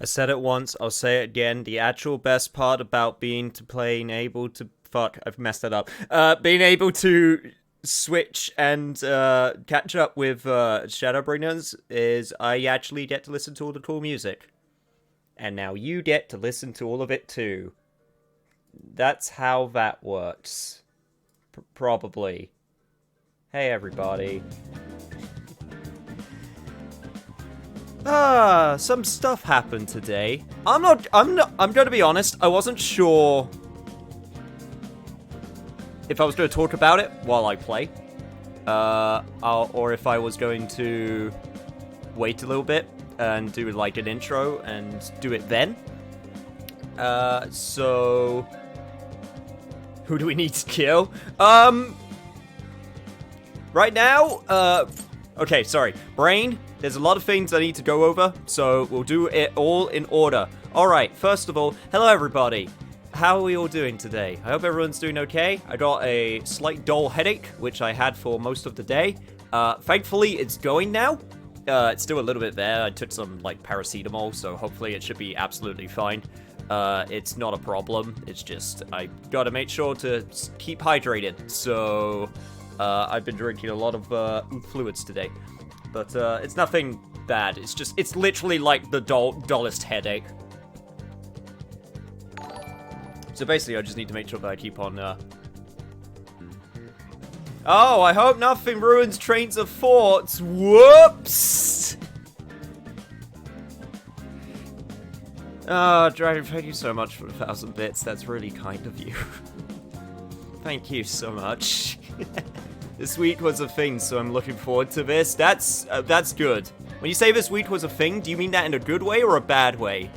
I said it once, I'll say it again. The actual best part about playing able to I've messed that up. Being able to switch and catch up with Shadowbringers is I actually get to listen to all the cool music. And now you get to listen to all of it too. That's how that works. Probably. Hey everybody. Some stuff happened today. I'm gonna be honest, I wasn't sure if I was gonna talk about it while I play. Or if I was going to wait a little bit and do like an intro and do it then. So who do we need to kill? Right now, okay, sorry. Brain, there's a lot of things I need to go over, so we'll do it all in order. Alright, first of all, hello everybody. How are we all doing today? I hope everyone's doing okay. I got a slight dull headache, which I had for most of the day. Thankfully, it's going now. It's still a little bit there. I took some, like, paracetamol, so hopefully it should be absolutely fine. It's not a problem. It's just, I gotta make sure to keep hydrated. So, I've been drinking a lot of fluids today. But it's nothing bad. It's literally like the dullest headache. So basically, I just need to make sure that I keep on, Oh, I hope nothing ruins trains of thoughts. Whoops! Dragon, thank you so much for 1,000 bits. That's really kind of you. Thank you so much. This week was a thing, so I'm looking forward to this. That's good. When you say this week was a thing, do you mean that in a good way or a bad way?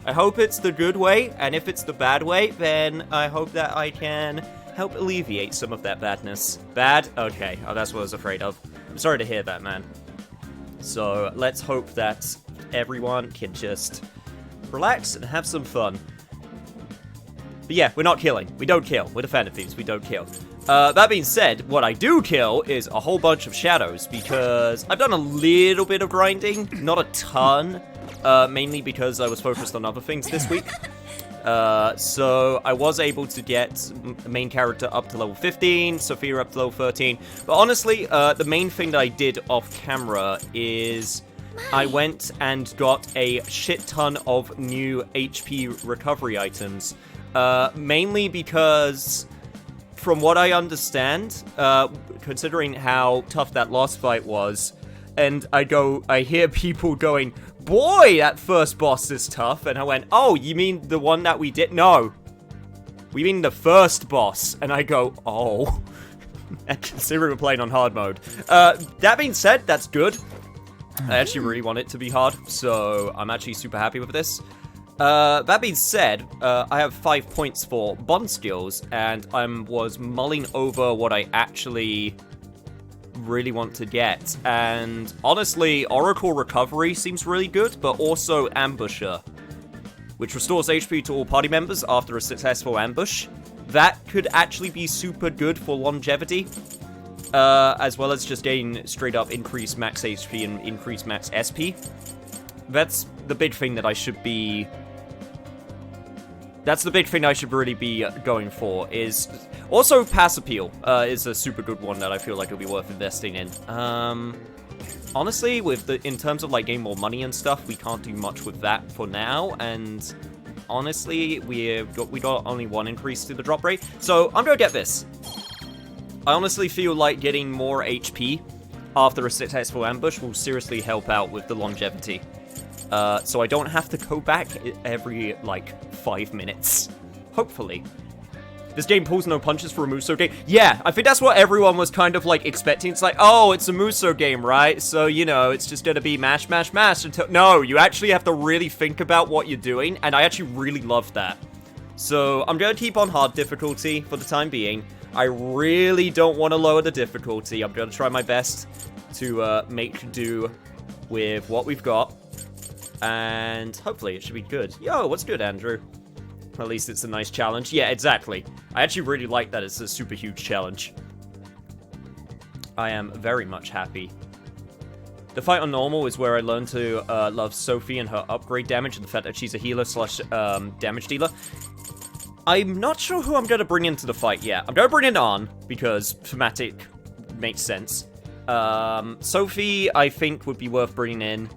I hope it's the good way, and if it's the bad way, then I hope that I can help alleviate some of that badness. Bad? Okay. Oh, that's what I was afraid of. I'm sorry to hear that, man. So, let's hope that everyone can just relax and have some fun. But yeah, we're not killing. We don't kill. We're defender thieves. We don't kill. That being said, what I do kill is a whole bunch of shadows, because I've done a little bit of grinding, not a ton, mainly because I was focused on other things this week. So I was able to get the main character up to level 15, Sophia up to level 13, but honestly, the main thing that I did off camera is I went and got a shit ton of new HP recovery items, mainly because from what I understand, considering how tough that last fight was, and I hear people going, boy, that first boss is tough, and I went, oh, you mean the one that we did? No, we mean the first boss, and I go, oh, and considering we're playing on hard mode. That being said, that's good. I actually really want it to be hard, so I'm actually super happy with this. That being said, I have 5 points for bond skills, and I was mulling over what I actually really want to get. And honestly, Oracle Recovery seems really good, but also Ambusher, which restores HP to all party members after a successful ambush. That could actually be super good for longevity, as well as just getting straight up increased max HP and increased max SP. That's the big thing that I should be... That's the big thing I should really be going for, is... Also, Pass Appeal is a super good one that I feel like it'll be worth investing in. Honestly, in terms of, like, getting more money and stuff, we can't do much with that for now, and... Honestly, we got only one increase to the drop rate, so I'm gonna get this. I honestly feel like getting more HP after a successful ambush will seriously help out with the longevity. So I don't have to go back every, like, 5 minutes. Hopefully. This game pulls no punches for a Muso game. Yeah, I think that's what everyone was kind of, like, expecting. It's like, oh, it's a Muso game, right? So, you know, it's just gonna be mash, mash, mash until... No, you actually have to really think about what you're doing, and I actually really love that. So, I'm gonna keep on hard difficulty for the time being. I really don't want to lower the difficulty. I'm gonna try my best to make do with what we've got. And hopefully it should be good. Yo, what's good, Andrew? At least it's a nice challenge. Yeah, exactly. I actually really like that it's a super huge challenge. I am very much happy The fight on normal is where I learned to love Sophie and her upgrade damage and the fact that she's a healer slash damage dealer. I'm not sure who I'm going to bring into the fight yet. I'm going to bring in Arn, because thematic makes sense. Sophie, I think, would be worth bringing in.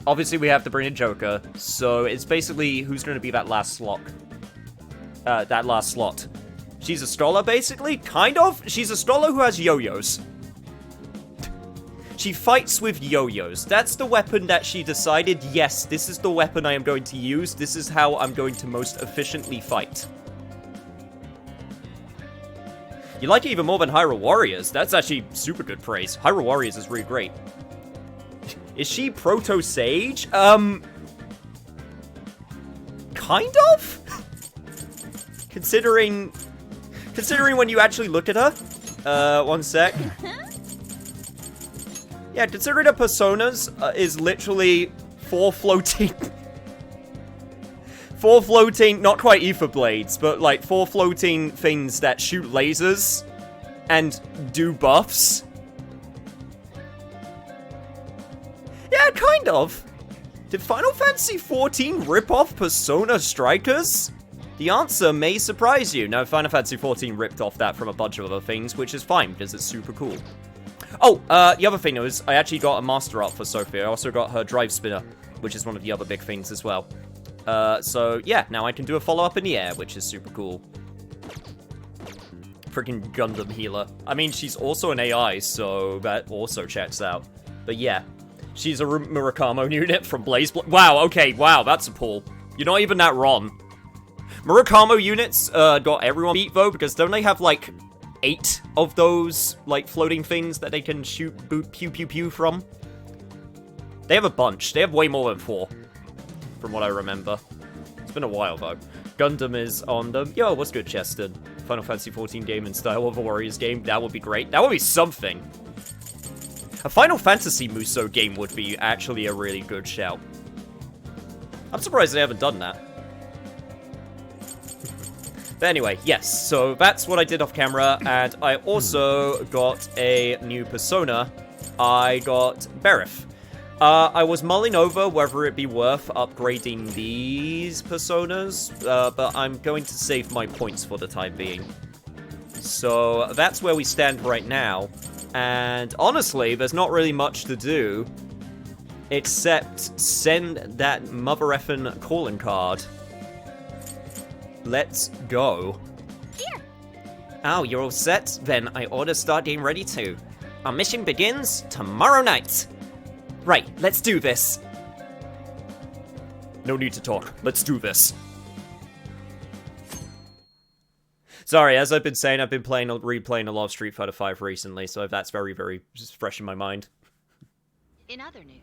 Obviously, we have to bring in Joker, so it's basically who's going to be that last slot. She's a Stoller, basically? Kind of? She's a Stoller who has yo-yos. She fights with yo-yos. That's the weapon that she decided, yes, this is the weapon I am going to use. This is how I'm going to most efficiently fight. You like it even more than Hyrule Warriors. That's actually super good praise. Hyrule Warriors is really great. Is she Proto-Sage? Kind of? Considering when you actually look at her. One sec. Yeah, considering her personas is literally four floating, not quite ether blades, but like four floating things that shoot lasers and do buffs. Yeah, kind of. Did Final Fantasy XIV rip off Persona Strikers? The answer may surprise you. No, Final Fantasy XIV ripped off that from a bunch of other things, which is fine because it's super cool. Oh, the other thing was, I actually got a master art for Sophie. I also got her drive spinner, which is one of the other big things as well. So, yeah, now I can do a follow-up in the air, which is super cool. Freaking Gundam healer. I mean, she's also an AI, so that also checks out. But yeah, she's a Murakamo unit from Wow, okay, wow, that's a pull. You're not even that wrong. Murakamo units got everyone beat, though, because don't they have, like, 8 of those, like, floating things that they can shoot pew pew pew from? They have a bunch. They have way more than 4, from what I remember. It's been a while, though. Gundam is on them. Yo, what's good, Cheston? Final Fantasy XIV game in style of a Warriors game. That would be great. That would be something. A Final Fantasy Musou game would be actually a really good shout. I'm surprised they haven't done that. But anyway, yes, so that's what I did off camera, and I also got a new persona. I got Berith. I was mulling over whether it'd be worth upgrading these personas, but I'm going to save my points for the time being. So that's where we stand right now, and honestly, there's not really much to do, except send that mother effing calling card. Let's go. Here. Oh, you're all set? Then I ought to start getting ready too. Our mission begins tomorrow night. Right, let's do this. No need to talk. Let's do this. Sorry, as I've been saying, I've been replaying a lot of Street Fighter V recently, so that's very, very just fresh in my mind. In other news,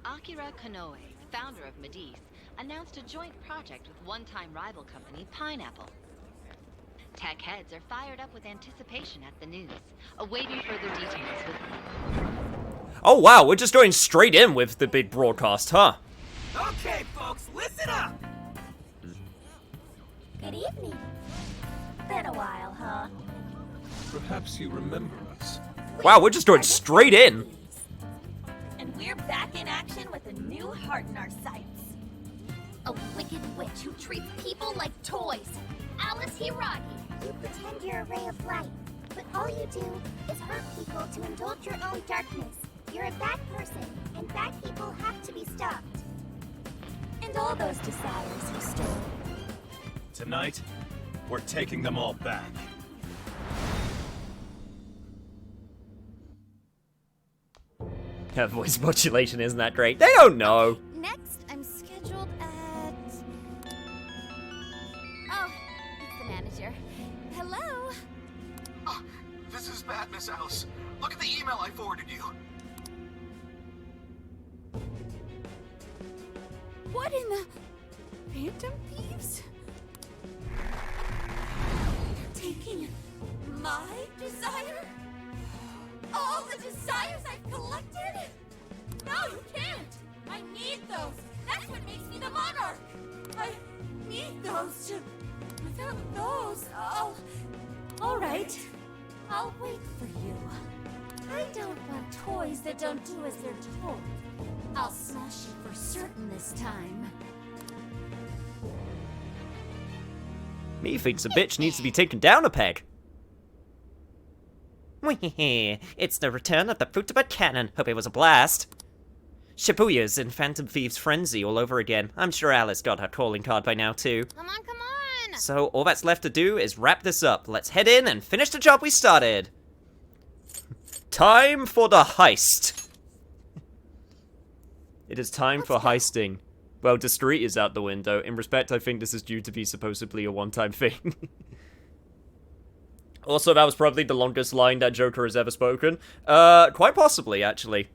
Akira Konoe, founder of Malice, announced a joint project with one-time rival company Pineapple. Tech heads are fired up with anticipation at the news, awaiting further details with... Oh wow, we're just going straight in with the big broadcast, huh? Okay, folks, listen up! Good evening. Been a while, huh? Perhaps you remember us. Wow, we're just going straight in. And we're back in action with a new heart in our sights. A wicked witch who treats people like toys. Alice Hiragi. You pretend you're a ray of light, but all you do is hurt people to indulge your own darkness. You're a bad person, and bad people have to be stopped. And all those desires you stole. Tonight, we're taking them all back. Yeah, voice modulation isn't that great. They don't know. Next, I'm scheduled at... Oh, it's the manager. Hello? Oh, this is bad, Miss Alice. Look at the email I forwarded you. What in the... Phantom Thieves? Taking my desire? All the desires I've collected? No, you can't! I need those! That's what makes me the monarch! I need those to... Without those, All right. I'll wait for you. I don't want toys that don't do as they're told. I'll smash you for certain this time. Me thinks a bitch needs to be taken down a peg. It's the return of the Fruitabud Cannon. Hope it was a blast. Shibuya's in Phantom Thieves Frenzy all over again. I'm sure Alice got her calling card by now too. Come on, come on! So all that's left to do is wrap this up. Let's head in and finish the job we started. Time for the heist. It is time for heisting. Well, discreet is out the window. In respect, I think this is due to be supposedly a one-time thing. Also, that was probably the longest line that Joker has ever spoken. Quite possibly, actually.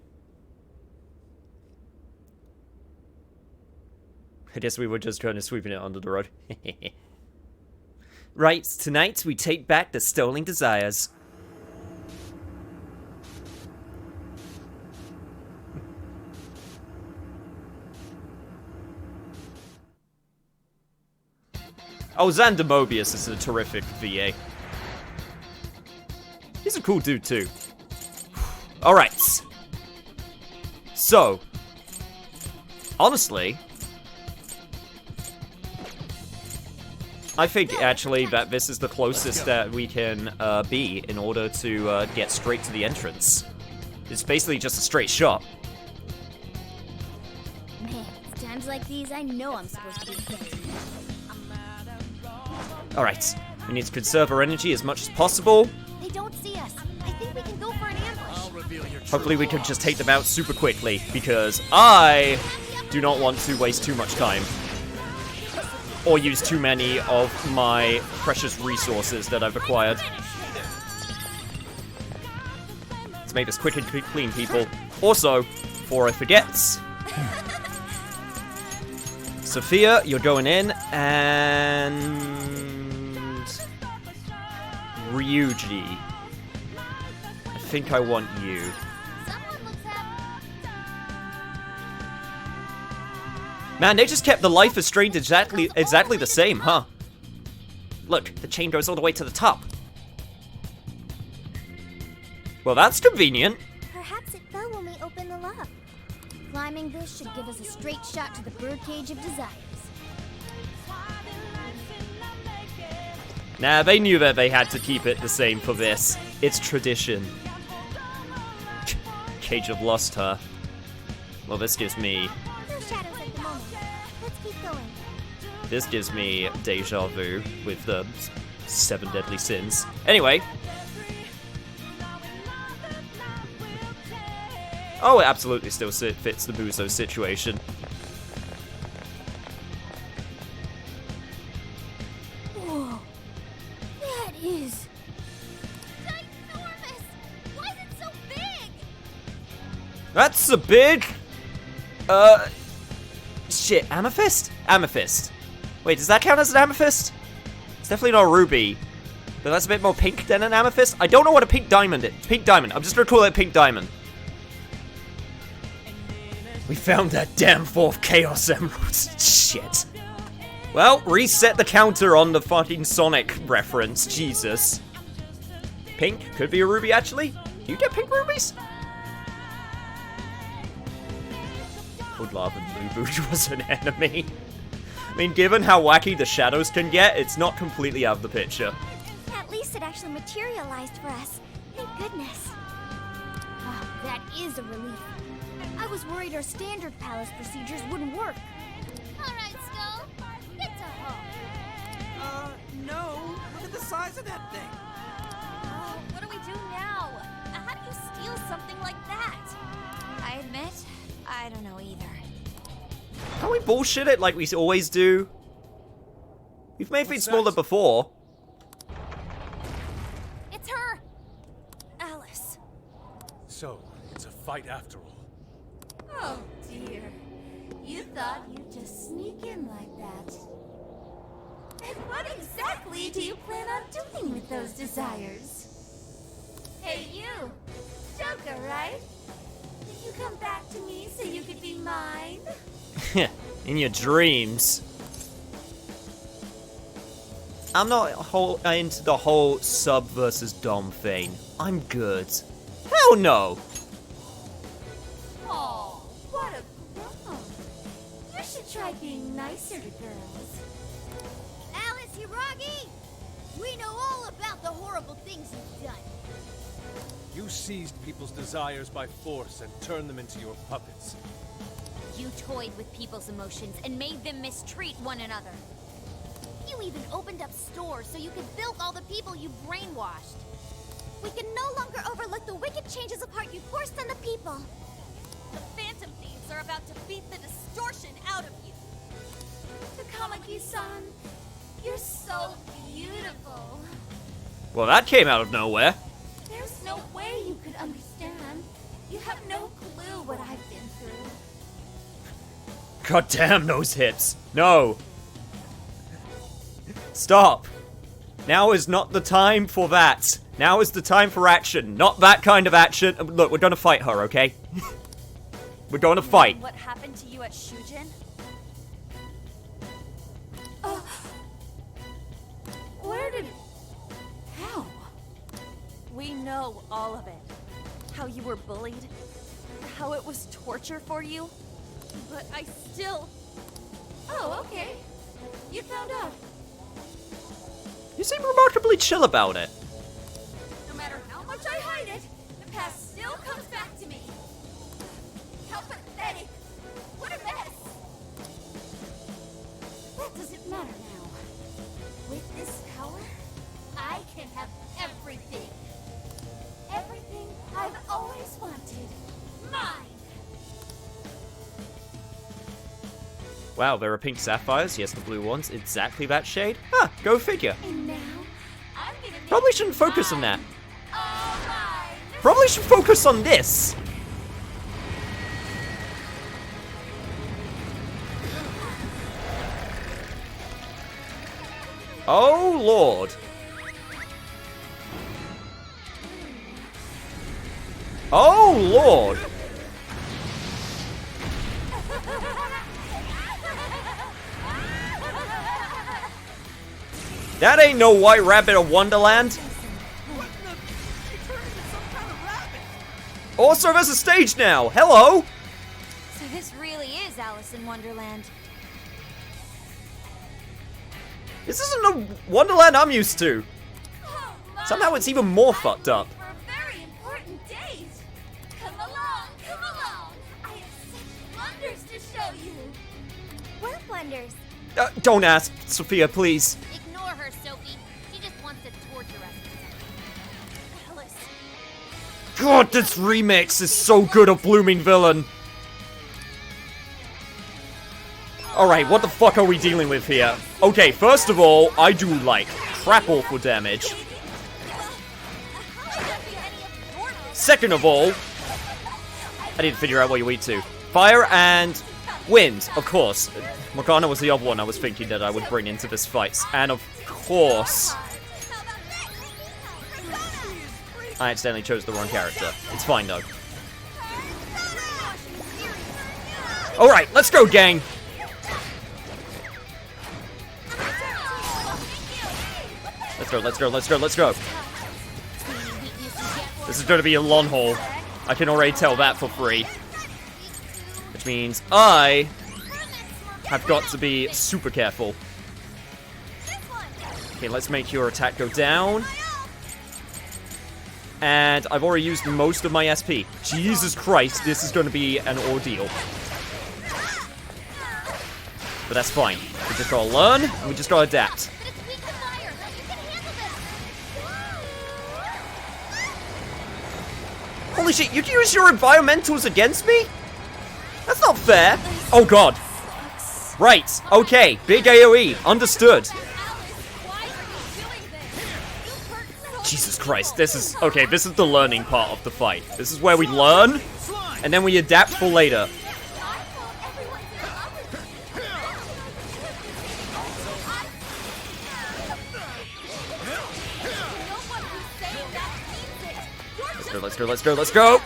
I guess we were just kind of sweeping it under the rug. Right, tonight we take back the stolen desires. Oh, Xander Mobius is a terrific VA. He's a cool dude, too. Alright. So. Honestly. I think, actually, that this is the closest that we can be in order to get straight to the entrance. It's basically just a straight shot. Man, it's times like these I know I'm supposed to be affected. Alright. We need to conserve our energy as much as possible. They don't see us. I think we can go for an ambush. Hopefully we can just take them out super quickly, because I do not want to waste too much time. Or use too many of my precious resources that I've acquired. Let's make this quick and clean, people. Also, before I forget... Sophia, you're going in, and... Ryuji. I think I want you. Someone looks happy. Man, they just kept the Life is Strange exactly the same, huh? Look, the chain goes all the way to the top. Well, that's convenient. Perhaps it fell when we opened the lock. Climbing this should give us a straight shot to the birdcage of desires. Nah, they knew that they had to keep it the same for this. It's tradition. Cage of Lust, huh? Well, this gives me... No shadows at the moment. Let's keep going. This gives me deja vu with the 7 deadly sins. Anyway. Oh, it absolutely still fits the Buzo situation. Whoa. That is... Ginormous! Why is it so big? That's a big... Shit, amethyst? Amethyst. Wait, does that count as an amethyst? It's definitely not a ruby. But that's a bit more pink than an amethyst. I don't know what a pink diamond is. Pink diamond. I'm just gonna call it pink diamond. We found that damn 4th Chaos Emerald. Shit. Well, reset the counter on the fucking Sonic reference. Jesus. Pink? Could be a ruby, actually. Do you get pink rubies? Would laugh if Blue Booty was an enemy. I mean, given how wacky the shadows can get, it's not completely out of the picture. At least it actually materialized for us. Thank goodness. Oh, that is a relief. I was worried our standard palace procedures wouldn't work. Alright, Skull. Get to home. No. Look at the size of that thing. Oh, what do we do now? How do you steal something like that? I admit, I don't know either. Can't we bullshit it like we always do? We've made things smaller before. It's her! Alice. So, it's a fight after all. Oh, dear. You thought you'd just sneak in like that. And what exactly do you plan on doing with those desires? Hey, you! Joker, right? Did you come back to me so you could be mine? In your dreams. I'm not into the whole sub versus dom thing. I'm good. Hell no! Oh, what a grown. You should try being nicer to girls. Alice Hiragi! We know all about the horrible things you've done. You seized people's desires by force and turned them into your puppets. You toyed with people's emotions and made them mistreat one another. You even opened up stores so you could bilk all the people you brainwashed. We can no longer overlook the wicked changes of heart you forced on the people. The Phantom Thieves are about to beat the distortion out of you. Takamaki-san, you're so beautiful. Well, that came out of nowhere. There's no way you could understand. You have no clue what I've been through. God damn those hips. No. Stop. Now is not the time for that. Now is the time for action. Not that kind of action. Look, we're gonna fight her, okay? We're gonna fight. What happened to you at Shujin? Where did... How? We know all of it. How you were bullied. How it was torture for you. But I still... Oh, okay. You found out. You seem remarkably chill about it. No matter how much I hide it, the past still comes back to me. How pathetic. What a mess. That doesn't matter now. With this power, I can have everything. Everything I've always wanted. Mine. Wow, there are pink sapphires. Yes, the blue ones. Exactly that shade. Huh, go figure. And now, I'm gonna make Probably shouldn't focus on that. all mine. Probably should focus on this. Oh, Lord. Oh, Lord. That ain't no White Rabbit of Wonderland. Also, there's a stage now. Hello. So this really is Alice in Wonderland. This isn't the Wonderland I'm used to. Oh, my. Somehow it's even more fucked up. For a very important date. Come along, come along. I have such wonders to show you. What wonders? Don't ask, Sophia, please. Ignore her, Sophie. She just wants to torture us. Alice. God, this remix is so good of Blooming Villain. Alright, what the fuck are we dealing with here? Okay, first of all, I do like crap awful damage. Second of all, I need to figure out what you eat to. Fire and wind, of course. Morgana was the other one I was thinking that I would bring into this fight. And of course, I accidentally chose the wrong character. It's fine though. Alright, let's go, gang! Let's go, let's go, let's go, let's go. This is gonna be a long haul. I can already tell that for free. Which means I have got to be super careful. Okay, let's make your attack go down. And I've already used most of my SP. Jesus Christ, this is going to be an ordeal. But that's fine. We just gotta learn, and we just gotta adapt. Holy shit, you use your environmentals against me? That's not fair. Oh god. Right, okay, big AoE, understood. Jesus Christ, this is, okay, this is the learning part of the fight. This is where we learn, and then we adapt for later. Let's go, let's go, let's go, let's go!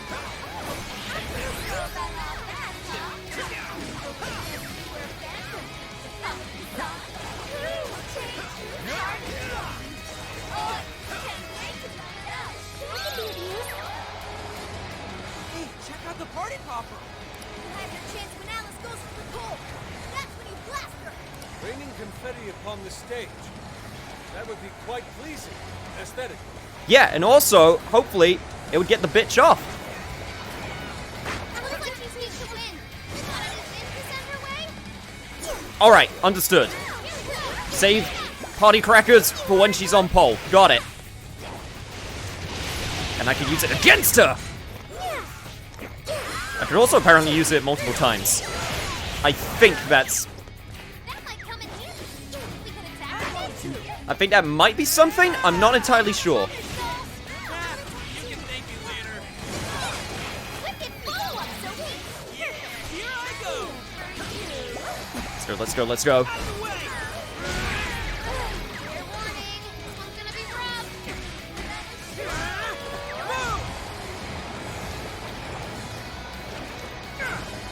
check out the party popper. You have your chance when Alice goes for the goal. That's when you blast her. Raining confetti upon the stage. That would be quite pleasing, aesthetically. Yeah, and also, hopefully, it would get the bitch off. It looks like she's going to win. Is that an event to send her way? Alright, understood. Save party crackers for when she's on pole. Got it. And I can use it against her! I could also apparently use it multiple times. I think that's... That might come in handy. We could attack her too. I think that might be something? I'm not entirely sure. You can thank me later. Wicked follow-up, Sophie. Yeah, here I go. Let's go, let's go. Out of the way. Fair warning. This one's gonna be rough.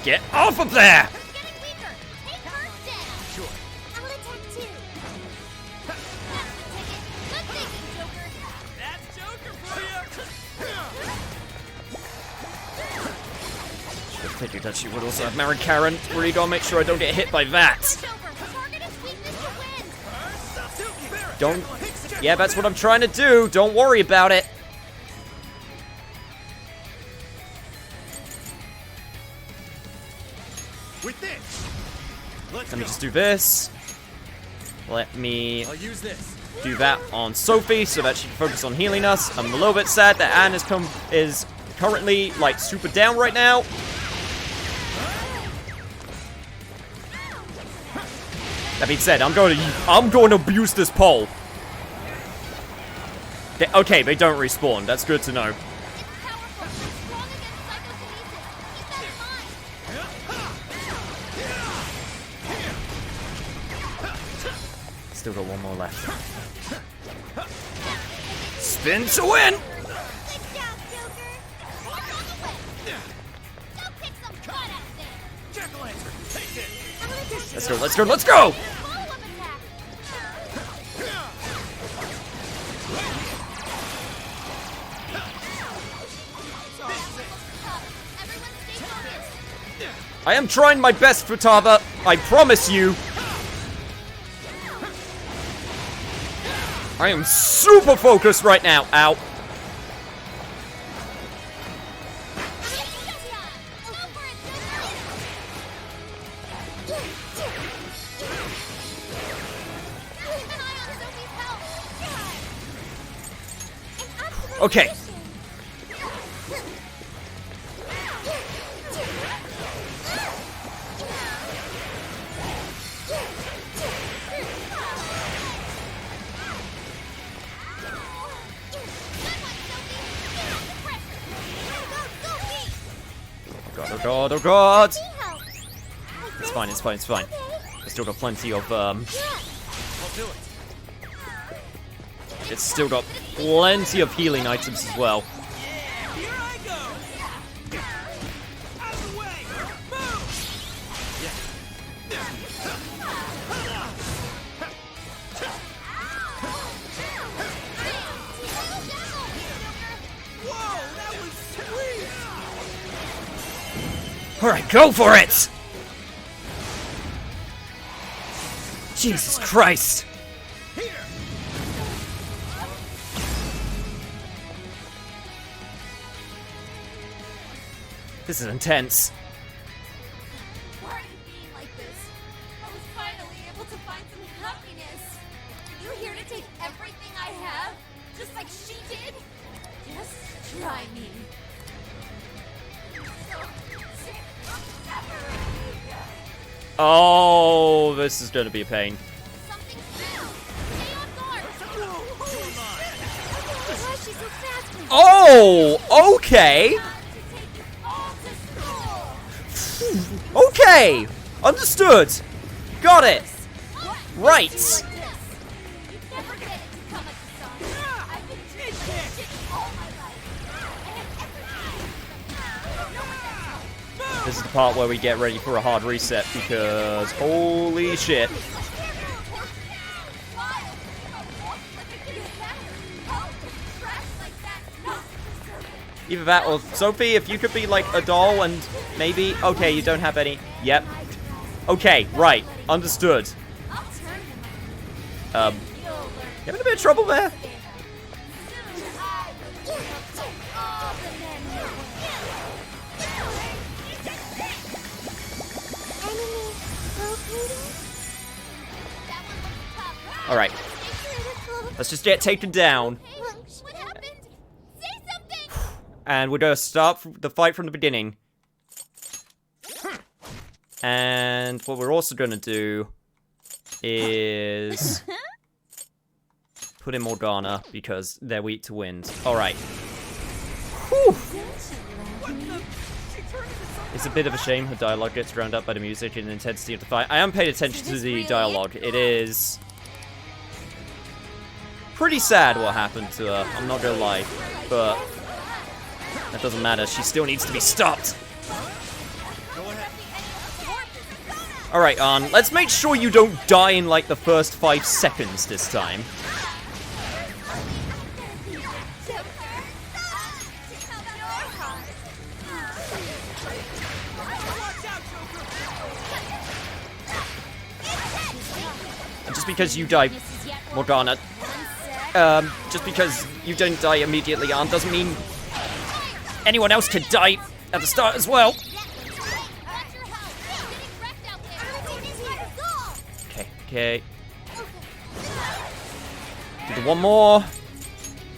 Get off of there! It's getting weaker. Take her down. Sure. I'll attack too. That's the ticket. Good thinking, Joker. That's Joker for you. I figured that she would also have Mary Karen. Really gotta make sure I don't get hit by that. Joker, target its weakness to win. Don't... Yeah, that's what I'm trying to do. Don't worry about it. With this. Let's Let me go. just do this. Let me I'll use this. do that on Sophie so that she can focus on healing us. I'm a little bit sad that Anne is currently like super down right now. That being said, I'm going to abuse this pole. Okay, they don't respawn. That's good to know. It's powerful and strong against psychokinesis. Keep that in mind. Still got one more left. Spin to win! Good job, Joker. Walk on the way. Go kick some butt out there. Jack-o'-lantern, take this. Let's go, let's go, let's go! Follow-up attack. Everyone stay focused. I am trying my best, Futaba. I promise you. I am super focused right now. Ow. Go for it, Joker. Keep an eye on Sophie's health. Okay. God, oh god, oh god. It's fine, it's fine, it's fine. I still got plenty of, I'll do it. it's still got plenty of healing items as well. Yeah, here I go. Out of the way. Move. Whoa, that was sweet. Alright, go for it! Jesus Christ! Here. This is intense. Why are you being like this? I was finally able to find some happiness. Are you here to take everything I have? Just like she did? Just try me. So sick of separating. Oh, this is gonna be a pain. Something's new. Stay on guard. Why is she so fast? Oh, okay. To take you all to school. Okay, understood. Got it. Right. You never get it to come at the sun. I've been doing this shit all my life. I have everything. I don't know what that's This is the part where we get ready for a hard reset because holy shit. Either that or Sophie, if you could be like a doll and maybe... Okay, you don't have any. Yep. Okay, right. Understood. You having a bit of trouble there? Alright. Let's just get taken down. What happened? Say something! And we're gonna start the fight from the beginning. And what we're also gonna do is put in Morgana because they're weak to wind. Alright. It's a bit of a shame her dialogue gets drowned out by the music and the intensity of the fight. I am paying attention to the dialogue. It is pretty sad what happened to her, I'm not gonna lie. But that doesn't matter, she still needs to be stopped. Alright, let's make sure you don't die in like the first 5 seconds this time. And just because you die, Morgana, just because you didn't die immediately, doesn't mean anyone else could die at the start as well. Okay. Do the one more.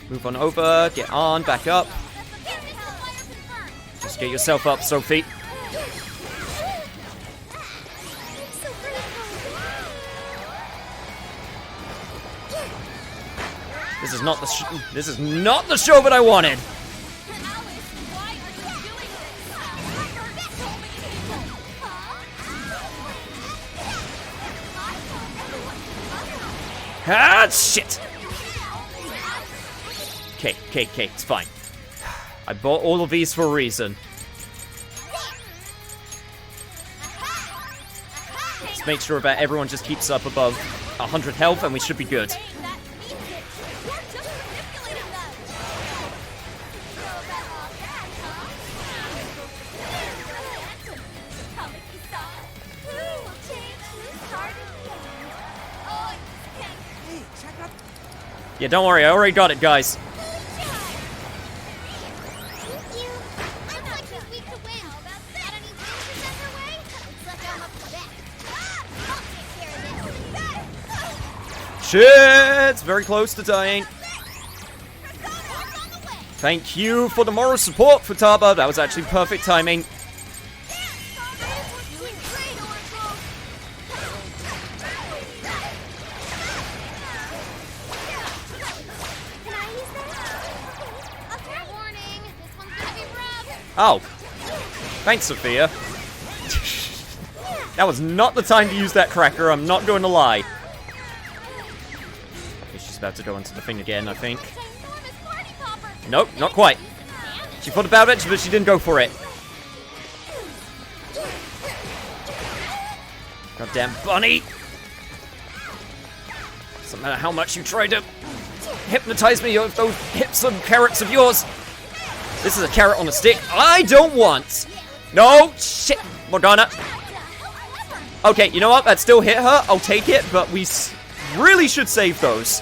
Move on over. Get on. Back up. Just get yourself up, Sophie. This is not the show that I wanted. Ah, shit! Okay, it's fine. I bought all of these for a reason. Let's make sure that everyone just keeps up above 100 health and we should be good. Yeah, don't worry, I already got it, guys. Shit! It's very close to dying. Thank you for the moral support, Futaba. That was actually perfect timing. Oh. Thanks, Sophia. That was not the time to use that cracker, I'm not going to lie. Okay, she's about to go into the thing again, I think. Nope, not quite. She thought about it, but she didn't go for it. Goddamn bunny! Doesn't matter how much you try to hypnotize me with those hips and carrots of yours. This is a carrot on a stick. I don't want. No, shit, Morgana. Okay, you know what? That still hit her. I'll take it, but we really should save those.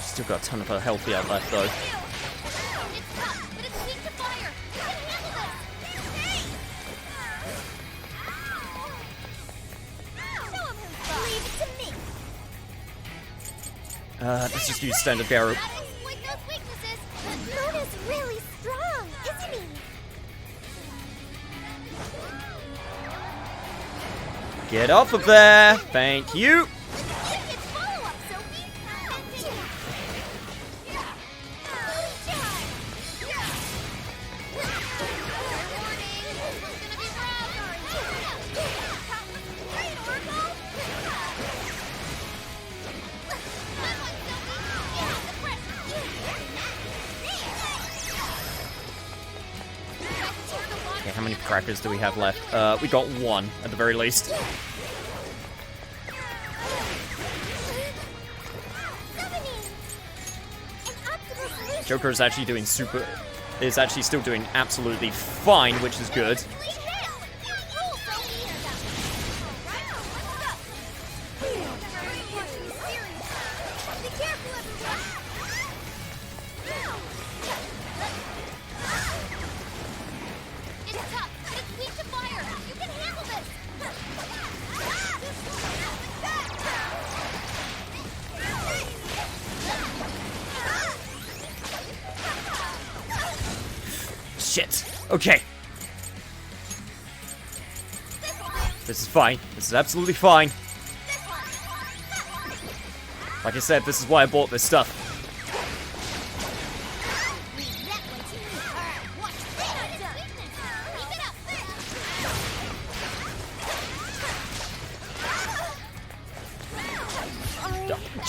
Still got a ton of her health out left, though. Let's just use standard Garrow. Mona's really strong, isn't he? Get off of there. Thank you. many crackers do we have left? We got one, at the very least. Joker is actually doing is actually still doing absolutely fine, which is good. Shit. Okay. This is fine. This is absolutely fine. Like I said, this is why I bought this stuff.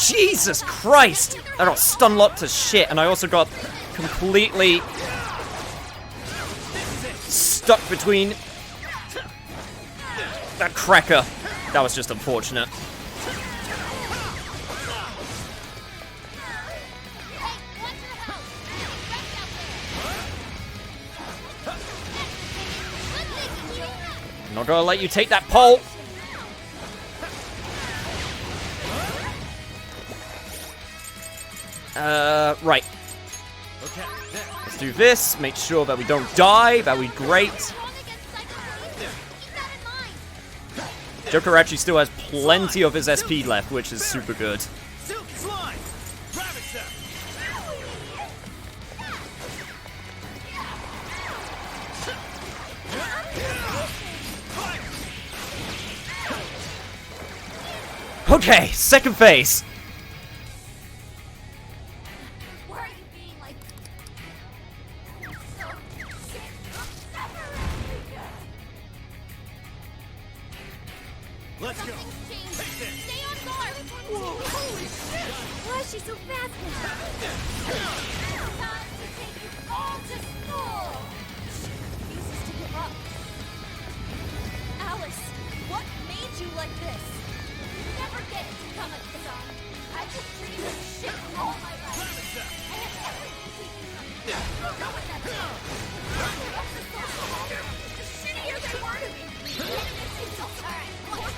Jesus Christ! I got stun locked to shit, and I also got completely stuck between that cracker. That was just unfortunate. I'm not gonna let you take that pole. Right. Okay, Let's do this. Make sure that we don't die. That would be great. Joker actually still has plenty of his SP left, which is super good. Silk slime! Rabbit them! Okay, second phase. Why are you being like Let's go! Stay on guard! Whoa, holy shit! Why is she so fast now? Time to take you all to school! She refuses to give up. Alice, what made you like this? You never get to come at the sun. I just dreamed of shit all my life. I had everything taken from me. You don't know what that is. The shittier they were to me. Alright, what?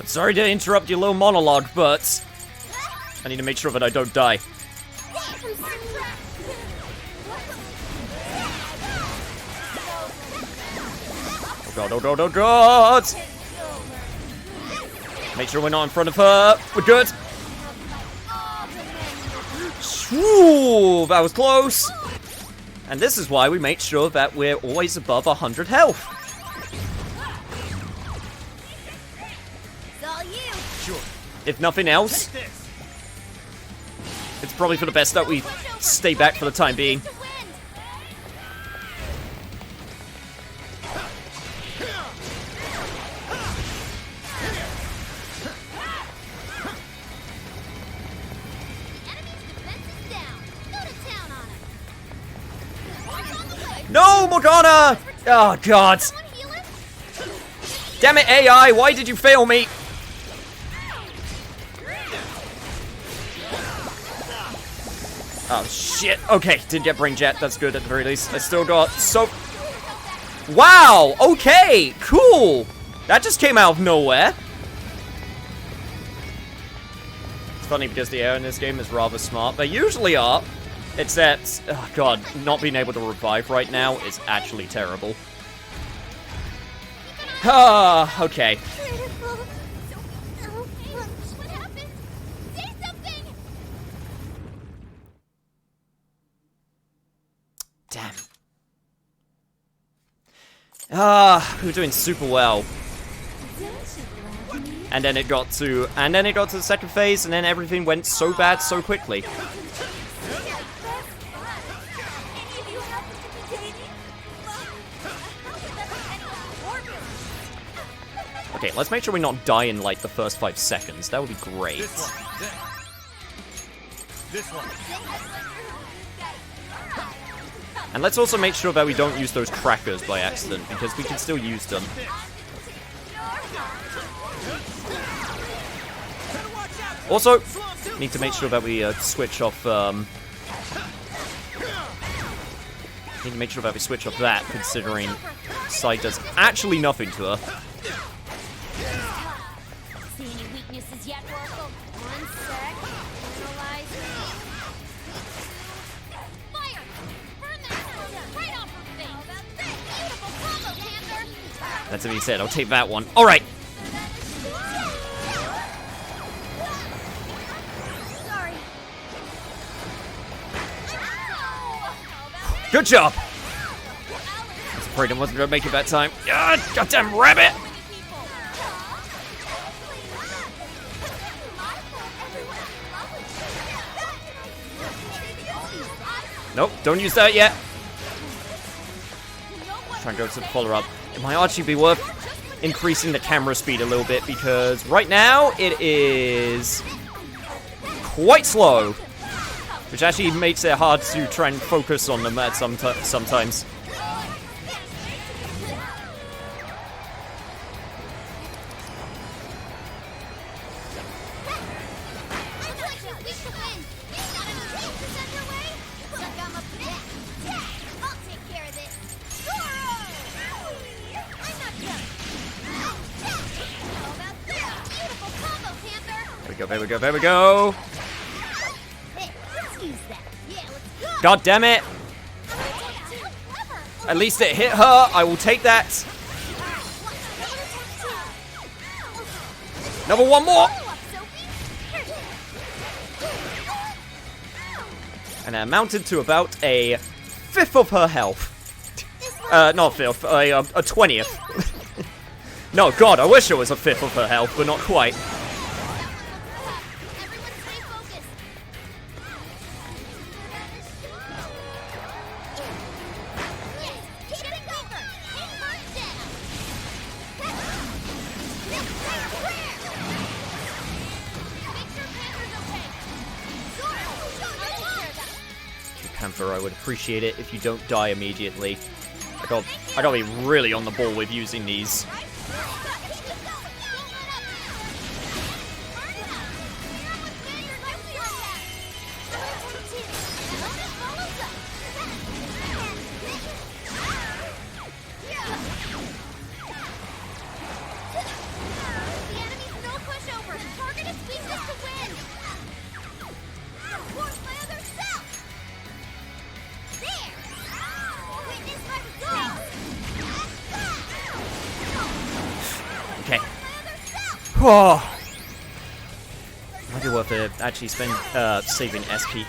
I'm sorry to interrupt your little monologue, but I need to make sure that I don't die. Oh god, oh god, oh god! Make sure we're not in front of her. We're good. Ooh, that was close. And this is why we make sure that we're always above 100 health. It's all you. sure. If nothing else, it's probably for the best that we stay back for the time being. No, Morgana! Oh, God. Damn it, AI, why did you fail me? Oh, shit. Okay, didn't get Brain Jet. That's good at the very least. I still got so... Wow! Okay, cool! That just came out of nowhere. It's funny because the air in this game is rather smart. They usually are. Except, oh god, not being able to revive right now is actually terrible. Ah, okay. What happened? Say something! Damn. Ah, we were doing super well. And then it got to the second phase, and then everything went so bad so quickly. Okay, let's make sure we not die in, like, the first 5 seconds. That would be great. This one. This one. And let's also make sure that we don't use those crackers by accident, because we can still use them. Also, need to make sure that we switch off, need to make sure that we switch off that, considering Sai does actually nothing to her. See any weaknesses yet, Oracle? One sec. Analyzing. Fire! Burn that right off her face! Beautiful combo, Panther! That's what he said. I'll take that one. Alright! Sorry. Good job! I was afraid I wasn't gonna make it that time. Ah, goddamn rabbit! Nope, don't use that yet. Try and go to the follow-up. It might actually be worth increasing the camera speed a little bit, because right now it is quite slow, which actually makes it hard to try and focus on them at sometimes. There we go, there we go. God damn it. At least it hit her. I will take that. Another one more. And it amounted to about a 1/5 of her health. Not a 1/5, a 20th. No, God, I wish it was a 1/5 of her health, but not quite. Panther, I would appreciate it if you don't die immediately. I gotta be really on the ball with using these. Okay. Oh. Might be worth it actually saving SP.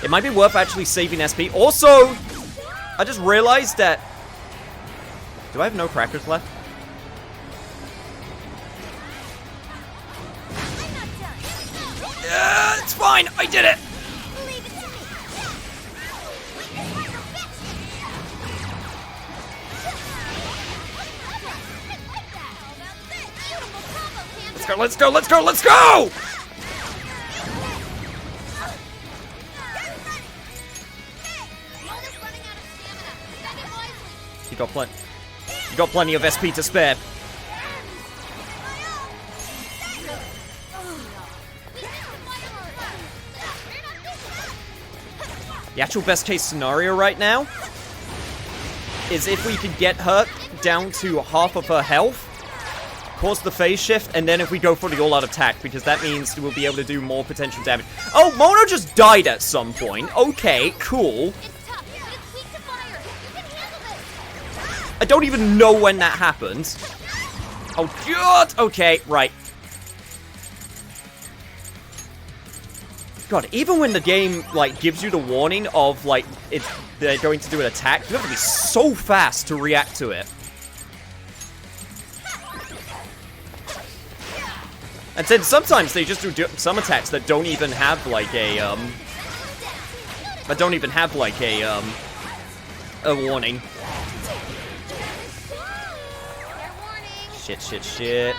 It might be worth actually saving SP. Also, I just realized that. Do I have no crackers left? Yeah, it's fine. I did it. Let's go, let's go, let's go! You got plenty of SP to spare. The actual best case scenario right now is if we could get her down to half of her health, cause the phase shift, and then if we go for the all-out attack, because that means we'll be able to do more potential damage. Oh, Mono just died at some point. Okay, cool. I don't even know when that happened. Oh, God! Okay, right. God, even when the game, like, gives you the warning of, like, they're going to do an attack, you have to be so fast to react to it. And then sometimes they just do some attacks that don't even have like a a warning. Shit, shit, shit.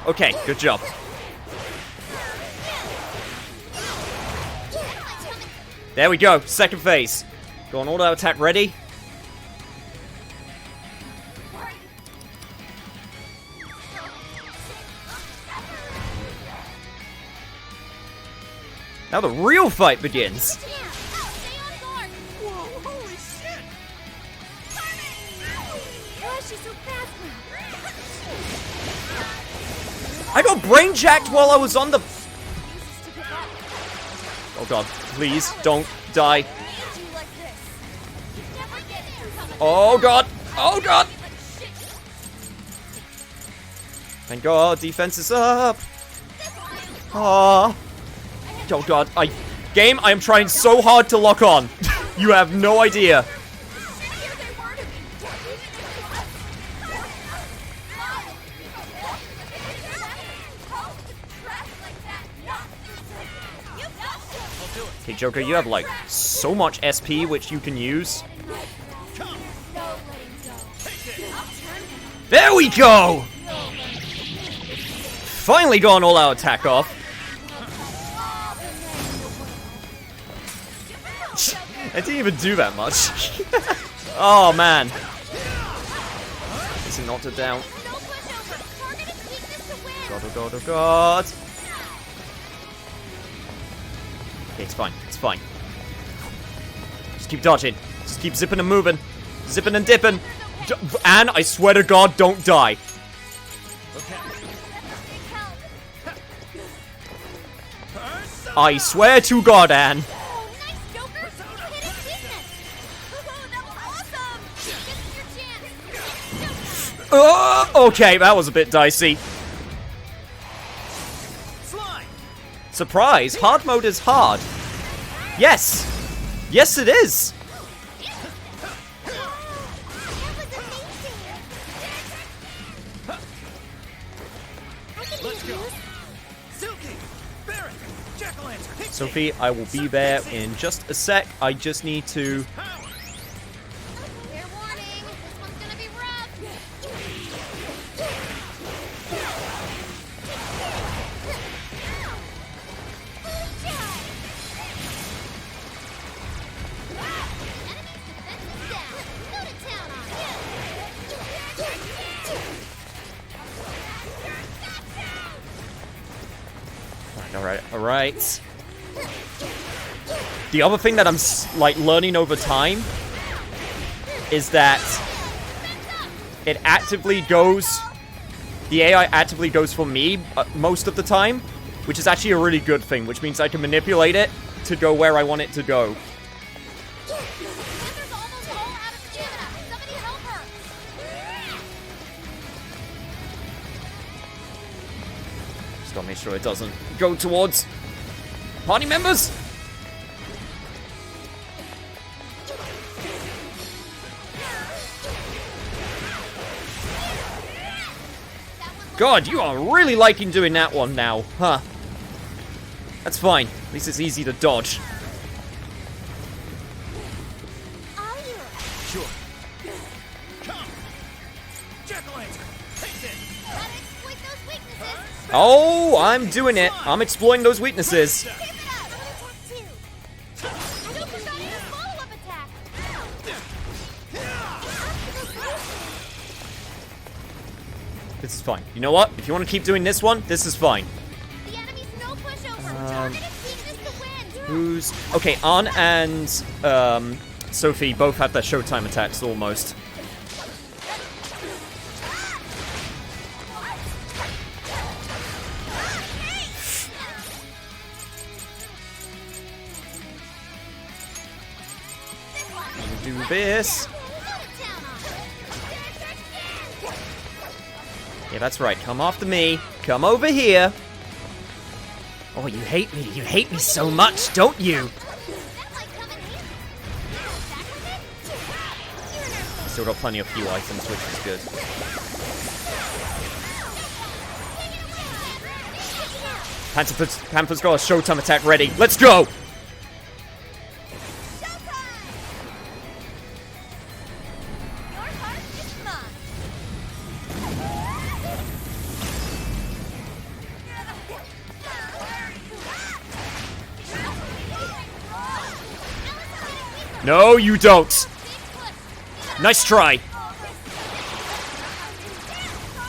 Okay, good job. There we go, second phase. Go on, auto attack ready. Now the real fight begins. Whoa, holy shit! Why is she so fast now? I got brain jacked while I was on the... Oh god, please don't die. Oh god, oh god. Thank god, defense is up. Oh god, Game, I am trying so hard to lock on. You have no idea. Okay, Joker, you have like so much SP which you can use. There we go! Finally got an all-out attack off. I didn't even do that much. Oh man. Is he knocked it down? God, oh god, oh god. Okay, it's fine. It's fine. Just keep dodging. Just keep zipping and moving. Zipping and dipping. And I swear to God, don't die. I swear to God, Anne. Okay, that was a bit dicey. Surprise! Hard mode is hard. Yes! Yes, it is! Sophie, I will be there in just a sec. I just need to... Fair warning, this one's gonna be rough. Alright, alright. The other thing that I'm, like, learning over time is that it actively goes... The AI actively goes for me most of the time, which is actually a really good thing, which means I can manipulate it to go where I want it to go. Just gotta make sure it doesn't go towards party members. God, you are really liking doing that one now, huh? That's fine. At least it's easy to dodge. Sure. Come. Jack-o'-lantern, take this. Oh, I'm doing it. I'm exploiting those weaknesses. This is fine. You know what? If you want to keep doing this one, this is fine. The enemy's no pushover. Who's... Okay, Ann and Sophie both have their Showtime attacks almost. Do this. Yeah, that's right. Come after me. Come over here. Oh, you hate me. You hate me so much, don't you? Still got plenty of few items, which is good. Panther's got a Showtime attack ready. Let's go! No, you don't. Nice try.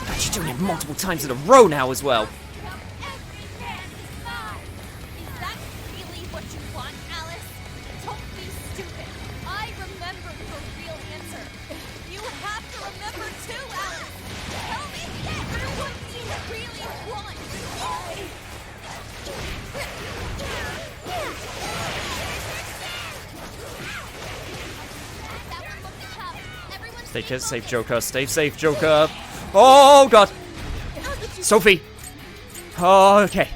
God, you're doing it multiple times in a row now as well. Every man is mine. Is that really what you want, Alice? Don't be stupid. I remember your real answer. You have to remember too, Alice. Tell me what you really want. That one looked tough. Everyone Stay safe, Joker. Stay safe, Joker. Oh, God. Sophie. Oh, okay.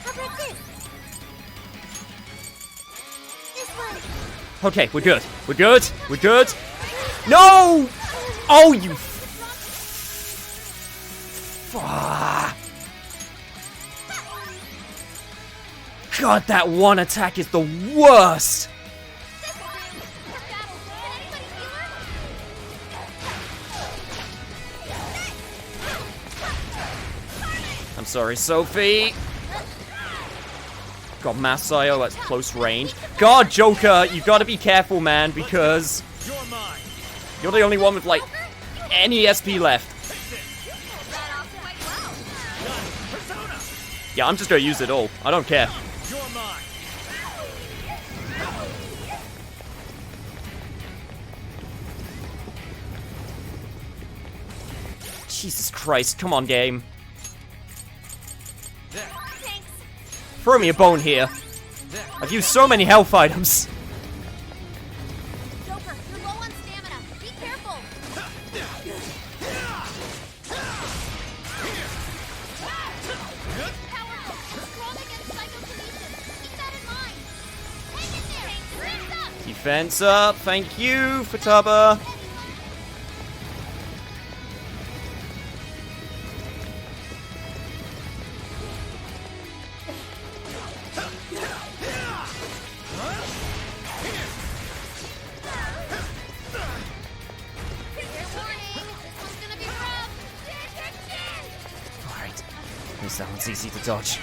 How about this? This one. Okay, we're good. We're good. We're good. No! Oh, you... God, that one attack is the worst! I'm sorry, Sophie. God, Mass IO at close range. God, Joker, you gotta be careful, man, because You're mine. you're the only one with, like, any SP left. Persona. Yeah, I'm just gonna use it all. I don't care. You're mine. Jesus Christ, come on, game. Thanks. Throw me a bone here. I've used so many health items. Joker, you're low on stamina. Be careful. Powerful. Strong against psychokinesis. Keep that in mind. Hang in there. Hands up. Defense up. Thank you, Futaba. Fair warning. This one's gonna be rough. Alright. At least that one's easy to dodge.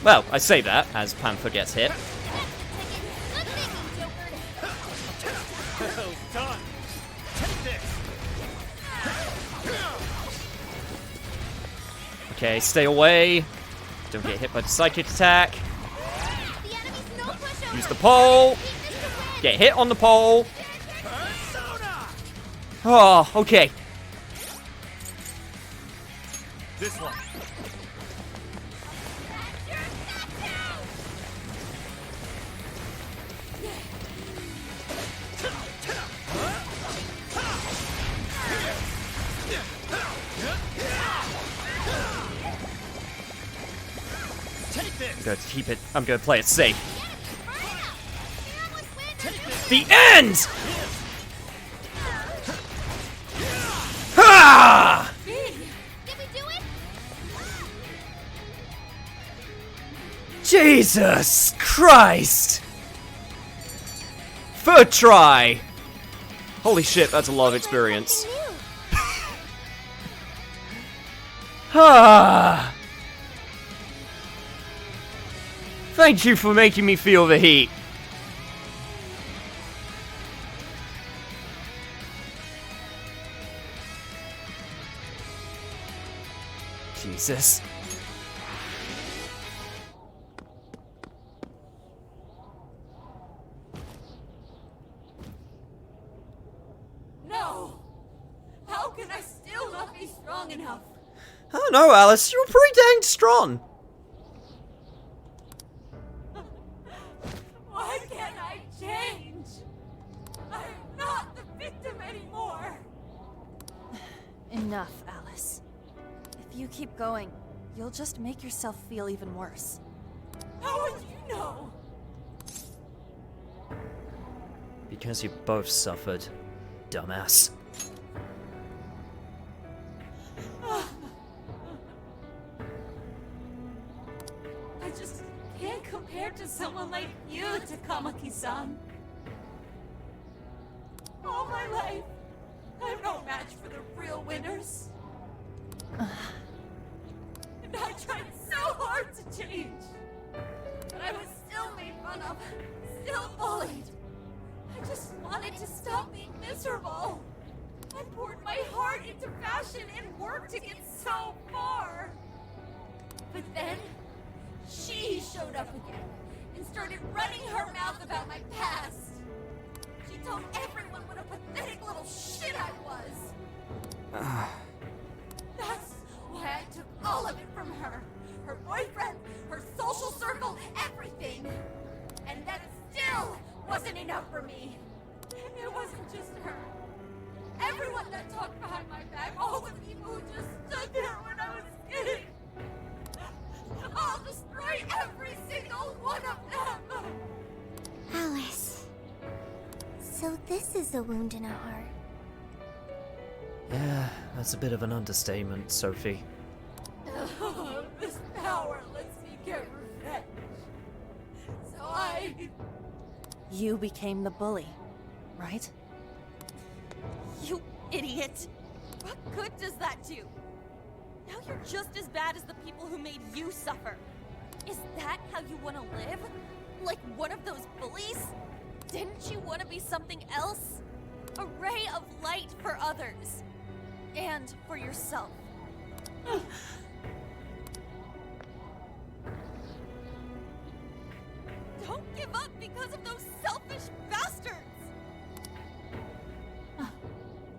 Well, I say that as Panther gets hit. Good thinking, Joker. Well done. Take this. Okay, stay away. Don't get hit by the psychic attack. The enemy's no pushover. Use the pole. Keep this to win. Get hit on the pole. Persona. Oh, okay. This one. Take this. I'm gonna keep it. I'm gonna play it safe. Take The end! Ha! Did we do it? Jesus Christ! Third try! Holy shit, that's a lot of experience. Ah! Thank you for making me feel the heat. Jesus. No! How can I still not be strong enough? I don't know, Alice. You were pretty dang strong. Why can't I change? I'm not the victim anymore! Enough, Alice. If you keep going, you'll just make yourself feel even worse. How would you know? Because you both suffered, dumbass. I just can't compare to someone like you, Takamaki-san. All my life, I'm no match for the real winners. And I tried so hard to change. But I was still made fun of. miserable. I poured my heart into fashion and work to get so far. But then, she showed up again and started running her mouth about my past. She told everyone what a pathetic little shit I was. That's why I took all of it from her. Her boyfriend, her social circle, everything. And that still wasn't enough for me. It wasn't just her. Everyone that talked behind my back, all the people who just stood there when I was kidding. I'll destroy every single one of them! Alice. So this is a wound in her heart. Yeah, that's a bit of an understatement, Sophie. This power lets me get revenge. So You became the bully, right? You idiot! What good does that do? Now you're just as bad as the people who made you suffer. Is that how you want to live? Like one of those bullies? Didn't you want to be something else? A ray of light for others. And for yourself. Don't give up because of those selfish bastards!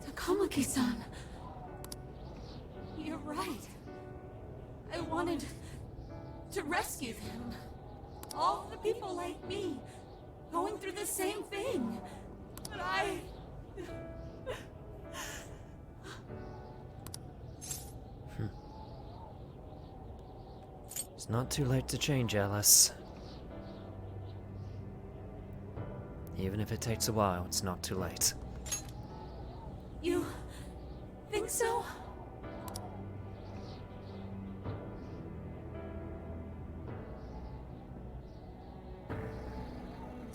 Takamaki-san. You're right. I wanted to rescue them. All the people like me, going through the same thing. But It's not too late to change, Alice. Even if it takes a while, it's not too late. You think so?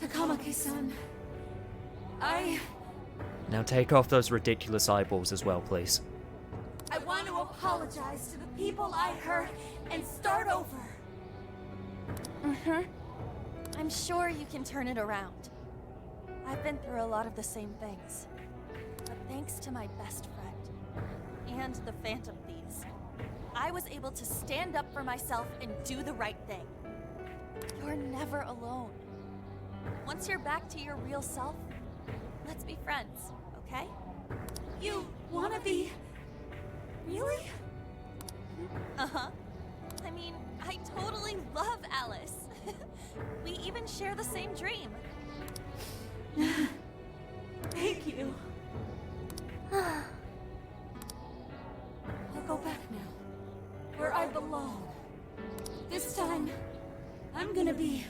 Takamaki-san, Now take off those ridiculous eyeballs as well, please. I want to apologize to the people I hurt and start over. I'm sure you can turn it around. I've been through a lot of the same things. But thanks to my best friend and the Phantom Thieves, I was able to stand up for myself and do the right thing. You're never alone. Once you're back to your real self, let's be friends, okay? You wanna be... really? Uh-huh. I mean, I totally love Alice. We even share the same dream. Thank you. I'll go back now, where I belong. This time, I'm gonna be...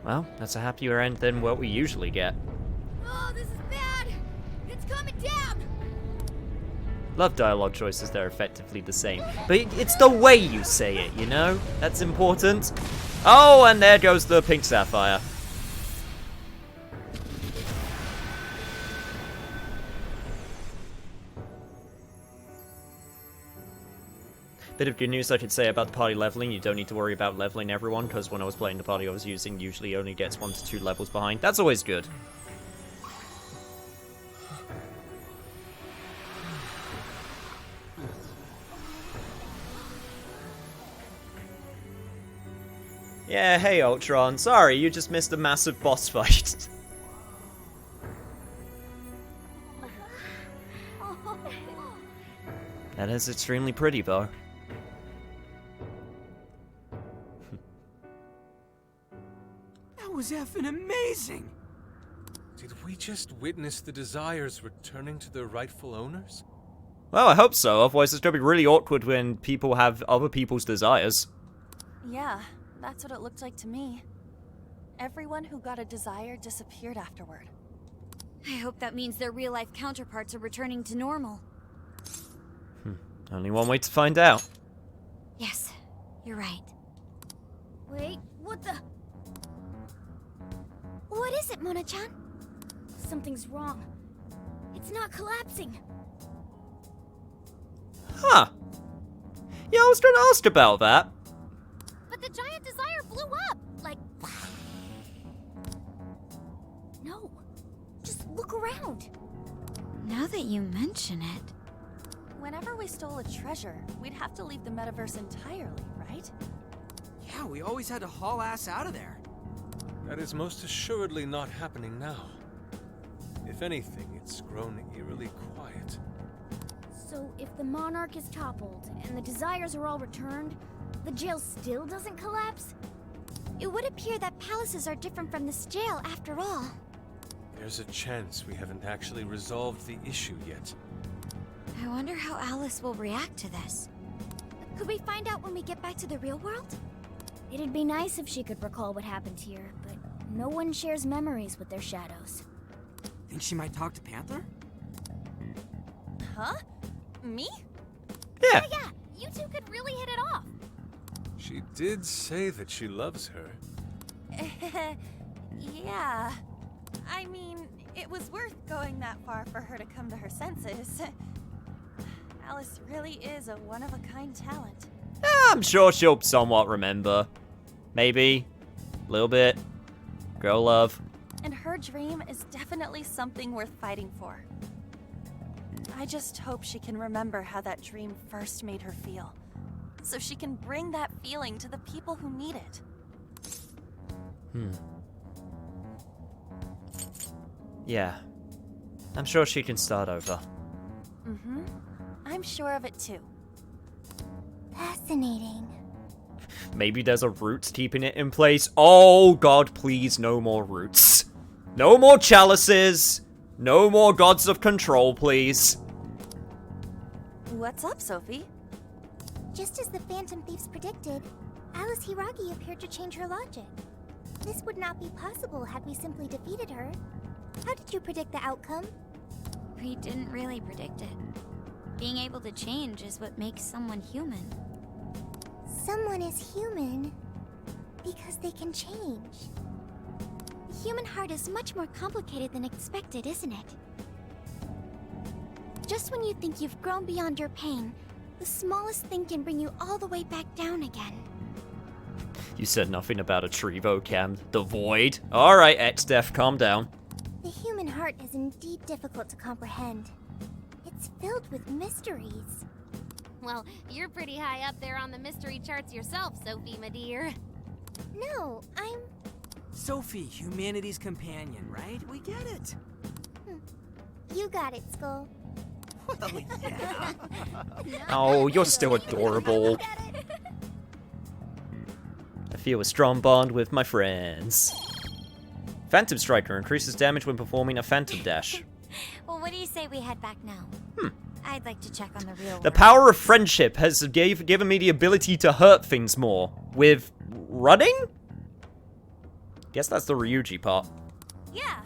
Well, that's a happier end than what we usually get. Oh, this is bad! It's coming down! Love dialogue choices, they're effectively the same. But it's the way you say it, you know? That's important. Oh, and there goes the pink sapphire. Bit of good news I could say about the party leveling. You don't need to worry about leveling everyone, because when I was playing the party I was using, usually only gets 1 to 2 levels behind. That's always good. Yeah, hey Ultron. Sorry, you just missed a massive boss fight. That is extremely pretty, though. That was effing amazing! Did we just witness the Desires returning to their rightful owners? Well, I hope so, otherwise it's gonna be really awkward when people have other people's desires. Yeah, that's what it looked like to me. Everyone who got a desire disappeared afterward. I hope that means their real-life counterparts are returning to normal. Only one way to find out. Yes, you're right. Wait, what the... What is it, Mona-chan? Something's wrong. It's not collapsing. Huh. Yeah, I was gonna ask about that. But look around. Now that you mention it... Whenever we stole a treasure, we'd have to leave the metaverse entirely, right? Yeah, we always had to haul ass out of there. That is most assuredly not happening now. If anything, it's grown eerily quiet. So if the Monarch is toppled and the Desires are all returned, the jail still doesn't collapse? It would appear that palaces are different from this jail after all. There's a chance we haven't actually resolved the issue yet. I wonder how Alice will react to this. Could we find out when we get back to the real world? It'd be nice if she could recall what happened here, but no one shares memories with their shadows. Think she might talk to Panther? Huh? Me? Yeah. Yeah, you two could really hit it off. She did say that she loves her. Yeah. I mean, it was worth going that far for her to come to her senses. Alice really is a one-of-a-kind talent. I'm sure she'll somewhat remember. Maybe. A little bit. Girl love. And her dream is definitely something worth fighting for. I just hope she can remember how that dream first made her feel, so she can bring that feeling to the people who need it. Yeah. I'm sure she can start over. Mm-hmm. I'm sure of it too. Fascinating. Maybe there's a root keeping it in place. Oh god, please, no more roots. No more chalices. No more gods of control, please. What's up, Sophie? Just as the Phantom Thieves predicted, Alice Hiragi appeared to change her logic. This would not be possible had we simply defeated her. How did you predict the outcome? We didn't really predict it. Being able to change is what makes someone human. Someone is human because they can change. The human heart is much more complicated than expected, isn't it? Just when you think you've grown beyond your pain, the smallest thing can bring you all the way back down again. You said nothing about a Trevo cam. The void. Alright, X-Def, calm down. The human heart is indeed difficult to comprehend. It's filled with mysteries. Well, you're pretty high up there on the mystery charts yourself, Sophie, my dear. No, I'm... Sophie, humanity's companion, right? We get it. You got it, Skull. Well, yeah. Oh, you're still adorable. I feel a strong bond with my friends. Phantom Striker increases damage when performing a Phantom Dash. Well, what do you say we head back now? I'd like to check on the real The world. power of friendship has given me the ability to hurt things more. With running? Guess that's the Ryuji part. Yeah.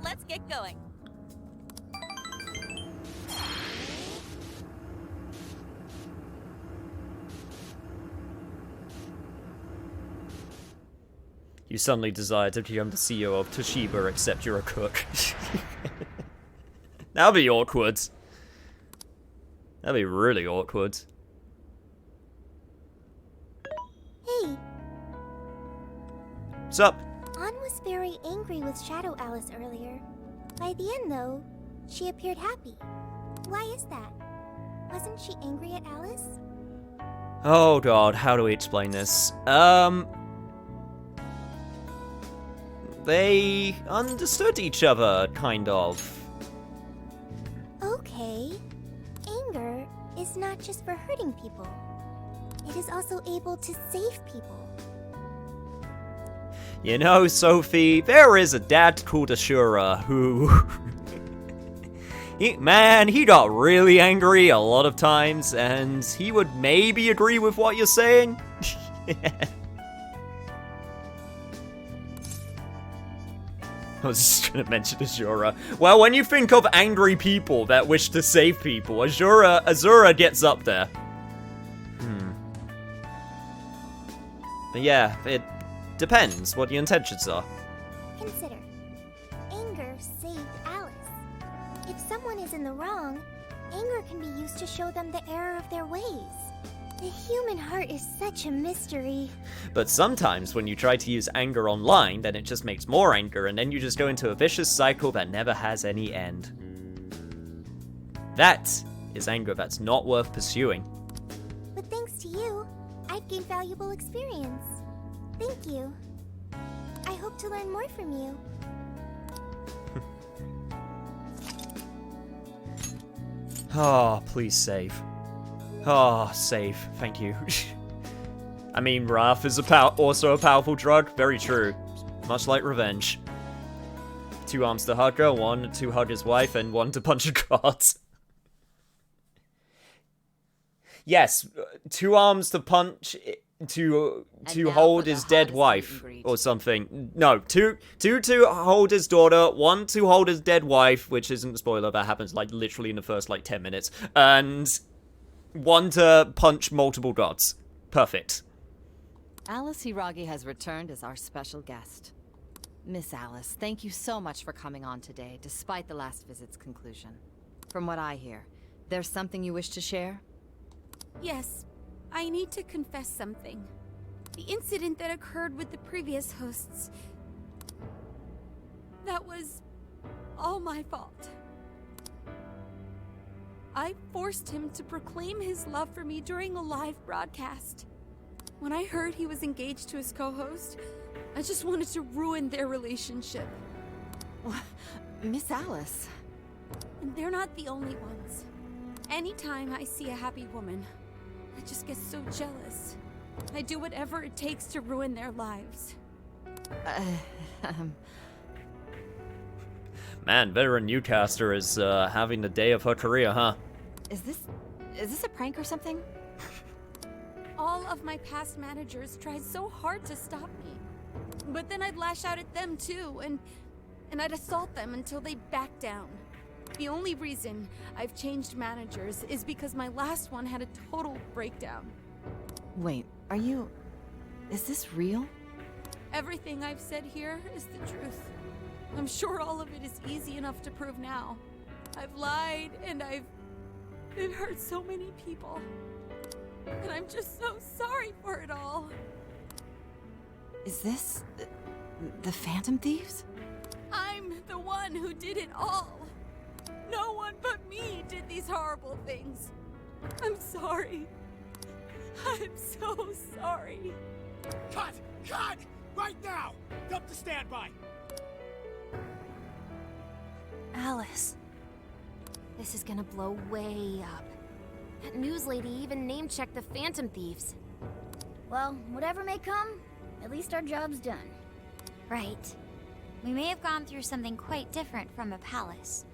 Let's get going. You suddenly desire to become the CEO of Toshiba, except you're a cook. That'd be awkward. That'd be really awkward. Hey, What's up? Ann was very angry with Shadow Alice earlier. By the end, though, she appeared happy. Why is that? Wasn't she angry at Alice? Oh god, how do we explain this? They understood each other, kind of. Okay. Anger is not just for hurting people. It is also able to save people. You know, Sophie, there is a dad called Ashura who... he got really angry a lot of times, and he would maybe agree with what you're saying. I was just gonna mention Azura. Well, when you think of angry people that wish to save people, Azura gets up there. But yeah, it depends what your intentions are. Consider. Anger saved Alice. If someone is in the wrong, anger can be used to show them the error of their ways. The human heart is such a mystery. But sometimes when you try to use anger online, then it just makes more anger, and then you just go into a vicious cycle that never has any end. That is anger that's not worth pursuing. But thanks to you, I've gained valuable experience. Thank you. I hope to learn more from you. Oh, please save. Oh, save. Thank you. I mean, wrath is also a powerful drug. Very true. Much like revenge. 2 arms to hug her, 1 to hug his wife, and 1 to punch a god. Yes, 2 arms to punch, to hold his dead wife, or something. No, two to hold his daughter, 1 to hold his dead wife, which isn't a spoiler, that happens like literally in the first like 10 minutes, and 1 to punch multiple gods. Perfect. Alice Hiragi has returned as our special guest. Miss Alice, thank you so much for coming on today, despite the last visit's conclusion. From what I hear, there's something you wish to share? Yes, I need to confess something. The incident that occurred with the previous hosts... that was all my fault. I forced him to proclaim his love for me during a live broadcast. When I heard he was engaged to his co-host, I just wanted to ruin their relationship. Miss Alice. And they're not the only ones. Anytime I see a happy woman, I just get so jealous. I do whatever it takes to ruin their lives. Man, veteran Newcaster is having the day of her career, huh? Is this a prank or something? All of my past managers tried so hard to stop me. But then I'd lash out at them too, and I'd assault them until they backed down. The only reason I've changed managers is because my last one had a total breakdown. Wait, is this real? Everything I've said here is the truth. I'm sure all of it is easy enough to prove now. I've lied and it hurt so many people. And I'm just so sorry for it all. Is this the Phantom Thieves? I'm the one who did it all. No one but me did these horrible things. I'm sorry. I'm so sorry. Cut! Cut! Right now! Dump to standby! Alice. This is gonna blow way up. That news lady even name-checked the Phantom Thieves. Well, whatever may come, at least our job's done. Right. We may have gone through something quite different from a palace.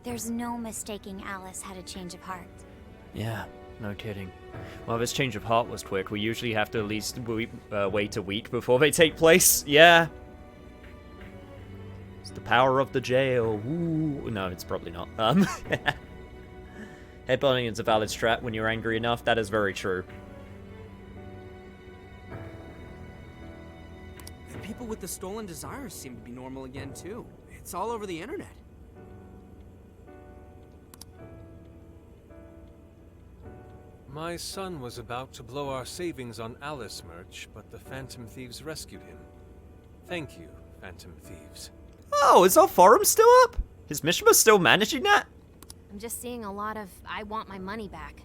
There's no mistaking Alice had a change of heart. Yeah, no kidding. Well, this change of heart was quick. We usually have to at least wait a week before they take place. Yeah. It's the power of the jail. Ooh. No, it's probably not. Headbutting is a valid strat when you're angry enough. That is very true. The people with the stolen desires seem to be normal again, too. It's all over the internet. My son was about to blow our savings on Alice merch, but the Phantom Thieves rescued him. Thank you, Phantom Thieves. Oh, is our forum still up? Is Mishima still managing that? I'm just seeing a lot of I want my money back.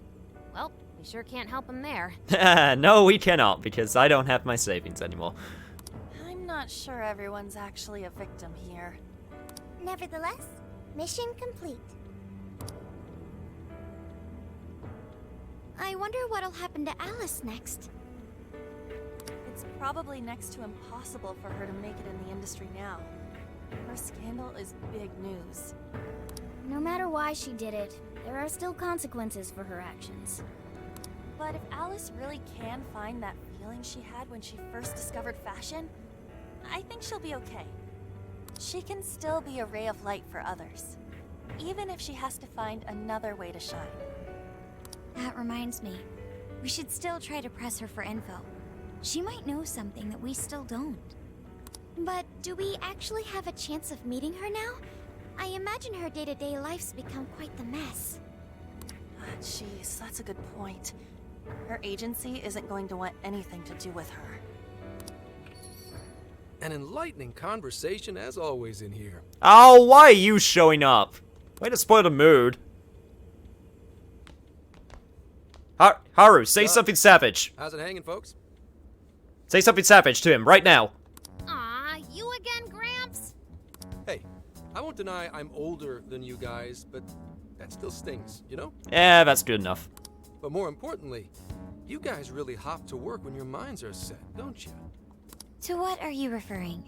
Well, we sure can't help him there. No, we cannot, because I don't have my savings anymore. I'm not sure everyone's actually a victim here. Nevertheless, mission complete. I wonder what'll happen to Alice next. It's probably next to impossible for her to make it in the industry now. Her scandal is big news. No matter why she did it, there are still consequences for her actions. But if Alice really can find that feeling she had when she first discovered fashion, I think she'll be okay. She can still be a ray of light for others, even if she has to find another way to shine. That reminds me, we should still try to press her for info. She might know something that we still don't. But do we actually have a chance of meeting her now? I imagine her day-to-day life's become quite the mess. Jeez, that's a good point. Her agency isn't going to want anything to do with her. An enlightening conversation as always in here. Oh, why are you showing up? Way to spoil the mood. Haru, say something savage. How's it hanging, folks? Say something savage to him right now. Aw, you again, Gramps? Hey, I won't deny I'm older than you guys, but that still stings, you know? Yeah, that's good enough. But more importantly, you guys really hop to work when your minds are set, don't you? To what are you referring?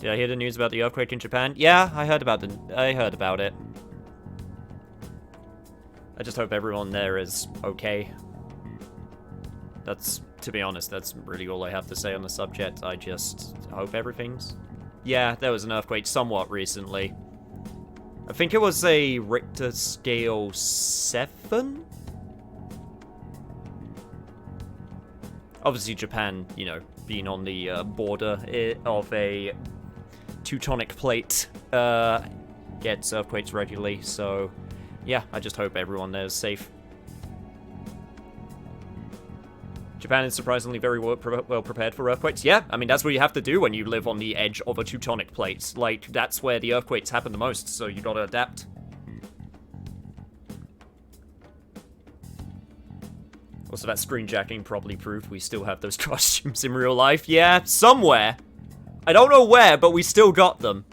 Did I hear the news about the earthquake in Japan? Yeah, I heard about it. I just hope everyone there is okay. That's, to be honest, that's really all I have to say on the subject. I just hope everything's... Yeah, there was an earthquake somewhat recently. I think it was a Richter scale 7? Obviously Japan, you know, being on the border of a Teutonic plate, gets earthquakes regularly, so yeah, I just hope everyone there is safe. Japan is surprisingly very well prepared for earthquakes. Yeah, I mean, that's what you have to do when you live on the edge of a Teutonic plate. Like, that's where the earthquakes happen the most, so you gotta adapt. Also, that screenjacking probably proved we still have those costumes in real life. Yeah, somewhere. I don't know where, but we still got them.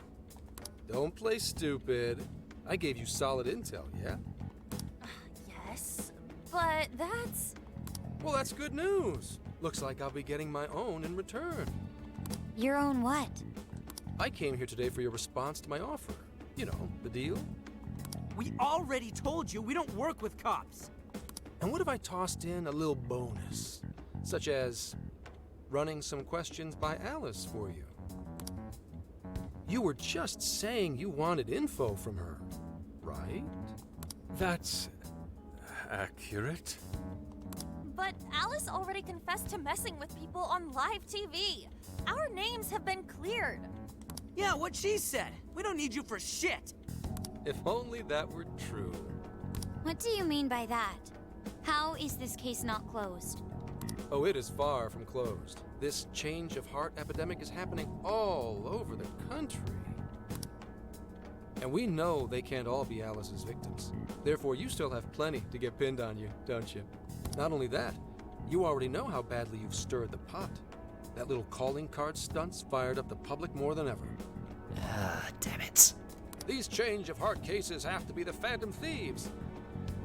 Don't play stupid. I gave you solid intel, yeah? Yes, but that's... Well, that's good news. Looks like I'll be getting my own in return. Your own what? I came here today for your response to my offer. You know, the deal. We already told you we don't work with cops. And what if I tossed in a little bonus? Such as running some questions by Alice for you. You were just saying you wanted info from her, right? That's accurate. But Alice already confessed to messing with people on live TV. Our names have been cleared. Yeah, what she said. We don't need you for shit. If only that were true. What do you mean by that? How is this case not closed? Oh, it is far from closed. This change of heart epidemic is happening all over the country. And we know they can't all be Alice's victims. Therefore, you still have plenty to get pinned on you, don't you? Not only that, you already know how badly you've stirred the pot. That little calling card stunt's fired up the public more than ever. Damn it. These change of heart cases have to be the Phantom Thieves.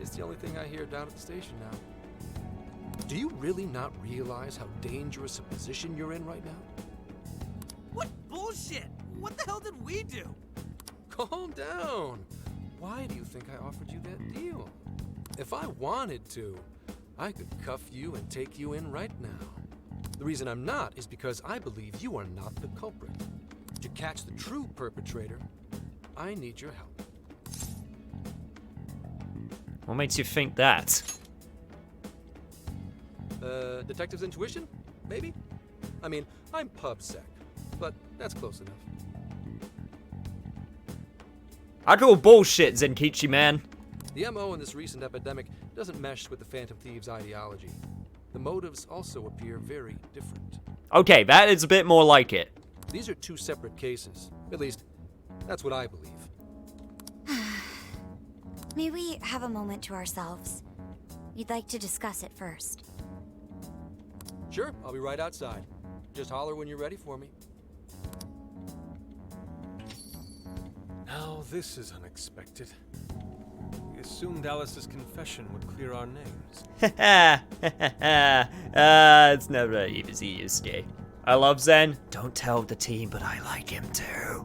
It's the only thing I hear down at the station now. Do you really not realize how dangerous a position you're in right now? What bullshit? What the hell did we do? Calm down. Why do you think I offered you that deal? If I wanted to, I could cuff you and take you in right now. The reason I'm not is because I believe you are not the culprit. To catch the true perpetrator, I need your help. What makes you think that? Detective's intuition? Maybe? I mean, I'm pubsec, but that's close enough. I call bullshit, Zenkichi, man. The MO in this recent epidemic doesn't mesh with the Phantom Thieves' ideology. The motives also appear very different. Okay, that is a bit more like it. These are two separate cases. At least, that's what I believe. May we have a moment to ourselves? You'd like to discuss it first. Sure, I'll be right outside. Just holler when you're ready for me. Now this is unexpected. We assumed Alice's confession would clear our names. It's never easy, Yusuke. I love Zen. Don't tell the team, but I like him too.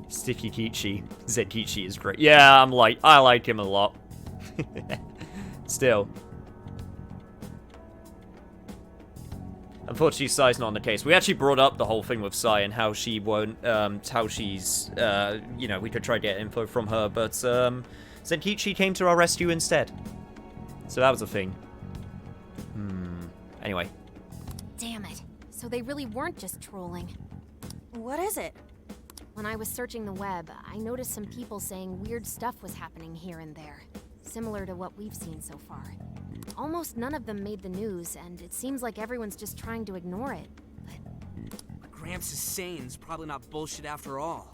Sticky Kichi. Zenkichi is great. Yeah, I like him a lot. Still. Unfortunately, Sai's not on the case. We actually brought up the whole thing with Sai and how she won't, how she's, you know, we could try to get info from her, but, Zenkichi came to our rescue instead. So that was a thing. Anyway. Damn it. So they really weren't just trolling. What is it? When I was searching the web, I noticed some people saying weird stuff was happening here and there, similar to what we've seen so far. Almost none of them made the news, and it seems like everyone's just trying to ignore it. What Gramps is saying is probably not bullshit after all.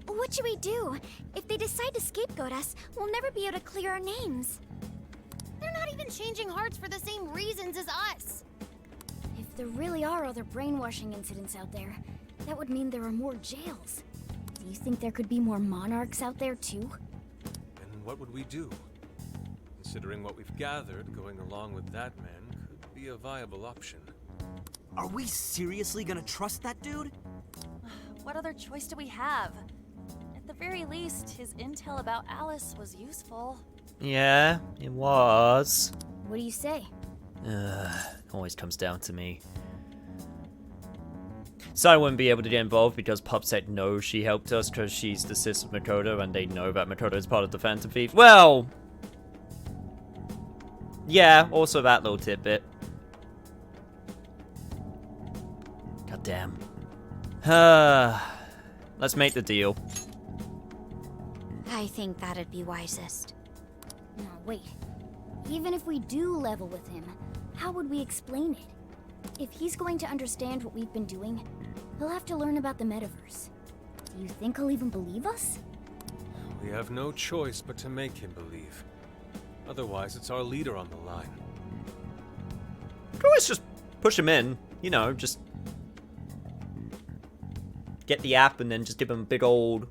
What should we do? If they decide to scapegoat us, we'll never be able to clear our names. They're not even changing hearts for the same reasons as us. If there really are other brainwashing incidents out there, that would mean there are more jails. Do you think there could be more monarchs out there too? And what would we do? Considering what we've gathered, going along with that man could be a viable option. Are we seriously gonna trust that dude? What other choice do we have? At the very least, his intel about Alice was useful. Yeah, it was. What do you say? Always comes down to me. So I wouldn't be able to get involved because PubSec knows she helped us because she's the sis of Makoto and they know that Makoto is part of the Phantom Thieves. Well, yeah, also that little tidbit. God damn. Let's make the deal. I think that'd be wisest. No, wait. Even if we do level with him, how would we explain it? If he's going to understand what we've been doing, he'll have to learn about the metaverse. Do you think he'll even believe us? We have no choice but to make him believe. Otherwise, it's our leader on the line. You can always just push him in, you know, just get the app and then just give him a big old...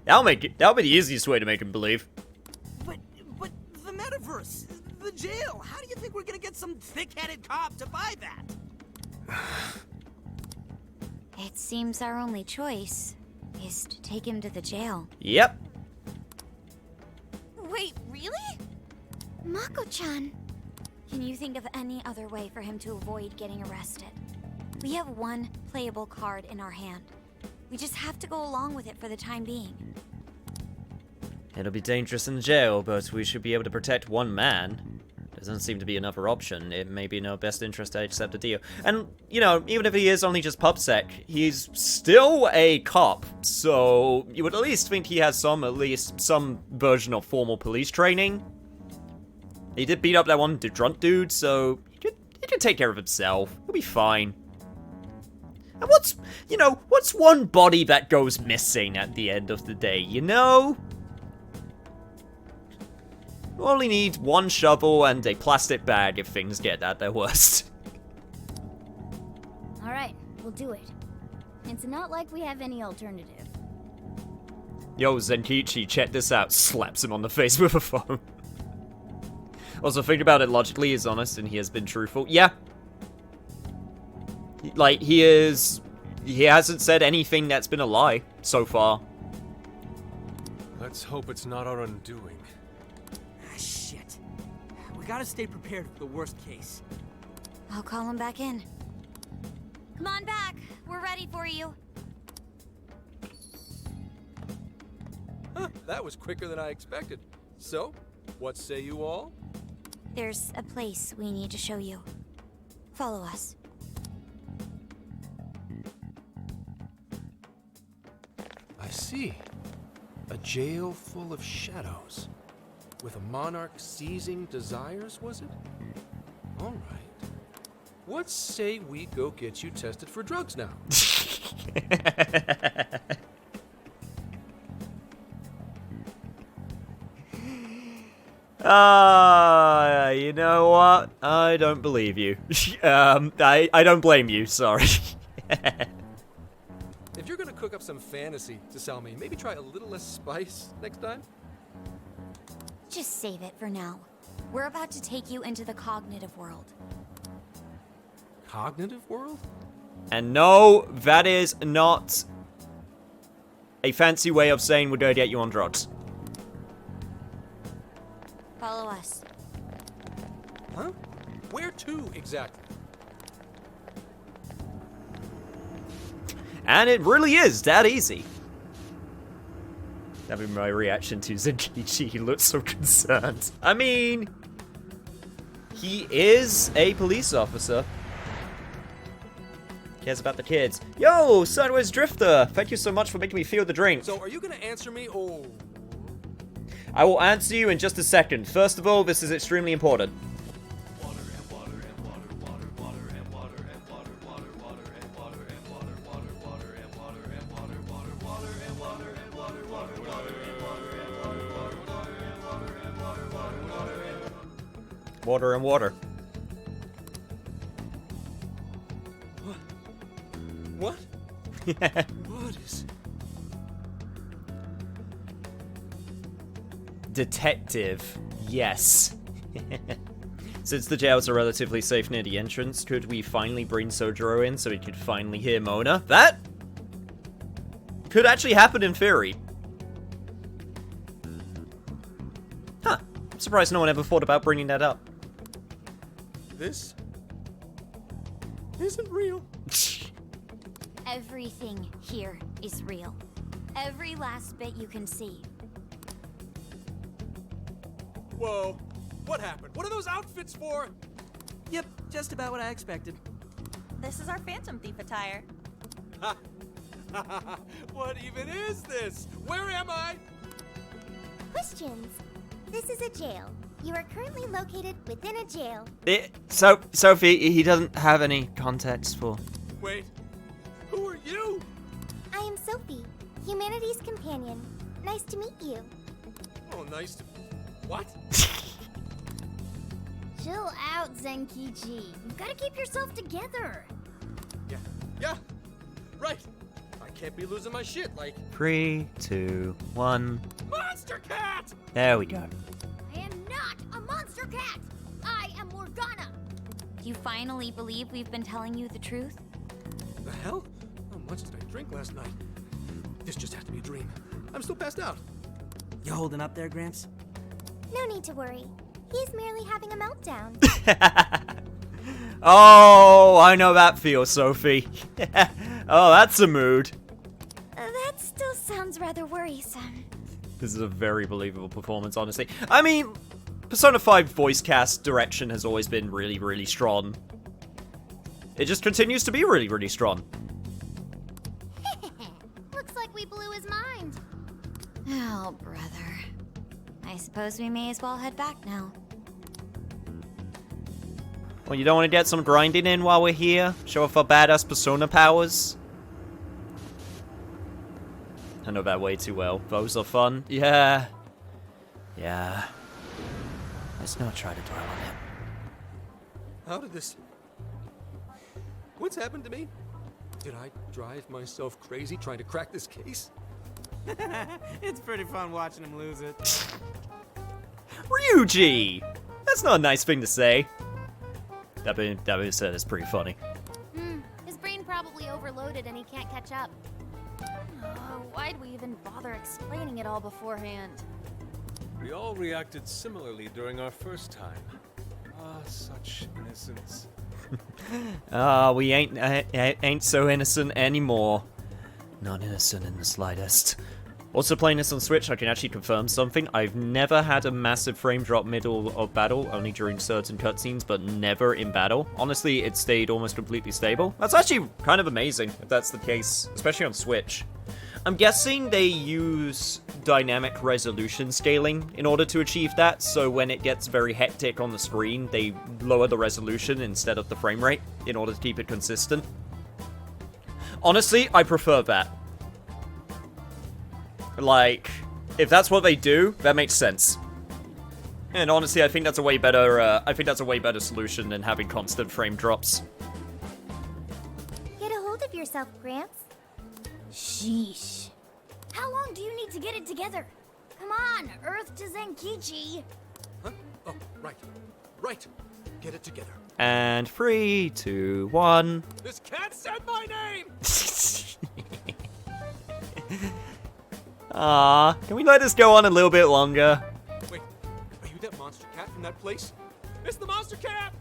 That'll be the easiest way to make him believe. But the metaverse, the jail, how do you think we're gonna get some thick-headed cop to buy that? It seems our only choice is to take him to the jail. Yep. Wait, really? Mako-chan, can you think of any other way for him to avoid getting arrested? We have one playable card in our hand. We just have to go along with it for the time being. It'll be dangerous in the jail, but we should be able to protect one man. Doesn't seem to be another option. It may be in our best interest to accept a deal. And, you know, even if he is only just PubSec, he's still a cop. So you would at least think he has at least some version of formal police training. He did beat up that one drunk dude, so he could take care of himself. He'll be fine. And what's one body that goes missing at the end of the day, you know? You only need one shovel and a plastic bag if things get at their worst. Alright, we'll do it. It's not like we have any alternative. Yo, Zenkichi, check this out. Slaps him on the face with a phone. Also, think about it logically, he's honest and he has been truthful. Yeah. Like, he hasn't said anything that's been a lie so far. Let's hope it's not our undoing. Shit. We gotta stay prepared for the worst case. I'll call him back in. Come on back. We're ready for you. Huh, that was quicker than I expected. So, what say you all? There's a place we need to show you. Follow us. I see. A jail full of shadows. With a monarch seizing desires, was it? All right. What say we go get you tested for drugs now? You know what? I don't believe you. I don't blame you, sorry. If you're gonna cook up some fantasy to sell me, maybe try a little less spice next time? Just save it for now. We're about to take you into the cognitive world. Cognitive world? And no, that is not a fancy way of saying we're gonna get you on drugs. Follow us. Huh? Where to, exactly? And it really is that easy. That'd be my reaction to Zenkichi. He looks so concerned. I mean, he is a police officer. Cares about the kids. Yo, Sideways Drifter! Thank you so much for making me feel the drink. So, are you gonna answer me, or...? I will answer you in just a second. First of all, this is extremely important. Water and water. What? What is... Detective. Yes. Since the jails are relatively safe near the entrance, could we finally bring Sojiro in so he could finally hear Mona? That could actually happen in theory. Huh. I'm surprised no one ever thought about bringing that up. This isn't real. Everything here is real. Every last bit you can see. Whoa. What happened? What are those outfits for? Yep, just about what I expected. This is our Phantom Thief attire. What even is this? Where am I? Questions. This is a jail. You are currently located within a jail. So, Sophie, he doesn't have any context for... Wait. Who are you? I am Sophie, humanity's companion. Nice to meet you. Oh, nice to... What? Chill out, Zenkichi. You've got to keep yourself together. Yeah. Right. I can't be losing my shit, like... 3, 2, 1... Monster Cat! There we go. I am not a monster cat. I am Morgana. Do you finally believe we've been telling you the truth? The hell? How much did I drink last night? This just had to be a dream. I'm still passed out. You holding up there, Gramps? No need to worry. He is merely having a meltdown. Oh, I know that feel, Sophie. Oh, that's a mood. That still sounds rather worrisome. This is a very believable performance, honestly. I mean, Persona 5 voice cast direction has always been really, really strong. It just continues to be really, really strong. Looks like we blew his mind. Oh, brother. I suppose we may as well head back now. Well, you don't want to get some grinding in while we're here? Show off our badass Persona powers? I know that way too well. Those are fun. Yeah. Yeah. Let's not try to dwell on him. How did this... What's happened to me? Did I drive myself crazy trying to crack this case? It's pretty fun watching him lose it. Ryuji! That's not a nice thing to say. That being said, it's pretty funny. His brain probably overloaded and he can't catch up. Why'd we even bother explaining it all beforehand? We all reacted similarly during our first time. Ah, such innocence. We ain't so innocent anymore. Not innocent in the slightest. Also, playing this on Switch, I can actually confirm something. I've never had a massive frame drop middle of battle, only during certain cutscenes, but never in battle. Honestly, it stayed almost completely stable. That's actually kind of amazing, if that's the case, especially on Switch. I'm guessing they use dynamic resolution scaling in order to achieve that, so when it gets very hectic on the screen, they lower the resolution instead of the frame rate in order to keep it consistent. Honestly, I prefer that. Like, if that's what they do, that makes sense. And honestly, I think that's a way better, solution than having constant frame drops. Get a hold of yourself, Gramps. Sheesh. How long do you need to get it together? Come on, Earth to Zenkichi. Huh? Oh, right. Right. Get it together. And 3, 2, 1. This cat said my name! Ah, can we let this go on a little bit longer? Wait, are you that monster cat from that place? It's the monster cat!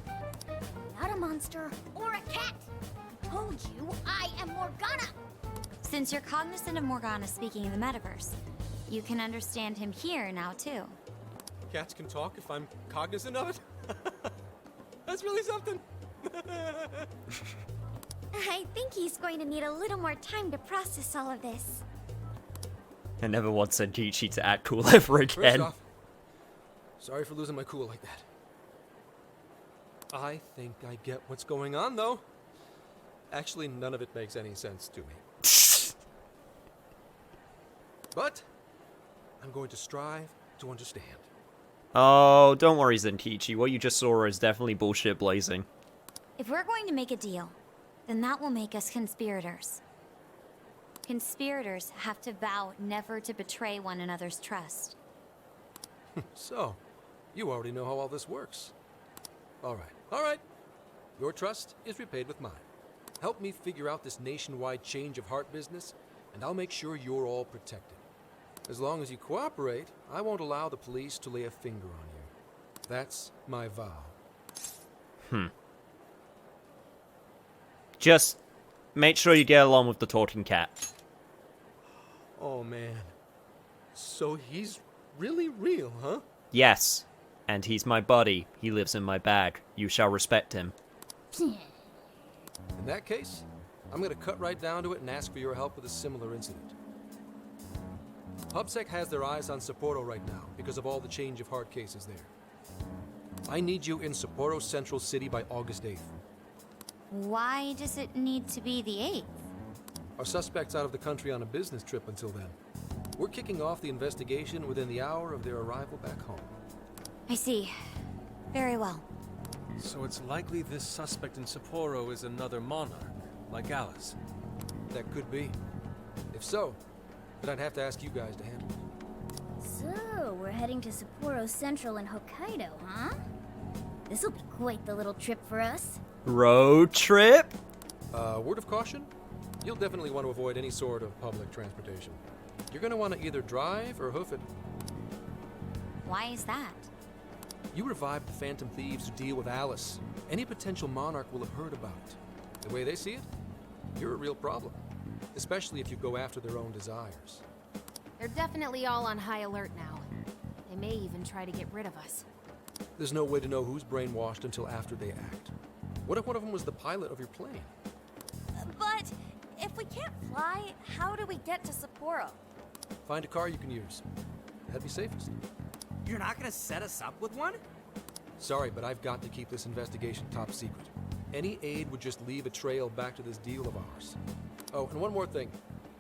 Not a monster or a cat. I told you I am Morgana. Since you're cognizant of Morgana speaking in the metaverse, you can understand him here now too. Cats can talk if I'm cognizant of it? That's really something. I think he's going to need a little more time to process all of this. I never want Senkichi to act cool ever First again. off, sorry for losing my cool like that. I think I get what's going on, though. Actually, none of it makes any sense to me. But I'm going to strive to understand. Oh, don't worry, Zenkichi. What you just saw is definitely bullshit blazing. If we're going to make a deal, then that will make us conspirators. Conspirators have to vow never to betray one another's trust. So, you already know how all this works. All right. Your trust is repaid with mine. Help me figure out this nationwide change of heart business, and I'll make sure you're all protected. As long as you cooperate, I won't allow the police to lay a finger on you. That's my vow. Just make sure you get along with the talking cat. Oh, man. So he's really real, huh? Yes. And he's my buddy. He lives in my bag. You shall respect him. In that case, I'm gonna cut right down to it and ask for your help with a similar incident. PubSec has their eyes on Sapporo right now because of all the change of heart cases there. I need you in Sapporo Central City by August 8th. Why does it need to be the 8th? Our suspect's out of the country on a business trip until then. We're kicking off the investigation within the hour of their arrival back home. I see. Very well. So it's likely this suspect in Sapporo is another monarch, like Alice. That could be. If so, then I'd have to ask you guys to handle it. So, we're heading to Sapporo Central in Hokkaido, huh? This'll be quite the little trip for us. Road trip? Word of caution? You'll definitely want to avoid any sort of public transportation. You're gonna want to either drive or hoof it. Why is that? You revived the Phantom Thieves to deal with Alice. Any potential monarch will have heard about it. The way they see it, you're a real problem. Especially if you go after their own desires. They're definitely all on high alert now. They may even try to get rid of us. There's no way to know who's brainwashed until after they act. What if one of them was the pilot of your plane? But if we can't fly, how do we get to Sapporo? Find a car you can use. That'd be safest. You're not gonna set us up with one? Sorry, but I've got to keep this investigation top secret. Any aid would just leave a trail back to this deal of ours. Oh, and one more thing.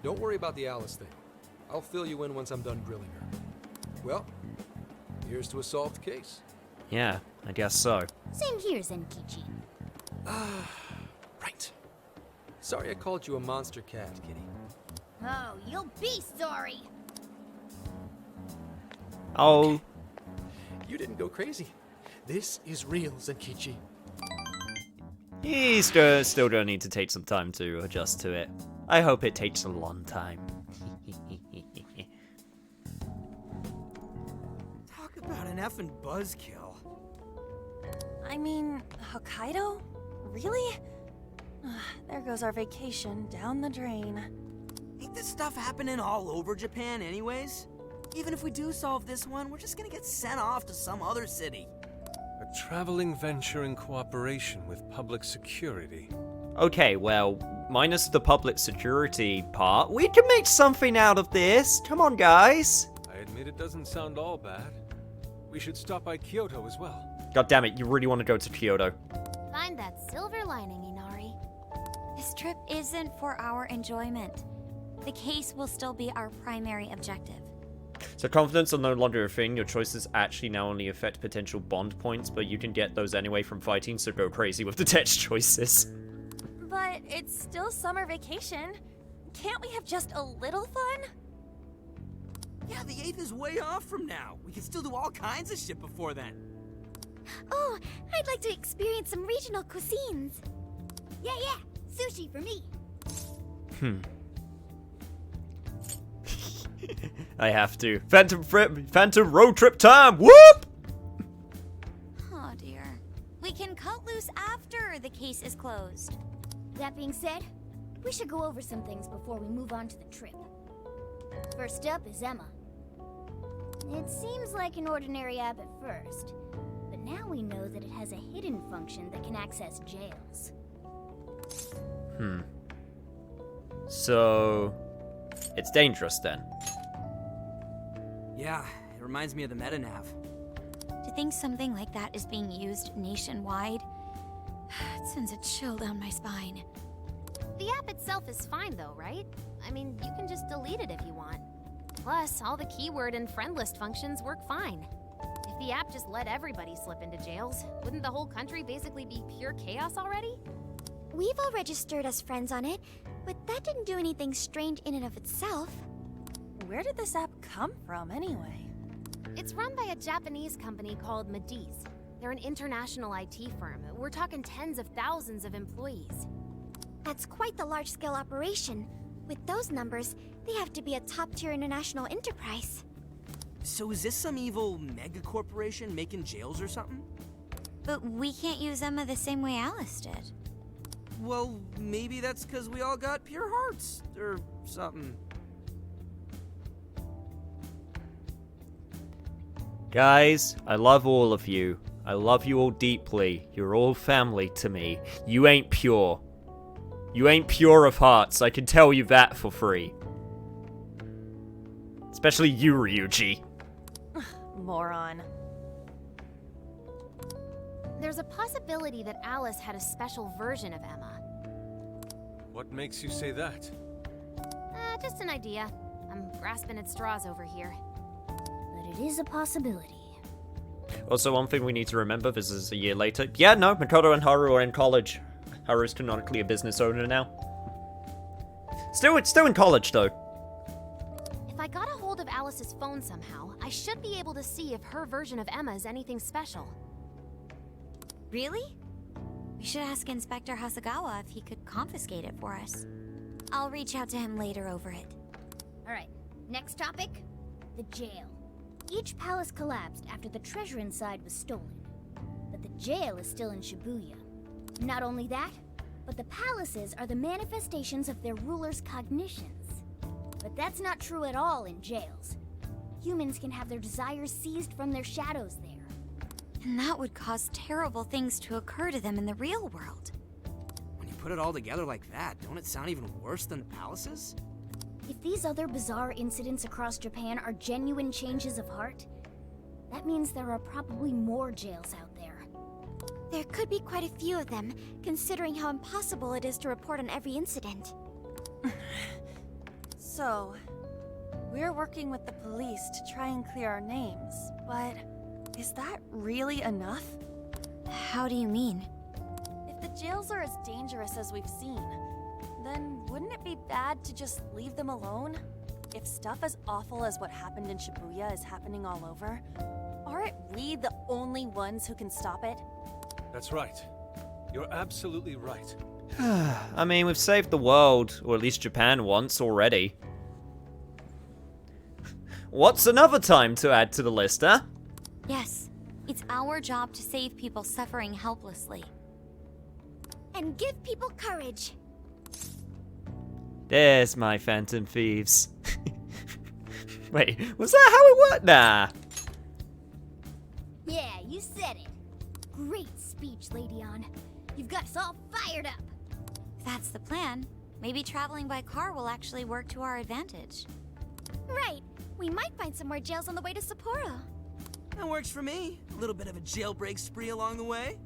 Don't worry about the Alice thing. I'll fill you in once I'm done grilling her. Well, here's to a solved case. Yeah, I guess so. Same here, Zenkichi. Right. Sorry I called you a monster cat, kitty. Oh, you'll be sorry. Oh. You didn't go crazy. This is real, Zenkichi. He's still gonna need to take some time to adjust to it. I hope it takes a long time. Talk about an effing buzzkill. I mean, Hokkaido? Really? There goes our vacation down the drain. Ain't this stuff happening all over Japan anyways? Even if we do solve this one, we're just gonna get sent off to some other city. A traveling venture in cooperation with public security. Okay, well, minus the public security part, we can make something out of this. Come on, guys. I admit it doesn't sound all bad. We should stop by Kyoto as well. God damn it, you really want to go to Kyoto. Find that silver lining, Inari. This trip isn't for our enjoyment. The case will still be our primary objective. So confidence are no longer a thing. Your choices actually now only affect potential bond points, but you can get those anyway from fighting, so go crazy with the text choices. But it's still summer vacation. Can't we have just a little fun? Yeah, the 8th is way off from now. We can still do all kinds of shit before then. Oh, I'd like to experience some regional cuisines. Yeah, sushi for me. I have to. Phantom road trip time! Whoop! Oh dear. We can cut loose after the case is closed. That being said, we should go over some things before we move on to the trip. First up is Emma. It seems like an ordinary app at first, but now we know that it has a hidden function that can access jails. So, it's dangerous then. Yeah, it reminds me of the MetaNav. To think something like that is being used nationwide, it sends a chill down my spine. The app itself is fine though, right? I mean, you can just delete it if you want. Plus, all the keyword and friend list functions work fine. If the app just let everybody slip into jails, wouldn't the whole country basically be pure chaos already? We've all registered as friends on it, but that didn't do anything strange in and of itself. Where did this app come from, anyway? It's run by a Japanese company called Malice. They're an international IT firm. We're talking tens of thousands of employees. That's quite the large-scale operation. With those numbers, they have to be a top-tier international enterprise. So is this some evil mega corporation making jails or something? But we can't use Emma the same way Alice did. Well, maybe that's because we all got pure hearts, or something. Guys, I love all of you. I love you all deeply. You're all family to me. You ain't pure. You ain't pure of hearts, I can tell you that for free. Especially you, Ryuji. Moron. There's a possibility that Alice had a special version of Emma. What makes you say that? Just an idea. I'm grasping at straws over here. But it is a possibility. Also, one thing we need to remember, this is a year later. Yeah, no, Makoto and Haru are in college. Haru's canonically a business owner now. Still in college, though. If I got a hold of Alice's phone somehow, I should be able to see if her version of Emma is anything special. Really? We should ask Inspector Hasagawa if he could confiscate it for us. I'll reach out to him later over it. Alright, next topic. The jail. Each palace collapsed after the treasure inside was stolen. But the jail is still in Shibuya. Not only that, but the palaces are the manifestations of their rulers' cognitions. But that's not true at all in jails. Humans can have their desires seized from their shadows there. And that would cause terrible things to occur to them in the real world. When you put it all together like that, don't it sound even worse than palaces? If these other bizarre incidents across Japan are genuine changes of heart, that means there are probably more jails out there. There could be quite a few of them, considering how impossible it is to report on every incident. So, we're working with the police to try and clear our names, but is that really enough? How do you mean? If the jails are as dangerous as we've seen, then wouldn't it be bad to just leave them alone? If stuff as awful as what happened in Shibuya is happening all over, aren't we the only ones who can stop it? That's right. You're absolutely right. I mean, we've saved the world, or at least Japan once already. What's another time to add to the list, huh? Yes, it's our job to save people suffering helplessly. And give people courage. There's my Phantom Thieves. Wait, was that how it worked? Nah. Yeah, you said it. Great speech, Lady On. You've got us all fired up. If that's the plan, maybe traveling by car will actually work to our advantage. Right. We might find some more jails on the way to Sapporo. That works for me. A little bit of a jailbreak spree along the way.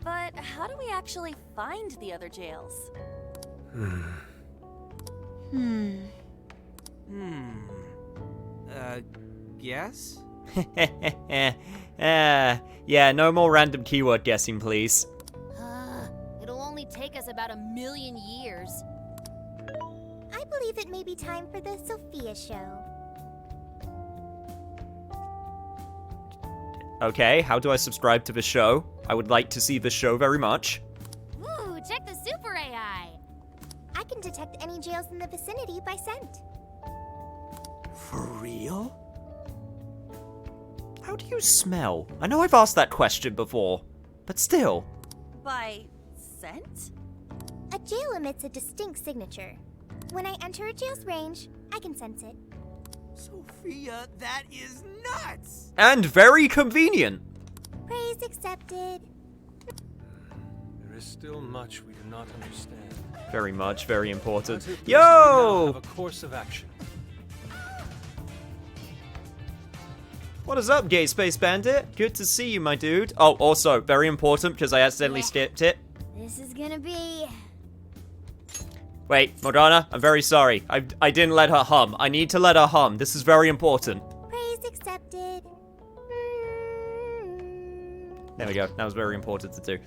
But how do we actually find the other jails? Guess? Yeah, no more random keyword guessing, please. It'll only take us about 1,000,000 years. I believe it may be time for the Sophia show. Okay, how do I subscribe to the show? I would like to see the show very much. Ooh, check the super AI! I can detect any jails in the vicinity by scent. For real? How do you smell? I know I've asked that question before, but still. By scent? A jail emits a distinct signature. When I enter a jail's range, I can sense it. Sophia, that is nuts! And very convenient. Praise accepted. There is still much we do not understand. Very much, very important. But at least we Yo! now have a course of action. What is up, Gay Space Bandit? Good to see you, my dude. Oh, also, very important, because I accidentally skipped it. This is gonna be... Wait, Morgana, I'm very sorry. I didn't let her hum. I need to let her hum. This is very important. Praise accepted. There we go. That was very important to do.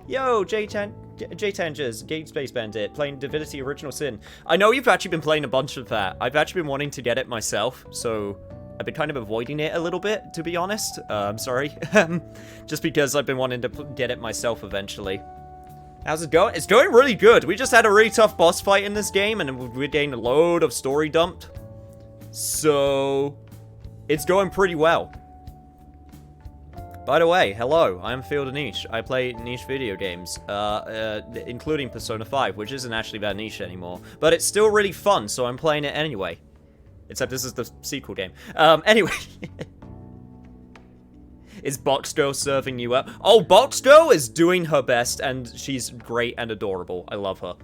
Yo, J-Tangers, Gate Space Bandit, playing Divinity Original Sin. I know you've actually been playing a bunch of that. I've actually been wanting to get it myself, so I've been kind of avoiding it a little bit, to be honest. I'm sorry. Just because I've been wanting to get it myself eventually. How's it going? It's going really good. We just had a really tough boss fight in this game, and we're getting a load of story dumped. So, it's going pretty well. By the way, hello, I'm Field of Niche. I play niche video games, including Persona 5, which isn't actually that niche anymore. But it's still really fun, so I'm playing it anyway. Except this is the sequel game. Anyway. Is Box Girl serving you up? Oh, Box Girl is doing her best, and she's great and adorable. I love her.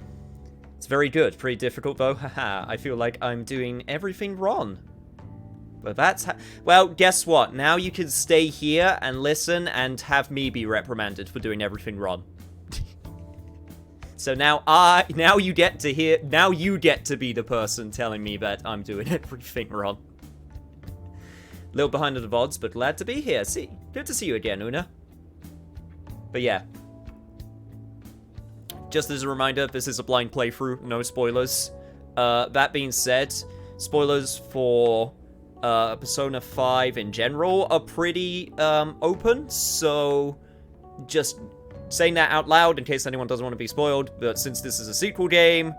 It's very good. Pretty difficult, though. Haha, I feel like I'm doing everything wrong. But that's well, guess what? Now you can stay here and listen and have me be reprimanded for doing everything wrong. So now you get to be the person telling me that I'm doing everything wrong. A little behind the VODs, but glad to be here. Good to see you again, Una. But yeah. Just as a reminder, this is a blind playthrough, no spoilers. That being said, spoilers for Persona 5 in general are pretty open, so just saying that out loud in case anyone doesn't want to be spoiled, but since this is a sequel game,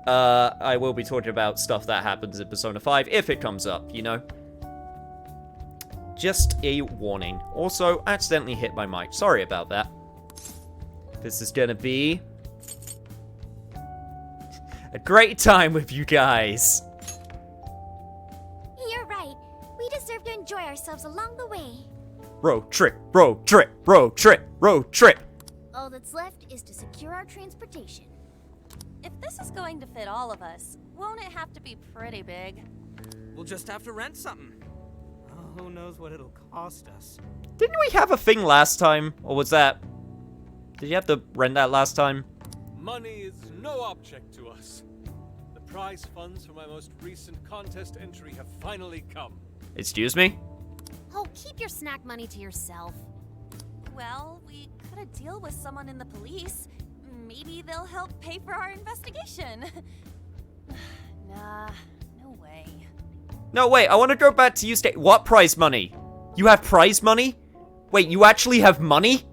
I will be talking about stuff that happens in Persona 5 if it comes up, you know? Just a warning. Also, accidentally hit my mic. Sorry about that. This is gonna be a great time with you guys. You're right. We deserve to enjoy ourselves along the way. Road trip, road trip, road trip, road trip. All that's left is to secure our transportation. If this is going to fit all of us, won't it have to be pretty big? We'll just have to rent something. Oh, who knows what it'll cost us. Didn't we have a thing last time? Or was that... Did you have to rent that last time? Money is no object to us. The prize funds for my most recent contest entry have finally come. Excuse me? Oh, keep your snack money to yourself. Well, we cut a deal with someone in the police. Maybe they'll help pay for our investigation. Nah, no way. No, wait, I want to go back to you What prize money? You have prize money? Wait, you actually have money?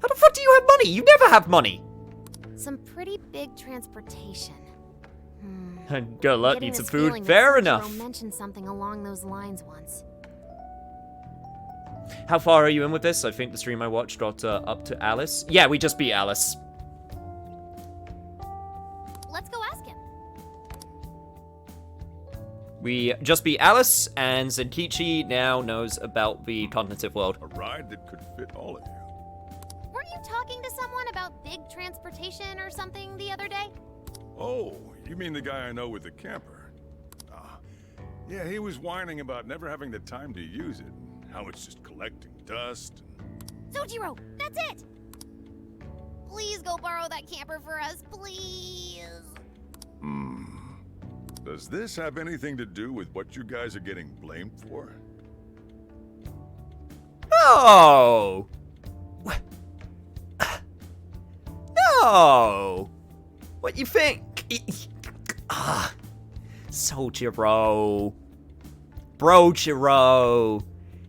How the fuck do you have money? You never have money. Some pretty big transportation. I'm gonna let me eat some food. Fair Fair enough. mentioned something along those lines once. How far are you in with this? I think the stream I watched got up to Alice. Yeah, we just beat Alice. Let's go ask him. We just beat Alice, and Zenkichi now knows about the cognitive world. A ride that could fit all of you. Weren't you talking to someone about big transportation or something the other day? Oh, you mean the guy I know with the camper? Yeah, he was whining about never having the time to use it. How it's just collecting dust. Sojiro, that's it! Please go borrow that camper for us, please. Does this have anything to do with what you guys are getting blamed for? No! No! What you think? Sojiro. Brojiro.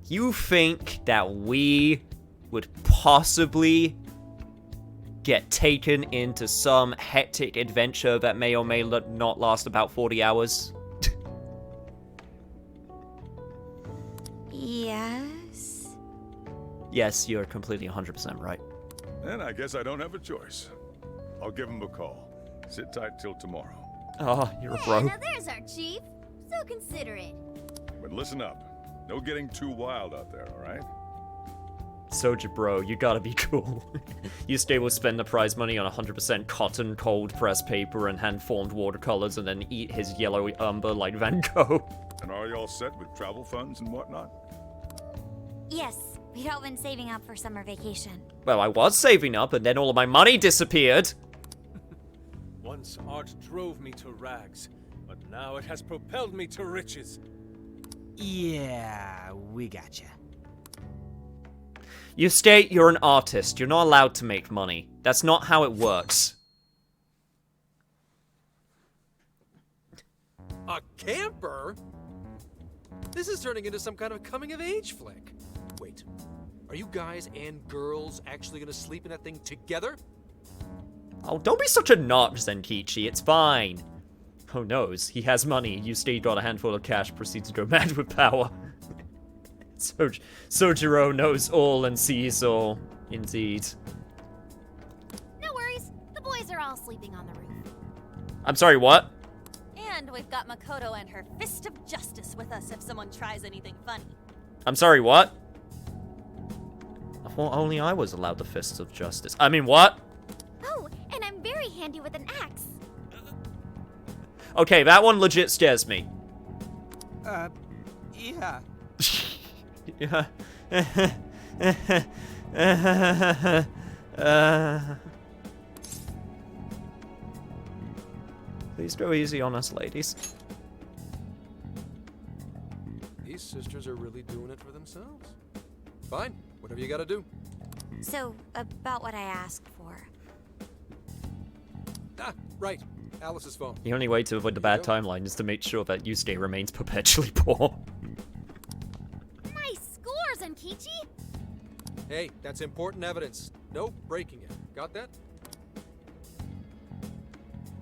You think that we would possibly get taken into some hectic adventure that may or may not last about 40 hours? Yes? Yes, you're completely 100% right. Then I guess I don't have a choice. I'll give him a call. Sit tight till tomorrow. Oh, you're a bro. Now there's our chief. So considerate. But listen up. No getting too wild out there, all right? Soldier bro, you gotta be cool. Yusuke will spend the prize money on 100% cotton, cold pressed paper, and hand-formed watercolors, and then eat his yellow umber like Van Gogh. And are you all set with travel funds and whatnot? Yes, we'd all been saving up for summer vacation. Well, I was saving up, and then all of my money disappeared. Once art drove me to rags, but now it has propelled me to riches. Yeah, we gotcha. You state you're an artist. You're not allowed to make money. That's not how it works. A camper? This is turning into some kind of coming-of-age flick. Wait, are you guys and girls actually gonna sleep in that thing together? Oh, don't be such a nut, Zenkichi. It's fine. Oh knows, he has money. Yusuke got a handful of cash, proceeds to go mad with power. Sojiro knows all and sees all, indeed. No worries, the boys are all sleeping on the roof. I'm sorry, what? And we've got Makoto and her fist of justice with us if someone tries anything funny. I'm sorry, what? I thought only I was allowed the fists of justice. I mean, what? Oh, and I'm very handy with an axe. Okay, that one legit scares me. Yeah. Yeah. Please go easy on us, ladies. These sisters are really doing it for themselves. Fine, whatever you gotta do. So, about what I asked for. Ah, right. Alice's phone. The only way to avoid the bad timeline is to make sure that Yusuke remains perpetually poor. Nice score, Zenkichi! Hey, that's important evidence. No breaking it. Got that?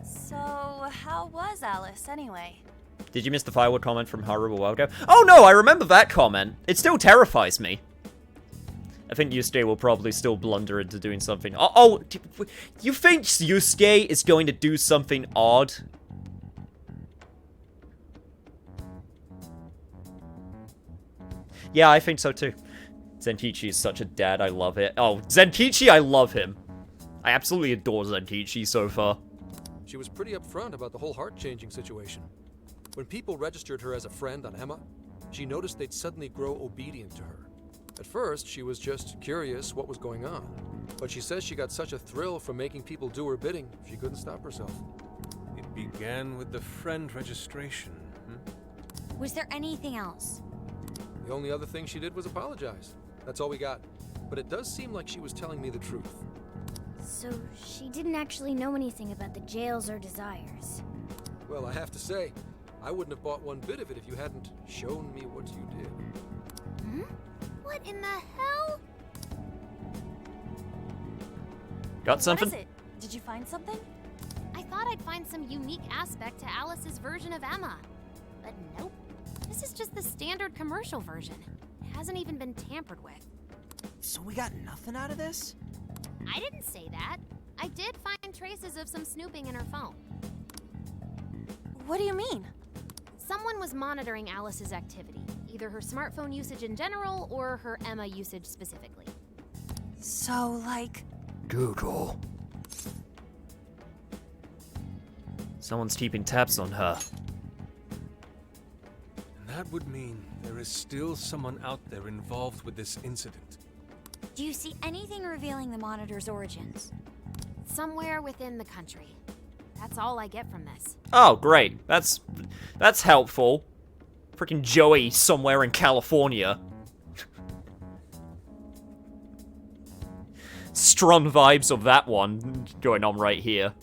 So, how was Alice anyway? Did you miss the firewood comment from Haru a while ago? Oh no, I remember that comment. It still terrifies me. I think Yusuke will probably still blunder into doing something. Oh, you think Yusuke is going to do something odd? Yeah, I think so too. Zenkichi is such a dad, I love it. Oh, Zenkichi, I love him. I absolutely adore Zenkichi so far. She was pretty upfront about the whole heart-changing situation. When people registered her as a friend on Emma, she noticed they'd suddenly grow obedient to her. At first, she was just curious what was going on, but she says she got such a thrill from making people do her bidding, she couldn't stop herself. It began with the friend registration. Was there anything else? The only other thing she did was apologize. That's all we got. But it does seem like she was telling me the truth. So she didn't actually know anything about the jails or desires. Well, I have to say, I wouldn't have bought one bit of it if you hadn't shown me what you did. What in the hell? Got something? What is it? Did you find something? I thought I'd find some unique aspect to Alice's version of Emma. But nope. This is just the standard commercial version. It hasn't even been tampered with. So we got nothing out of this? I didn't say that. I did find traces of some snooping in her phone. What do you mean? Someone was monitoring Alice's activity, either her smartphone usage in general or her Emma usage specifically. So, like... Google. Someone's keeping tabs on her. And that would mean there is still someone out there involved with this incident. Do you see anything revealing the Monitor's origins? Somewhere within the country. That's all I get from this. Oh, great. That's helpful. Freaking Joey somewhere in California. Strong vibes of that one going on right here.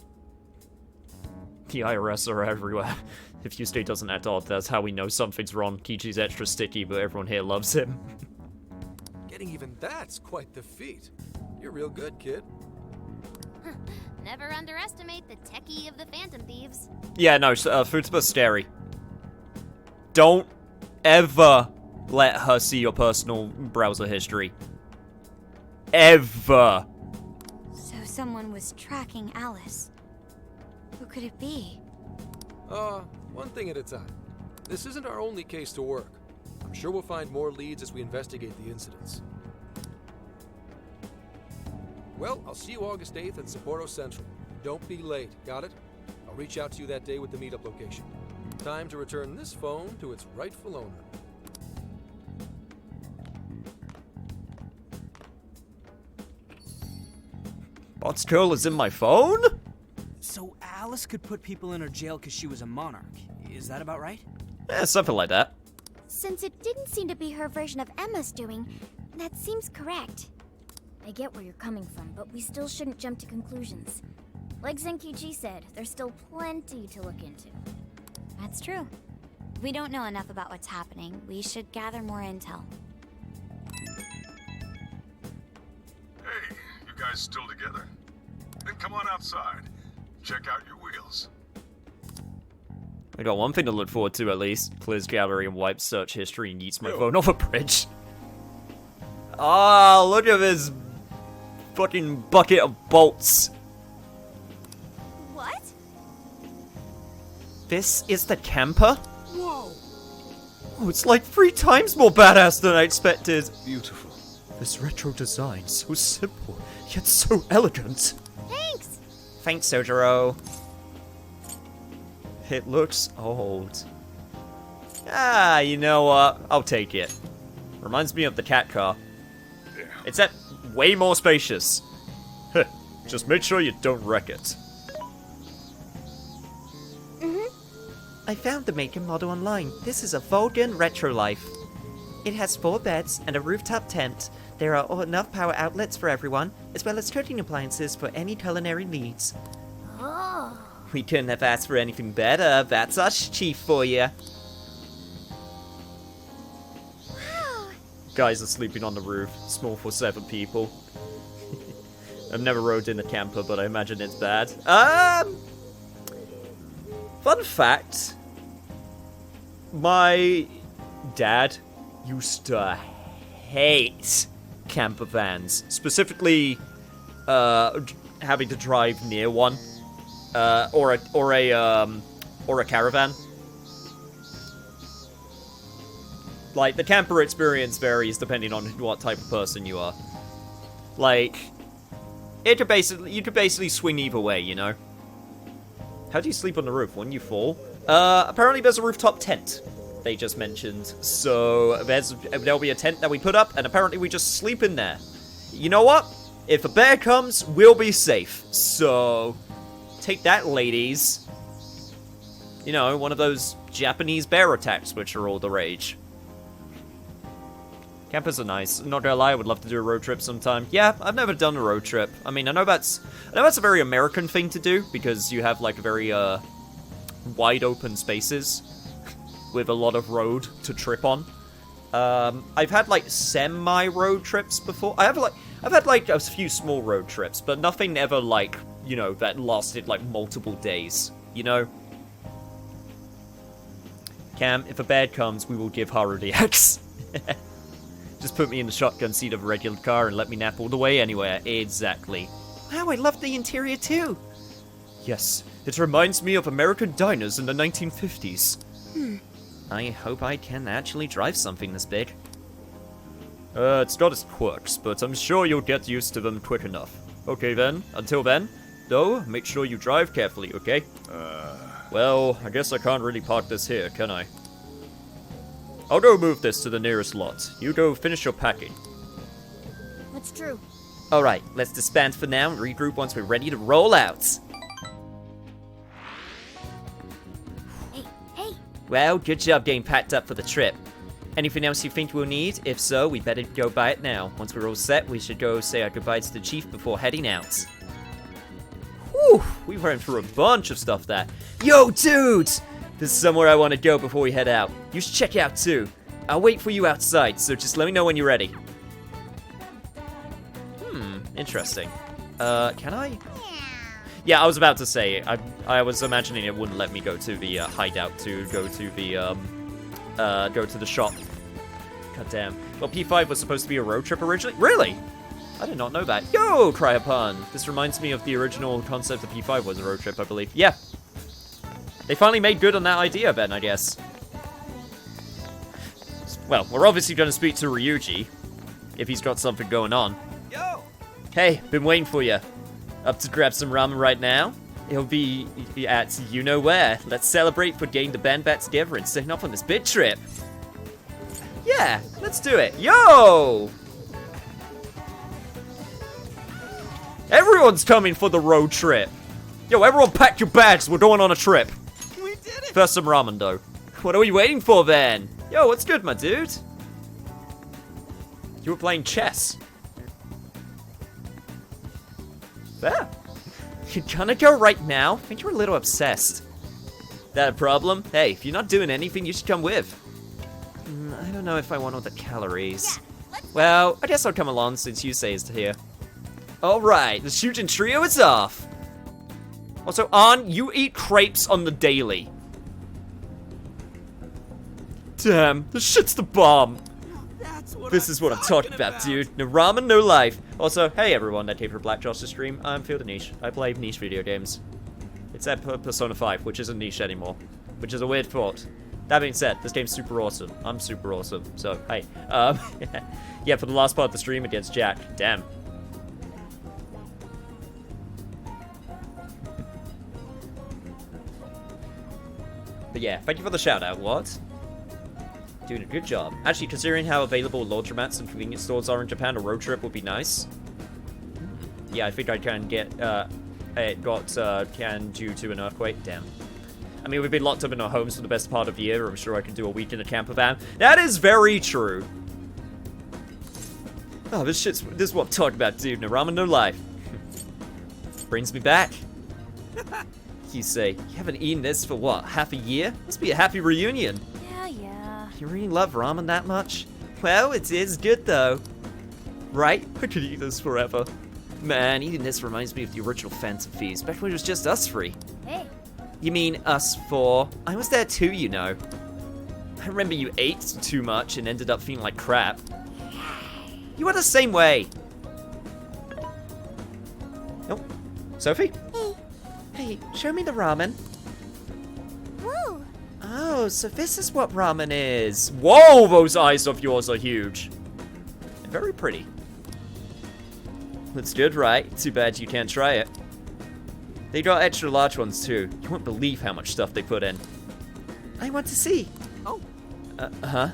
The IRS are everywhere. If Yusuke doesn't act odd, that's how we know something's wrong. Kichi's extra sticky, but everyone here loves him. Getting even that's quite the feat. You're real good, kid. Never underestimate the techie of the Phantom Thieves. Yeah, no, Futsuba's scary. Don't ever let her see your personal browser history. Ever. So someone was tracking Alice. Who could it be? One thing at a time. This isn't our only case to work. I'm sure we'll find more leads as we investigate the incidents. Well, I'll see you August 8th at Sapporo Central. Don't be late, got it? I'll reach out to you that day with the meetup location. Time to return this phone to its rightful owner. What's girl is in my phone? So Alice could put people in her jail because she was a monarch. Is that about right? Yeah, something like that. Since it didn't seem to be her version of Emma's doing, that seems correct. I get where you're coming from, but we still shouldn't jump to conclusions. Like Zenkichi said, there's still plenty to look into. That's true. We don't know enough about what's happening. We should gather more intel. Hey, you guys still together? Then come on outside. Check out your wheels. I got one thing to look forward to at least. Clears gallery and wipes search history and yeets my phone off a bridge. Ah, look at this fucking bucket of bolts. What? This is the camper? Whoa! Oh, it's like 3 times more badass than I expected. Beautiful. This retro design, so simple, yet so elegant. Thanks! Thanks, Sojiro. It looks old. Ah, you know what? I'll take it. Reminds me of the cat car. Except way more spacious. Heh, just make sure you don't wreck it. I found the make and model online. This is a Vulcan Retro Life. It has 4 beds and a rooftop tent. There are enough power outlets for everyone, as well as cooking appliances for any culinary needs. Oh. We couldn't have asked for anything better. That's us, Chief, for you. Wow. Guys are sleeping on the roof. Small for 7 people. I've never rode in a camper, but I imagine it's bad. Fun fact. My dad used to hate camper vans. Specifically, having to drive near one. Or a caravan. Like, the camper experience varies depending on what type of person you are. Like, you could basically swing either way, you know? How do you sleep on the roof? When you fall? Apparently there's a rooftop tent, they just mentioned. So, there'll be a tent that we put up, and apparently we just sleep in there. You know what? If a bear comes, we'll be safe. So, take that, ladies. You know, one of those Japanese bear attacks, which are all the rage. Campers are nice. Not gonna lie, I would love to do a road trip sometime. Yeah, I've never done a road trip. I mean, I know that's a very American thing to do, because you have, like, very, wide open spaces with a lot of road to trip on. I've had, like, semi-road trips before. I've had, like, a few small road trips, but nothing ever, like, you know, that lasted, like, multiple days, you know? Cam, if a bear comes, we will give Haru the axe. Just put me in the shotgun seat of a regular car and let me nap all the way anywhere. Exactly. Wow, I love the interior too. Yes, it reminds me of American diners in the 1950s. I hope I can actually drive something this big. It's got its quirks, but I'm sure you'll get used to them quick enough. Okay then, until then, though, make sure you drive carefully, okay? Well, I guess I can't really park this here, can I? I'll go move this to the nearest lot. You go finish your packing. That's true. Alright, let's disband for now and regroup once we're ready to roll out. Hey. Well, good job getting packed up for the trip. Anything else you think we'll need? If so, we better go buy it now. Once we're all set, we should go say our goodbyes to the chief before heading out. Whew, we ran through a bunch of stuff there. Yo, dudes! This is somewhere I want to go before we head out. You should check it out too. I'll wait for you outside, so just let me know when you're ready. Interesting. Can I? Yeah, I was about to say, I was imagining it wouldn't let me go to the hideout to go to the shop. God damn. Well, P5 was supposed to be a road trip originally? Really? I did not know that. Yo, Cryopon! This reminds me of the original concept of P5 was a road trip, I believe. Yeah. They finally made good on that idea, Ben, I guess. Well, we're obviously going to speak to Ryuji, if he's got something going on. Yo! Hey, been waiting for you. Up to grab some ramen right now? It'll be at you-know-where. Let's celebrate for getting the band back together and setting off on this big trip. Yeah, let's do it. Yo! Everyone's coming for the road trip. Yo, everyone pack your bags. We're going on a trip. We did it! First some ramen, though. What are we waiting for, then? Yo, what's good, my dude? You were playing chess. Fair. You're gonna go right now? I think you're a little obsessed. That a problem? Hey, if you're not doing anything, you should come with. I don't know if I want all the calories. Yeah, Well, I guess I'll come along since you say it's here. Alright, the shooting trio is off. Also, An, you eat crepes on the daily. Damn, this shit's the bomb. This is what I'm talking about, dude. No ramen, no life. Also, hey everyone that came for Black Josh's stream. I'm Field of Niche. I play niche video games. It's at Persona 5, which isn't niche anymore. Which is a weird thought. That being said, this game's super awesome. I'm super awesome. So, hey. Yeah, for the last part of the stream against Jack. Damn. But yeah, thank you for the shout out, what? Doing a good job. Actually, considering how available laundromats and convenience stores are in Japan, a road trip would be nice. Yeah, I think I can get, it got canned due to an earthquake. Damn. I mean, we've been locked up in our homes for the best part of the year. I'm sure I can do a week in a camper van. That is very true. Oh, this is what I'm talking about, dude. No ramen, no life. Brings me back. You say, you haven't eaten this for what, half a year? Must be a happy reunion. Yeah. You really love ramen that much? Well, it is good though. Right? I could eat this forever. Man, eating this reminds me of the original Phantom Thieves, back when it was just us three. Hey. You mean us four? I was there too, you know. I remember you ate too much and ended up feeling like crap. You are the same way. Oh, Sophie? Hey, show me the ramen. Whoa. Oh, so this is what ramen is. Whoa, those eyes of yours are huge. And very pretty. That's good, right? Too bad you can't try it. They got extra large ones too. You won't believe how much stuff they put in. I want to see. Oh. Huh?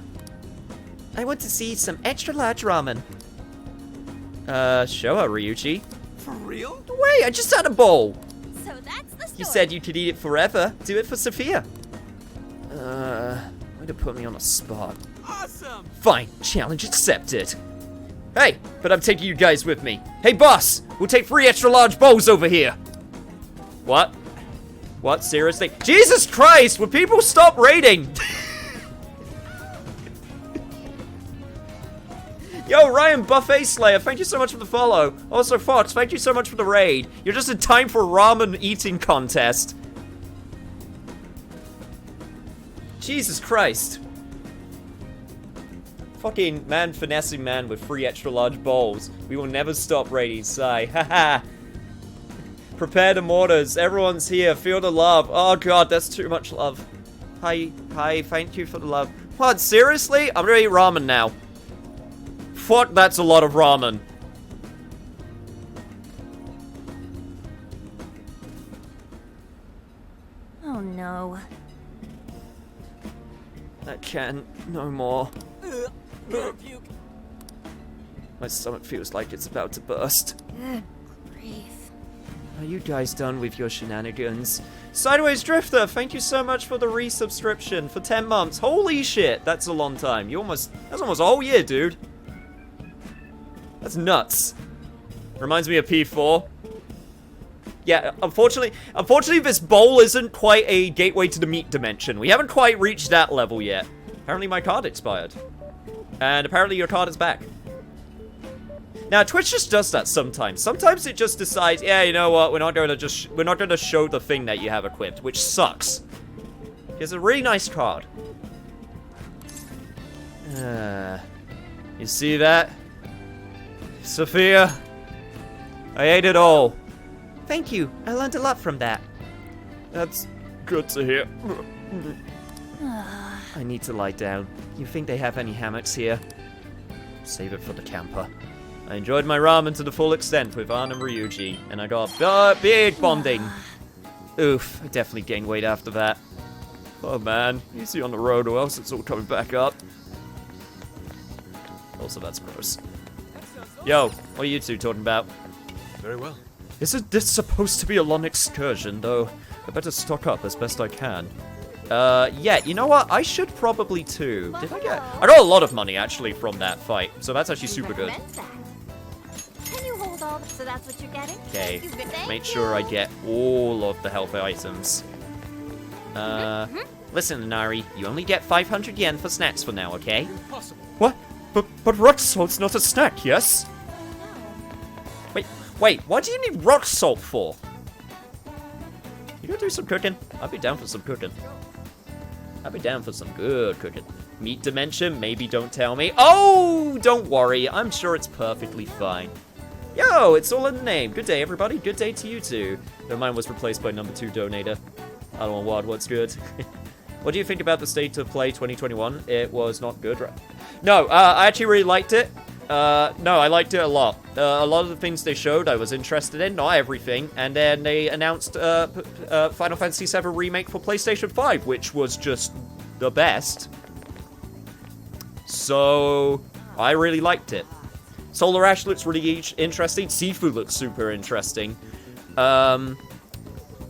I want to see some extra large ramen. Show her, Ryuichi. For real? Wait, I just had a bowl. So that's the story. You said you could eat it forever. Do it for Sophia. Way to put me on the spot. Awesome. Fine, challenge accepted. Hey, but I'm taking you guys with me. Hey, boss, we'll take 3 extra large bowls over here. What? What, seriously? Jesus Christ, would people stop raiding? Yo, Ryan Buffet Slayer, thank you so much for the follow. Also, Fox, thank you so much for the raid. You're just in time for a ramen eating contest. Jesus Christ. Fucking man finessing man with 3 extra large bowls. We will never stop raiding, sigh. Haha. Prepare the mortars. Everyone's here. Feel the love. Oh god, that's too much love. Hi, thank you for the love. What, seriously? I'm gonna eat ramen now. Fuck, that's a lot of ramen. Oh no. I can't no more. My stomach feels like it's about to burst. Good grief. Are you guys done with your shenanigans? Sideways Drifter, thank you so much for the resubscription for 10 months. Holy shit, that's a long time. That's almost a whole year, dude. That's nuts. Reminds me of P4. Yeah, unfortunately this bowl isn't quite a gateway to the meat dimension. We haven't quite reached that level yet. Apparently my card expired. And apparently your card is back. Now Twitch just does that sometimes. Sometimes it just decides, yeah, you know what, we're not gonna show the thing that you have equipped, which sucks. It's a really nice card. You see that? Sophia, I ate it all. Thank you. I learned a lot from that. That's good to hear. I need to lie down. You think they have any hammocks here? Save it for the camper. I enjoyed my ramen to the full extent with Ann and Ryuji, and I got big bonding. Oof, I definitely gained weight after that. Oh man, easy on the road or else it's all coming back up. Also, that's gross. Yo, what are you two talking about? Very well. Isn't this supposed to be a long excursion, though? I better stock up as best I can. Yeah, you know what? I should probably too. Did I get... I got a lot of money, actually, from that fight. So that's actually super good. Can you hold all? So that's what you're getting? Okay, make sure I get all of the health items. Listen, Nari, you only get 500 yen for snacks for now, okay? Impossible. What? But rock salt's not a snack, yes? Wait, what do you need rock salt for? You gonna do some cooking? I'd be down for some cooking. I'd be down for some good cooking. Meat dimension? Maybe don't tell me. Oh, don't worry. I'm sure it's perfectly fine. Yo, it's all in the name. Good day, everybody. Good day to you too. Though mine was replaced by number 2 donator. I don't know what's good. What do you think about the State of Play 2021? It was not good, right? No, I actually really liked it. No, I liked it a lot. A lot of the things they showed I was interested in, not everything. And then they announced Final Fantasy VII Remake for PlayStation 5, which was just the best. So, I really liked it. Solar Ash looks really interesting. Sifu looks super interesting.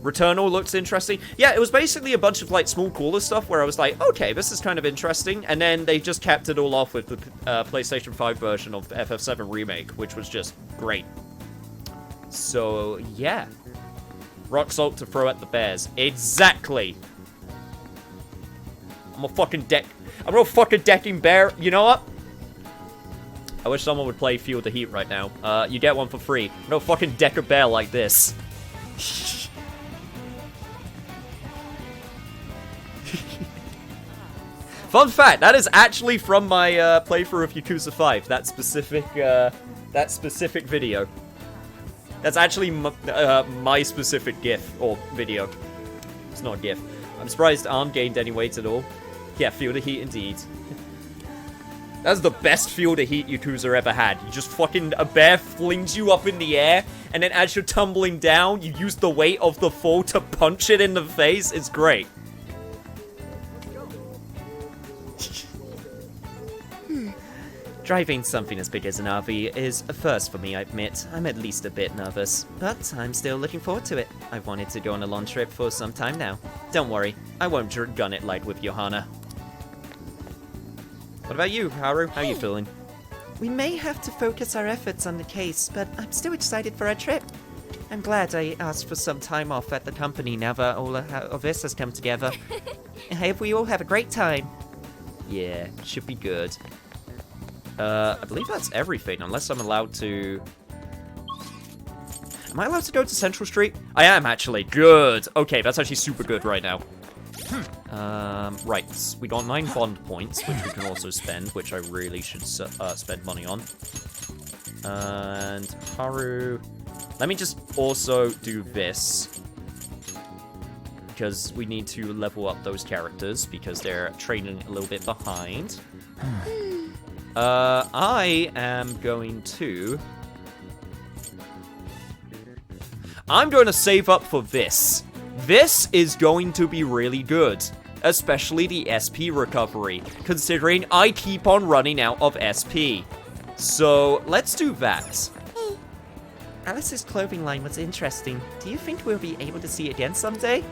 Returnal looks interesting. Yeah, it was basically a bunch of, like, small cooler stuff where I was like, okay, this is kind of interesting. And then they just capped it all off with the PlayStation 5 version of FF7 Remake, which was just great. So, yeah. Rock salt to throw at the bears. Exactly. I'm a fucking decking bear. You know what? I wish someone would play Feel the Heat right now. You get one for free. No fucking deck a bear like this. Fun fact, that is actually from my playthrough of Yakuza 5. That specific video. That's actually my specific GIF or video. It's not a GIF. I'm surprised Arm gained any weight at all. Yeah, Feel the Heat indeed. That's the best Feel the Heat Yakuza ever had. You just fucking, a bear flings you up in the air, and then as you're tumbling down, you use the weight of the fall to punch it in the face. It's great. Driving something as big as an RV is a first for me, I admit. I'm at least a bit nervous, but I'm still looking forward to it. I've wanted to go on a long trip for some time now. Don't worry, I won't gun it like with Johanna. What about you, Haru? How are you feeling? We may have to focus our efforts on the case, but I'm still excited for our trip. I'm glad I asked for some time off at the company now that all of this has come together. I hope we all have a great time. Yeah, should be good. I believe that's everything, unless I'm allowed to... Am I allowed to go to Central Street? I am, actually. Good. Okay, that's actually super good right now. Right, we got 9 bond points, which we can also spend, which I really should spend money on. And Haru... Let me just also do this. Because we need to level up those characters, because they're training a little bit behind. I am going to... I'm going to save up for this. This is going to be really good. Especially the SP recovery, considering I keep on running out of SP. So, let's do that. Hey, Alice's clothing line was interesting. Do you think we'll be able to see it again someday?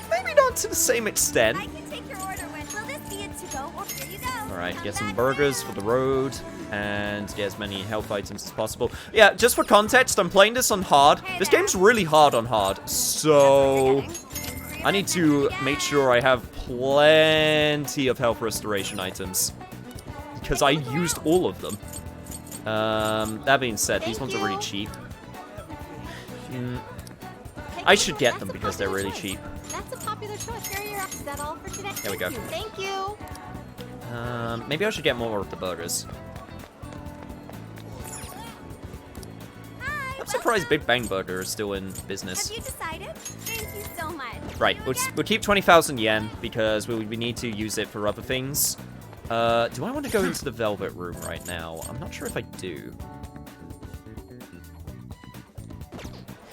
Maybe not to the same extent. I can take your order when. Will this be a to-go? Well, here you go. Alright, get some burgers for the road, and get as many health items as possible. Yeah, just for context, I'm playing this on hard. This game's really hard on hard, so... I need to make sure I have plenty of health restoration items. Because I used all of them. That being said, these ones are really cheap. I should get them because they're really cheap. That's a popular choice. Is that all for today? There we go. Thank you. Maybe I should get more of the burgers. I'm surprised Big Bang Burger is still in business. Have you decided? Thank you so much. Right, we'll keep 20,000 yen because we need to use it for other things. Do I want to go into the Velvet Room right now? I'm not sure if I do.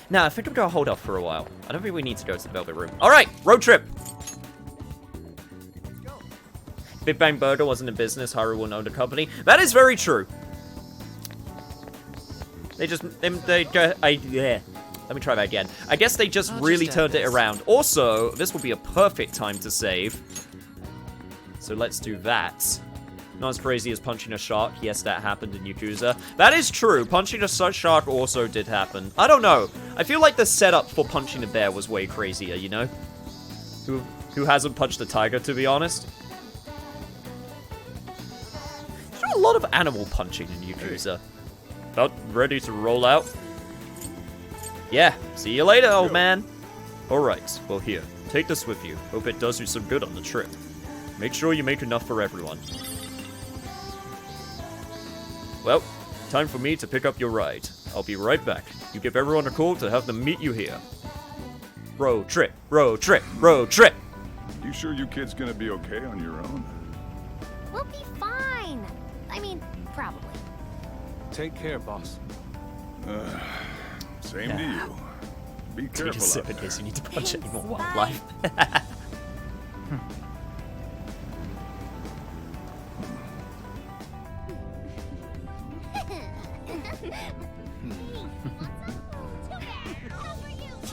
Nah, I think I'm gonna hold off for a while. I don't think we need to go to the Velvet Room. Alright, road trip! Big Bang Burger wasn't in business, Haru wouldn't own the company. That is very true. They just, yeah. Let me try that again. I guess they just really turned it around. Also, this will be a perfect time to save. So let's do that. Not as crazy as punching a shark. Yes, that happened in Yakuza. That is true. Punching a shark also did happen. I don't know. I feel like the setup for punching a bear was way crazier, you know? Who hasn't punched a tiger, to be honest? There's a lot of animal punching in Yakuza. About ready to roll out? Yeah, see you later, old man. Alright, well here, take this with you. Hope it does you some good on the trip. Make sure you make enough for everyone. Well, time for me to pick up your ride. I'll be right back. You give everyone a call to have them meet you here. Road trip, road trip, road trip! You sure you kids gonna be okay on your own? We'll be fine. I mean, probably. Take care, boss. Same to you. Be careful Take a sip out in there. case you need to punch any more wildlife.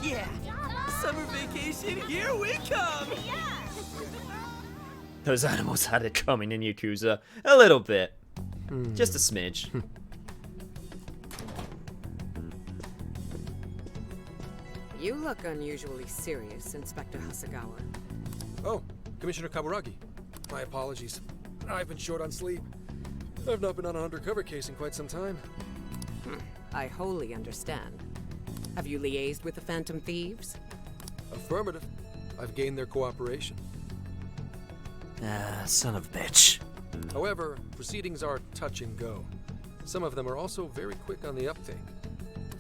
Yeah, summer vacation, here we come! Those animals had it coming in Yakuza. A little bit. Just a smidge. You look unusually serious, Inspector Hasegawa. Oh, Commissioner Kaburagi. My apologies. I've been short on sleep. I've not been on an undercover case in quite some time. I wholly understand. Have you liaised with the Phantom Thieves? Affirmative. I've gained their cooperation. Ah, son of a bitch. However, proceedings are touch and go. Some of them are also very quick on the uptake.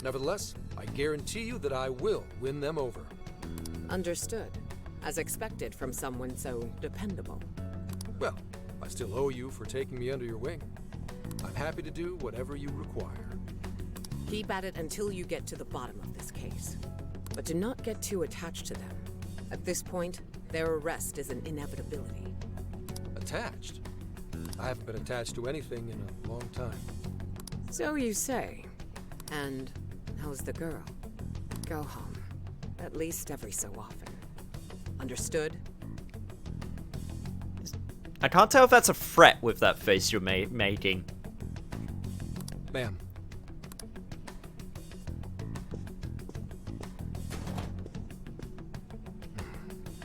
Nevertheless, I guarantee you that I will win them over. Understood. As expected from someone so dependable. Well, I still owe you for taking me under your wing. I'm happy to do whatever you require. Keep at it until you get to the bottom of this case. But do not get too attached to them. At this point, their arrest is an inevitability. Attached? I haven't been attached to anything in a long time. So you say. And how's the girl? Go home. At least every so often. Understood? I can't tell if that's a threat with that face you're making. Ma'am.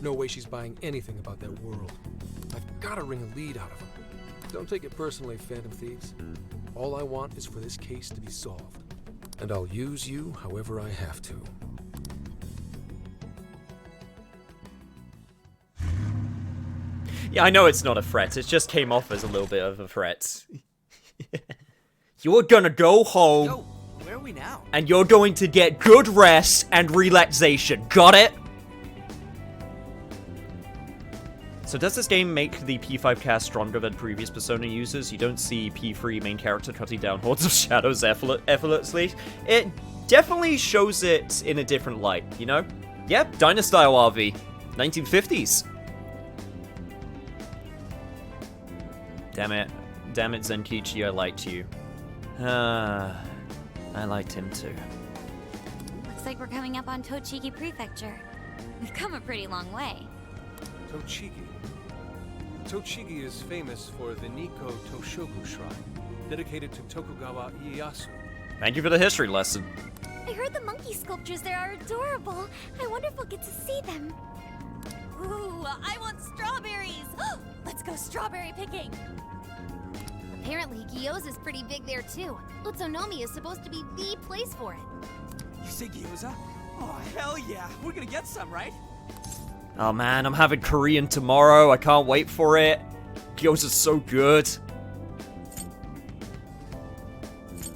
No way she's buying anything about that world. I've got to wring a lead out of them. Don't take it personally, Phantom Thieves. All I want is for this case to be solved. And I'll use you however I have to. Yeah, I know it's not a threat. It just came off as a little bit of a threat. You're gonna go home. Yo, where are we now? And you're going to get good rest and relaxation. Got it? So does this game make the P5 cast stronger than previous Persona users? You don't see P3 main character cutting down hordes of shadows effortlessly. It definitely shows it in a different light, you know? Yep, Dynastyle RV. 1950s. Damn it, Zenkichi, I liked you. I liked him too. Looks like we're coming up on Tochigi Prefecture. We've come a pretty long way. Tochigi. Tochigi is famous for the Nikko Toshoku Shrine, dedicated to Tokugawa Ieyasu. Thank you for the history lesson. I heard the monkey sculptures there are adorable. I wonder if we'll get to see them. Ooh, I want strawberries! Let's go strawberry picking! Apparently, Gyoza's pretty big there too. Utsunomiya is supposed to be the place for it. You say gyoza? Oh, hell yeah. We're gonna get some, right? Oh man, I'm having Korean tomorrow. I can't wait for it. Gyoza's so good.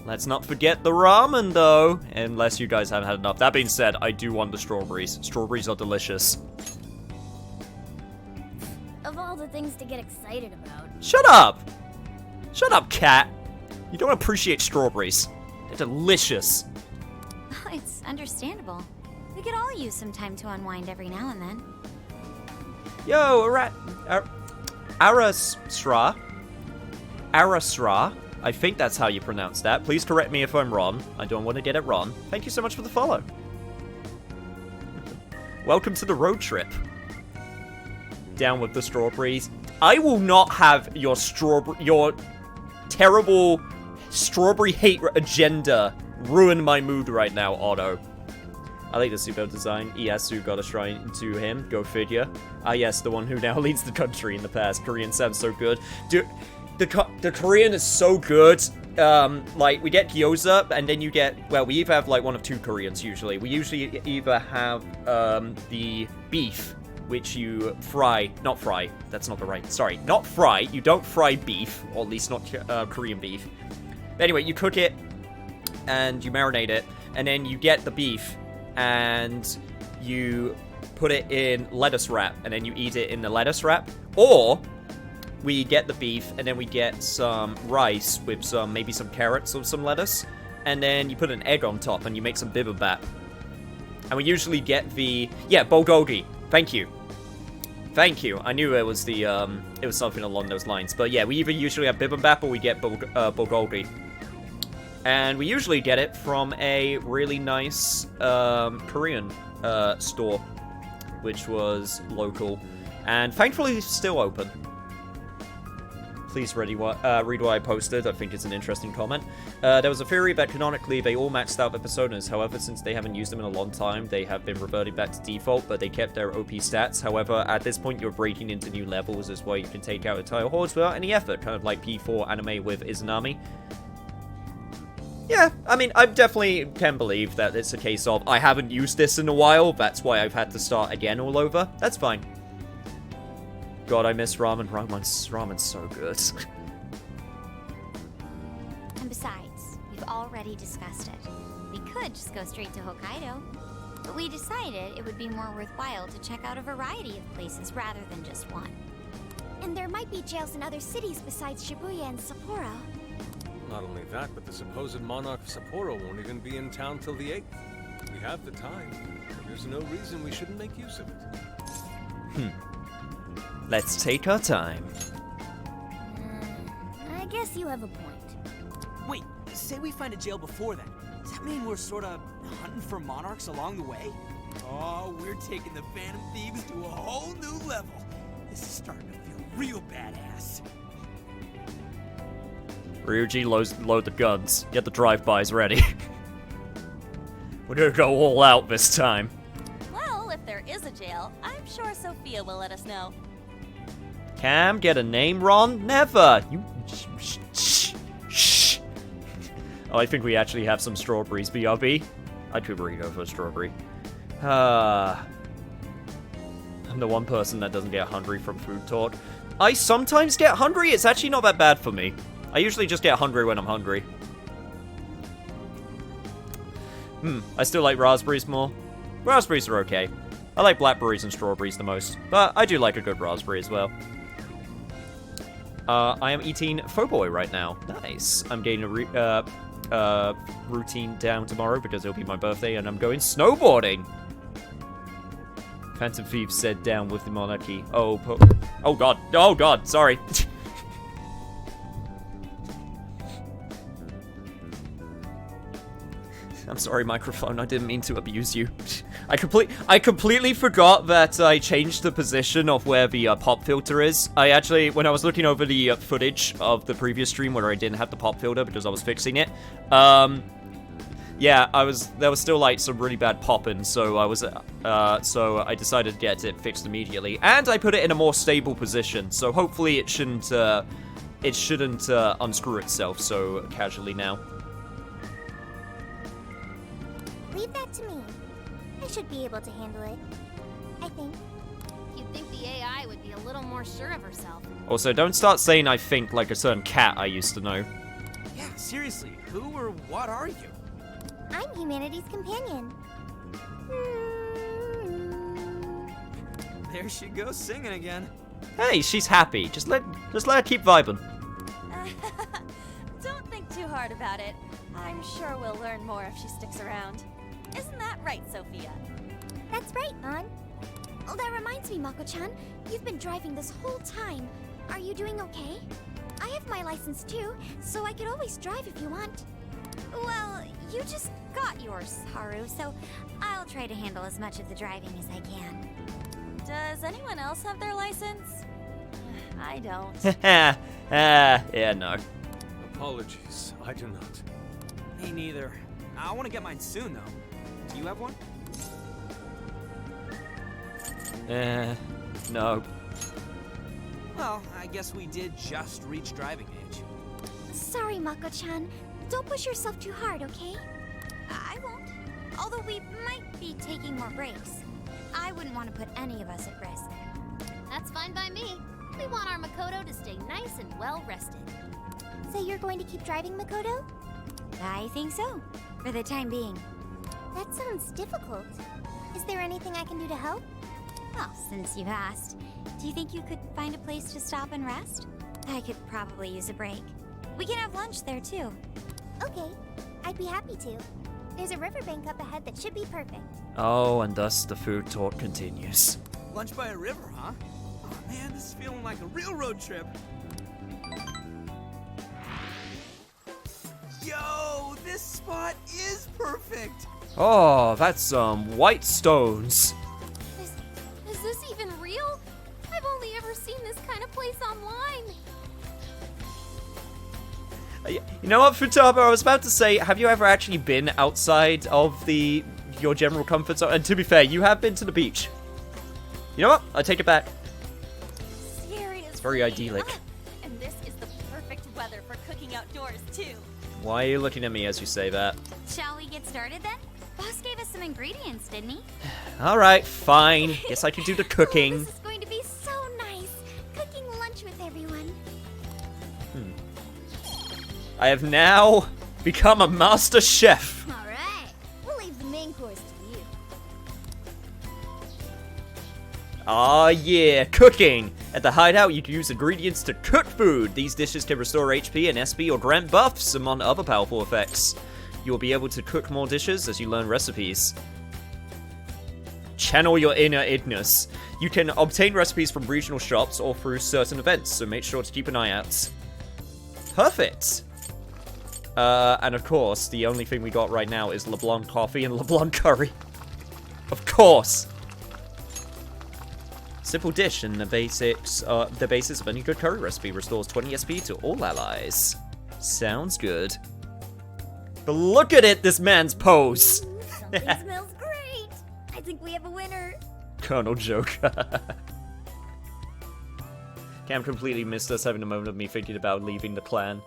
Let's not forget the ramen though, unless you guys haven't had enough. That being said, I do want the strawberries. Strawberries are delicious. Of all the things to get excited about. Shut up! Shut up, cat! You don't appreciate strawberries. They're delicious. It's understandable. We could all use some time to unwind every now and then. Yo, Arasra. I think that's how you pronounce that. Please correct me if I'm wrong. I don't want to get it wrong. Thank you so much for the follow. Welcome to the road trip. Down with the strawberries. I will not have your terrible strawberry hate agenda ruin my mood right now, Otto. I like the super design. Ieyasu got a shrine to him. Go figure. Ah, yes, the one who now leads the country in the past. Korean sounds so good. Dude, the Korean is so good. Like, we get gyoza, and then you get... Well, we either have, like, one of two Koreans, usually. We usually either have, the beef, which you fry... Not fry. That's not the right... Sorry. Not fry. You don't fry beef. Or at least not Korean beef. But anyway, you cook it, and you marinate it, and then you get the beef, and you put it in lettuce wrap, and then you eat it in the lettuce wrap. Or... we get the beef, and then we get some rice with maybe some carrots or some lettuce, and then you put an egg on top, and you make some bibimbap. And we usually get the... Yeah, bulgogi. Thank you. Thank you. I knew it was the, it was something along those lines. But yeah, we either usually have bibimbap or we get bulgogi. And we usually get it from a really nice, Korean, store, which was local. And thankfully, it's still open. Please read what I posted. I think it's an interesting comment. There was a theory that canonically they all maxed out their personas. However, since they haven't used them in a long time, they have been reverted back to default, but they kept their OP stats. However, at this point, you're breaking into new levels as well. You can take out entire hordes without any effort, kind of like P4 anime with Izanami. Yeah, I mean, I definitely can believe that it's a case of, I haven't used this in a while, that's why I've had to start again all over. That's fine. God, I miss ramen. Ramen's so good. And besides, we've already discussed it. We could just go straight to Hokkaido. But we decided it would be more worthwhile to check out a variety of places rather than just one. And there might be jails in other cities besides Shibuya and Sapporo. Not only that, but the supposed monarch of Sapporo won't even be in town till the 8th. We have the time. There's no reason we shouldn't make use of it. Let's take our time. I guess you have a point. Wait, say we find a jail before that. Does that mean we're sort of hunting for monarchs along the way? Oh, we're taking the Phantom Thieves to a whole new level. This is starting to feel real badass. Ryuji, load the guns. Get the drive-bys ready. We're gonna go all out this time. Well, if there is a jail, I'm sure Sophia will let us know. Cam, get a name wrong? Never! You... Shh. Oh, I think we actually have some strawberries, BRB. I'd go for a strawberry. I'm the one person that doesn't get hungry from food talk. I sometimes get hungry. It's actually not that bad for me. I usually just get hungry when I'm hungry. I still like raspberries more. Raspberries are okay. I like blackberries and strawberries the most, but I do like a good raspberry as well. I am eating Foboy right now. Nice. I'm getting a routine down tomorrow because it'll be my birthday and I'm going snowboarding. Phantom Thieves said down with the monarchy. Oh god. Oh god, sorry. I'm sorry, microphone. I didn't mean to abuse you. I completely forgot that I changed the position of where the pop filter is. I actually, when I was looking over the footage of the previous stream where I didn't have the pop filter because I was fixing it, yeah, there was still like some really bad popping, so I decided to get it fixed immediately, and I put it in a more stable position. So hopefully it shouldn't unscrew itself so casually now. Leave that to me. I should be able to handle it. I think. You'd think the AI would be a little more sure of herself. Also, don't start saying I think like a certain cat I used to know. Yeah, seriously, who or what are you? I'm humanity's companion. There she goes singing again. Hey, she's happy. Just let her keep vibing. Don't think too hard about it. I'm sure we'll learn more if she sticks around. Isn't that right, Sophia? That's right, An. Oh, that reminds me, Mako-chan. You've been driving this whole time. Are you doing okay? I have my license too, so I could always drive if you want. Well, you just got yours, Haru, so I'll try to handle as much of the driving as I can. Does anyone else have their license? I don't. Yeah, no. Apologies, I do not. Me neither. I want to get mine soon, though. Do you have one? No. Well, I guess we did just reach driving age. Sorry, Mako-chan. Don't push yourself too hard, okay? I won't. Although we might be taking more breaks. I wouldn't want to put any of us at risk. That's fine by me. We want our Makoto to stay nice and well rested. So you're going to keep driving, Makoto? I think so, for the time being. That sounds difficult. Is there anything I can do to help? Well, since you've asked, do you think you could find a place to stop and rest? I could probably use a break. We can have lunch there, too. Okay, I'd be happy to. There's a riverbank up ahead that should be perfect. Oh, and thus the food talk continues. Lunch by a river, huh? Oh man, this is feeling like a real road trip. Yo, this spot is perfect. Oh, that's some white stones. Is this even real? I've only ever seen this kind of place online. You know what, Futaba? I was about to say, have you ever actually been outside of your general comfort zone? And to be fair, you have been to the beach. You know what? I take it back. Seriously? It's very idyllic. And this is the perfect weather for cooking outdoors, too. Why are you looking at me as you say that? Shall we get started then? Boss gave us some ingredients, didn't he? Alright, fine. Guess I can do the cooking. This is going to be so nice. Cooking lunch with everyone. I have now become a master chef. Alright, we'll leave the main course to you. Ah, yeah, cooking. At the hideout, you can use ingredients to cook food. These dishes can restore HP and SP or grant buffs, among other powerful effects. You will be able to cook more dishes as you learn recipes. Channel your inner Ignis. You can obtain recipes from regional shops or through certain events, so make sure to keep an eye out. Perfect. And of course, the only thing we got right now is LeBlanc coffee and LeBlanc curry. Of course. Simple dish and the basis of any good curry recipe restores 20 SP to all allies. Sounds good. But look at it, this man's pose. Something smells great. I think we have a winner. Colonel Joker. Cam completely missed us having a moment of me thinking about leaving the clan.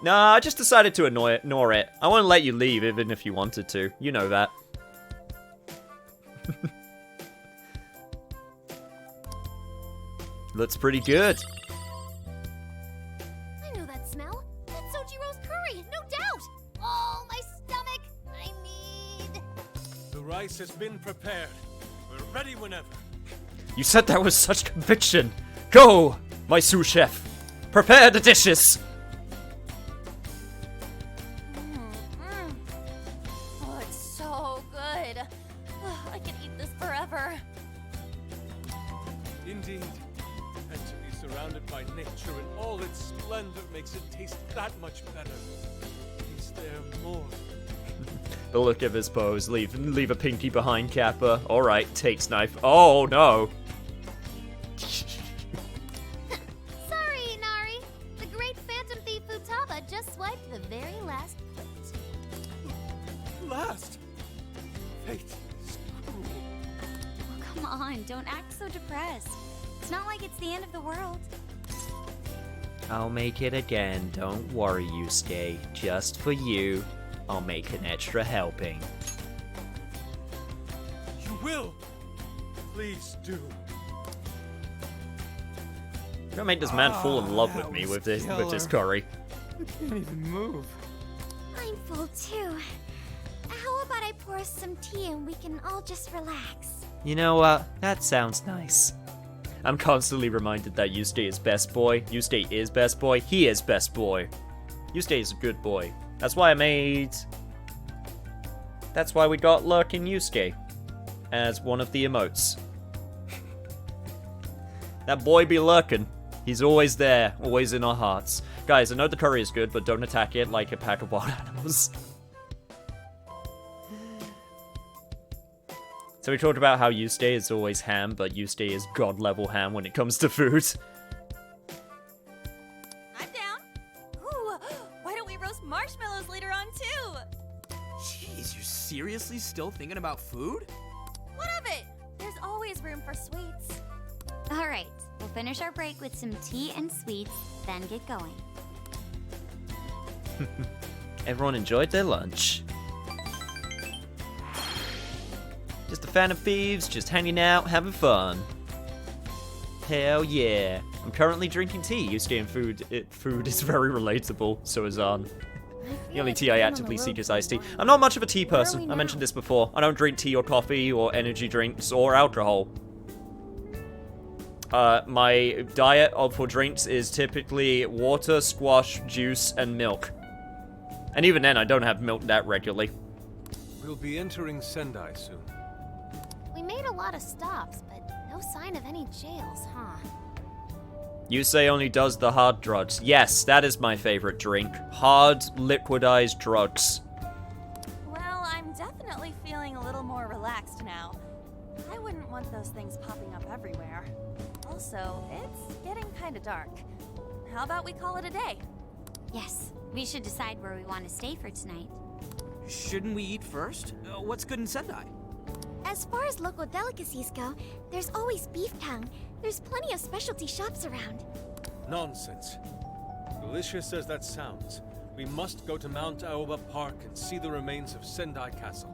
Nah, I just decided to ignore it. I won't let you leave even if you wanted to. You know that. Looks pretty good. I know that smell. That's Sojiro's curry, no doubt. Oh, my stomach. I need... The rice has been prepared. We're ready whenever. You said that with such conviction. Go, my sous chef. Prepare the dishes. Oh, it's so good. I could eat this forever. Indeed. And to be surrounded by nature in all its splendor makes it taste that much better. Is there more? The look of his pose. Leave a pinky behind, Kappa. Alright, takes knife. Oh, no. Sorry, Inari. The great phantom thief Futaba just swiped the very last plate. Last? Fate is cruel. Oh, come on, don't act so depressed. It's not like it's the end of the world. I'll make it again. Don't worry, Yusuke. Just for you, I'll make an extra helping. You will. Please do. You're gonna make this man fall in love with me with this curry. I can't even move. I'm full too. How about I pour us some tea and we can all just relax? You know what? That sounds nice. I'm constantly reminded that Yusuke is best boy. Yusuke is best boy. He is best boy. Yusuke is a good boy. That's why we got Lurking Yusuke as one of the emotes. That boy be lurking. He's always there, always in our hearts. Guys, I know the curry is good, but don't attack it like a pack of wild animals. So we talked about how Yusuke is always ham, but Yusuke is god-level ham when it comes to food. I'm down. Ooh, why don't we roast marshmallows later on too? Jeez, you're seriously still thinking about food? What of it? There's always room for sweets. All right, we'll finish our break with some tea and sweets, then get going. Everyone enjoyed their lunch. Just a fan of thieves, just hanging out, having fun. Hell yeah. I'm currently drinking tea. Yusuke and food is very relatable, so is on. The only tea I actively seek is iced tea. I'm not much of a tea person. I mentioned this before. I don't drink tea or coffee or energy drinks or alcohol. My diet for drinks is typically water, squash, juice, and milk. And even then, I don't have milk that regularly. We'll be entering Sendai soon. We made a lot of stops, but no sign of any jails, huh? Yusei only does the hard drugs. Yes, that is my favorite drink. Hard, liquidized drugs. Well, I'm definitely feeling a little more relaxed now. I wouldn't want those things popping up everywhere. Also, it's getting kind of dark. How about we call it a day? Yes, we should decide where we want to stay for tonight. Shouldn't we eat first? What's good in Sendai? As far as local delicacies go, there's always beef tongue. There's plenty of specialty shops around. Nonsense. Delicious as that sounds, we must go to Mount Aoba Park and see the remains of Sendai Castle.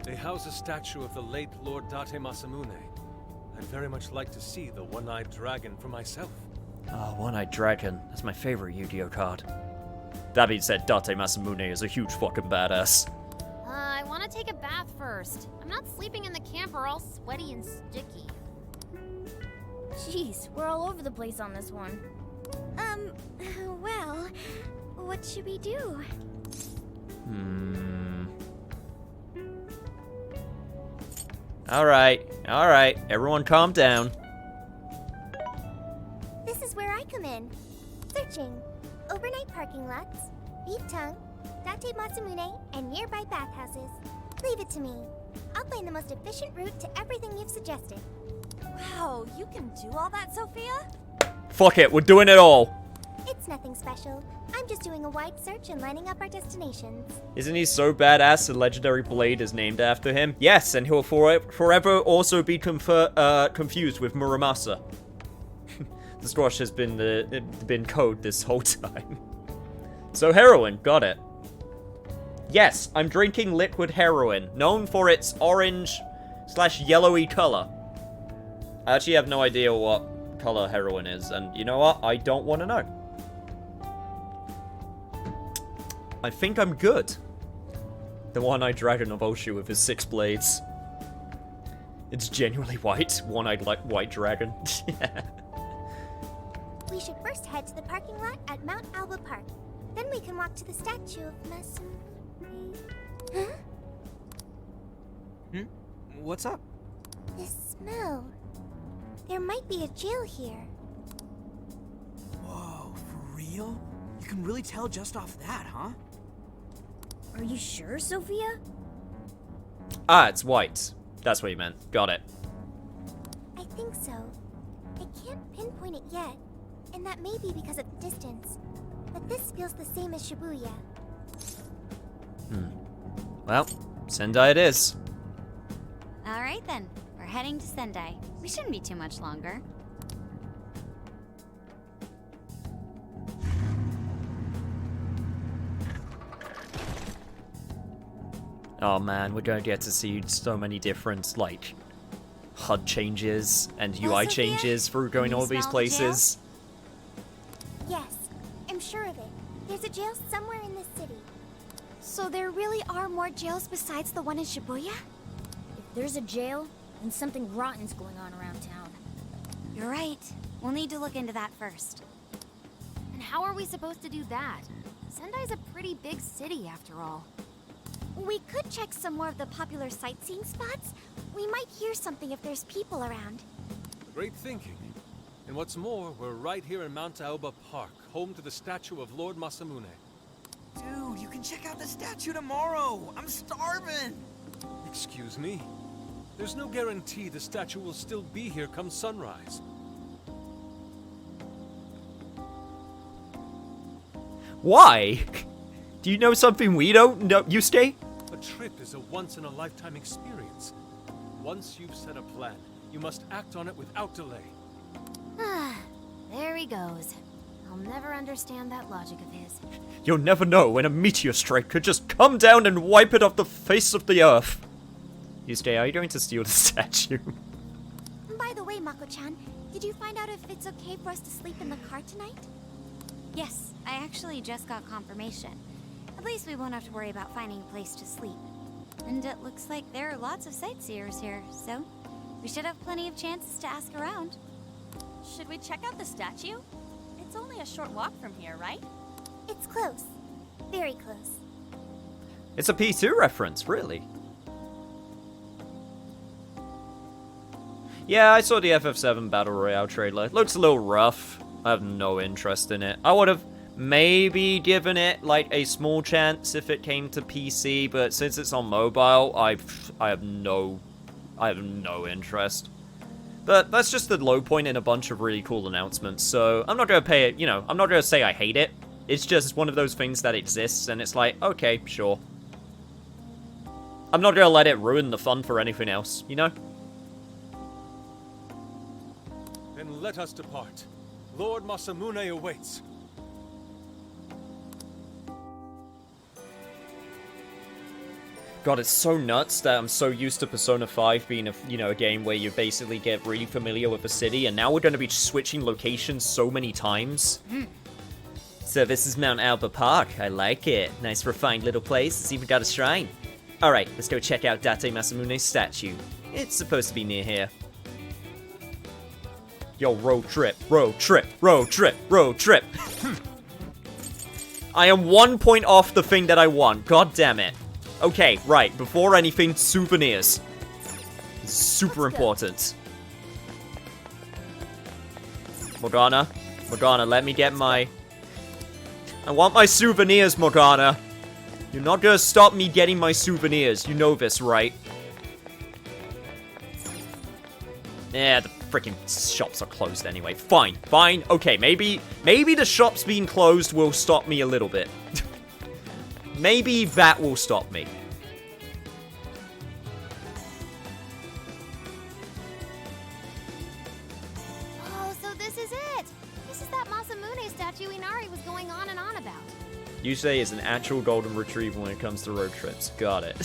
They house a statue of the late Lord Date Masamune. I'd very much like to see the one-eyed dragon for myself. Oh, one-eyed dragon. That's my favorite Yu-Gi-Oh card. That being said, Date Masamune is a huge fucking badass. I want to take a bath first. I'm not sleeping in the camper all sweaty and sticky. Jeez, we're all over the place on this one. Well, what should we do? Alright, everyone calm down. This is where I come in. Searching. Overnight parking lots, beef tongue, Date Masamune, and nearby bathhouses. Leave it to me. I'll find the most efficient route to everything you've suggested. Wow, you can do all that, Sophia? Fuck it, we're doing it all. It's nothing special. I'm just doing a wide search and lining up our destinations. Isn't he so badass the legendary blade is named after him? Yes, and he'll forever also be confused with Muramasa. The squash has been code this whole time. So heroin, got it. Yes, I'm drinking liquid heroin, known for its orange/yellowy color. I actually have no idea what color heroin is, and you know what? I don't want to know. I think I'm good. The one-eyed dragon of Oshu with his 6 blades. It's genuinely white. One-eyed white dragon. Yeah. We should first head to the parking lot at Mount Alba Park. Then we can walk to the statue of Masamune. Huh? What's up? This smell. There might be a jail here. Whoa, for real? You can really tell just off that, huh? Are you sure, Sophia? Ah, it's white. That's what you meant. Got it. I think so. I can't pinpoint it yet, and that may be because of the distance. But this feels the same as Shibuya. Well, Sendai it is. All right then, we're heading to Sendai. We shouldn't be too much longer. Oh man, we're going to get to see so many different, like, HUD changes and UI changes through going all these places. Yes, I'm sure of it. There's a jail somewhere in this city. So there really are more jails besides the one in Shibuya? If there's a jail, then something rotten's going on around town. You're right. We'll need to look into that first. And how are we supposed to do that? Sendai's a pretty big city, after all. We could check some more of the popular sightseeing spots. We might hear something if there's people around. Great thinking. And what's more, we're right here in Mount Aoba Park, home to the statue of Lord Masamune. Dude, you can check out the statue tomorrow. I'm starving. Excuse me? There's no guarantee the statue will still be here come sunrise. Why? Do you know something we don't know? You stay? A trip is a once-in-a-lifetime experience. Once you've set a plan, you must act on it without delay. There he goes. I'll never understand that logic of his. You'll never know when a meteor strike could just come down and wipe it off the face of the earth. You stay, are you going to steal the statue? By the way, Mako-chan, did you find out if it's okay for us to sleep in the car tonight? Yes, I actually just got confirmation. At least we won't have to worry about finding a place to sleep. And it looks like there are lots of sightseers here, so we should have plenty of chances to ask around. Should we check out the statue? It's only a short walk from here, right? It's close. Very close. It's a P2 reference, really. Yeah, I saw the FF7 Battle Royale trailer. It looks a little rough. I have no interest in it. I would have maybe given it like a small chance if it came to PC, but since it's on mobile, I have no interest. But that's just the low point in a bunch of really cool announcements, so I'm not gonna pay it, I'm not gonna say I hate it. It's just one of those things that exists, and it's like, okay, sure. I'm not gonna let it ruin the fun for anything else, Then let us depart. Lord Masamune awaits. God, it's so nuts that I'm so used to Persona 5 being a game where you basically get really familiar with a city, and now we're going to be switching locations so many times. So this is Mount Aoba Park. I like it. Nice refined little place. It's even got a shrine. Alright, let's go check out Date Masamune's statue. It's supposed to be near here. Yo, road trip, road trip, road trip, road trip. I am 1 point off the thing that I want. God damn it. Okay, right. Before anything, souvenirs. Super important. Morgana, let me get my... I want my souvenirs, Morgana. You're not gonna stop me getting my souvenirs. You know this, right? Yeah, the freaking shops are closed anyway. Fine. Okay, maybe the shops being closed will stop me a little bit. Maybe that will stop me. Oh, so this is it! This is that Masamune statue Inari was going on and on about. Yusei is an actual golden retriever when it comes to road trips. Got it.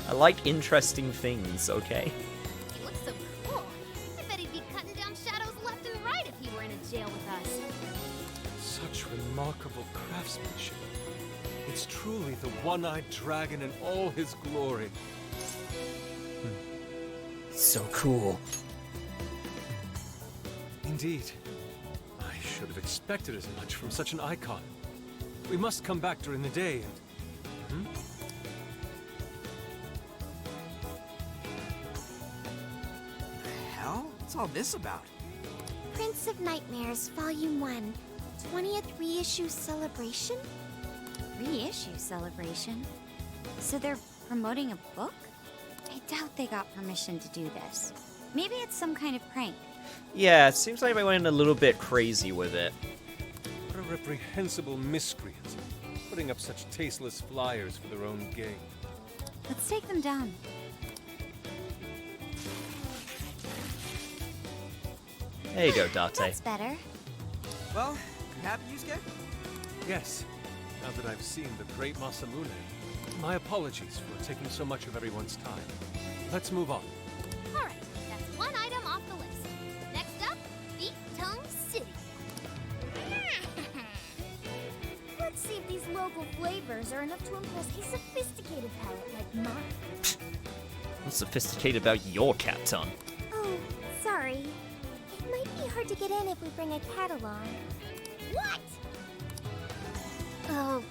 I like interesting things, okay? He looks so cool. I bet he'd be cutting down shadows left and right if he were in a jail with us. Such remarkable craftsmanship. It's truly the one-eyed dragon in all his glory. So cool. Indeed. I should have expected as much from such an icon. We must come back during the day and... Hell? What's all this about? Prince of Nightmares, Volume 1. 20th reissue celebration? Reissue celebration? So they're promoting a book? I doubt they got permission to do this. Maybe it's some kind of prank. Yeah, it seems like they went a little bit crazy with it. What a reprehensible miscreant, putting up such tasteless flyers for their own gain. Let's take them down. There you go, Date. That's better. Well, you happy, Yusuke? Yes, now that I've seen the great Masamune. My apologies for taking so much of everyone's time. Let's move on. Alright, that's one item off the list. Next up, Beef Tongue City. Let's see if these local flavors are enough to impress a sophisticated palate like mine. What's sophisticated about your cat tongue? Sorry. It might be hard to get in if we bring a cat along. What? Oh,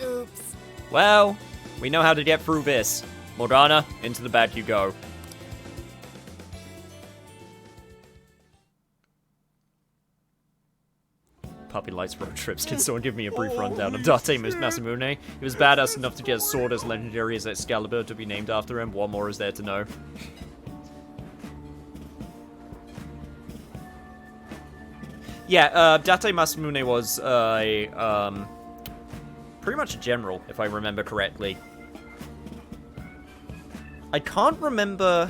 oops. Well, we know how to get through this. Morgana, into the back you go. Puppy likes road trips. Can someone give me a brief rundown of Date Masamune? He was badass enough to get a sword as legendary as Excalibur to be named after him. What more is there to know? Yeah, Date Masamune was pretty much a general, if I remember correctly. I can't remember...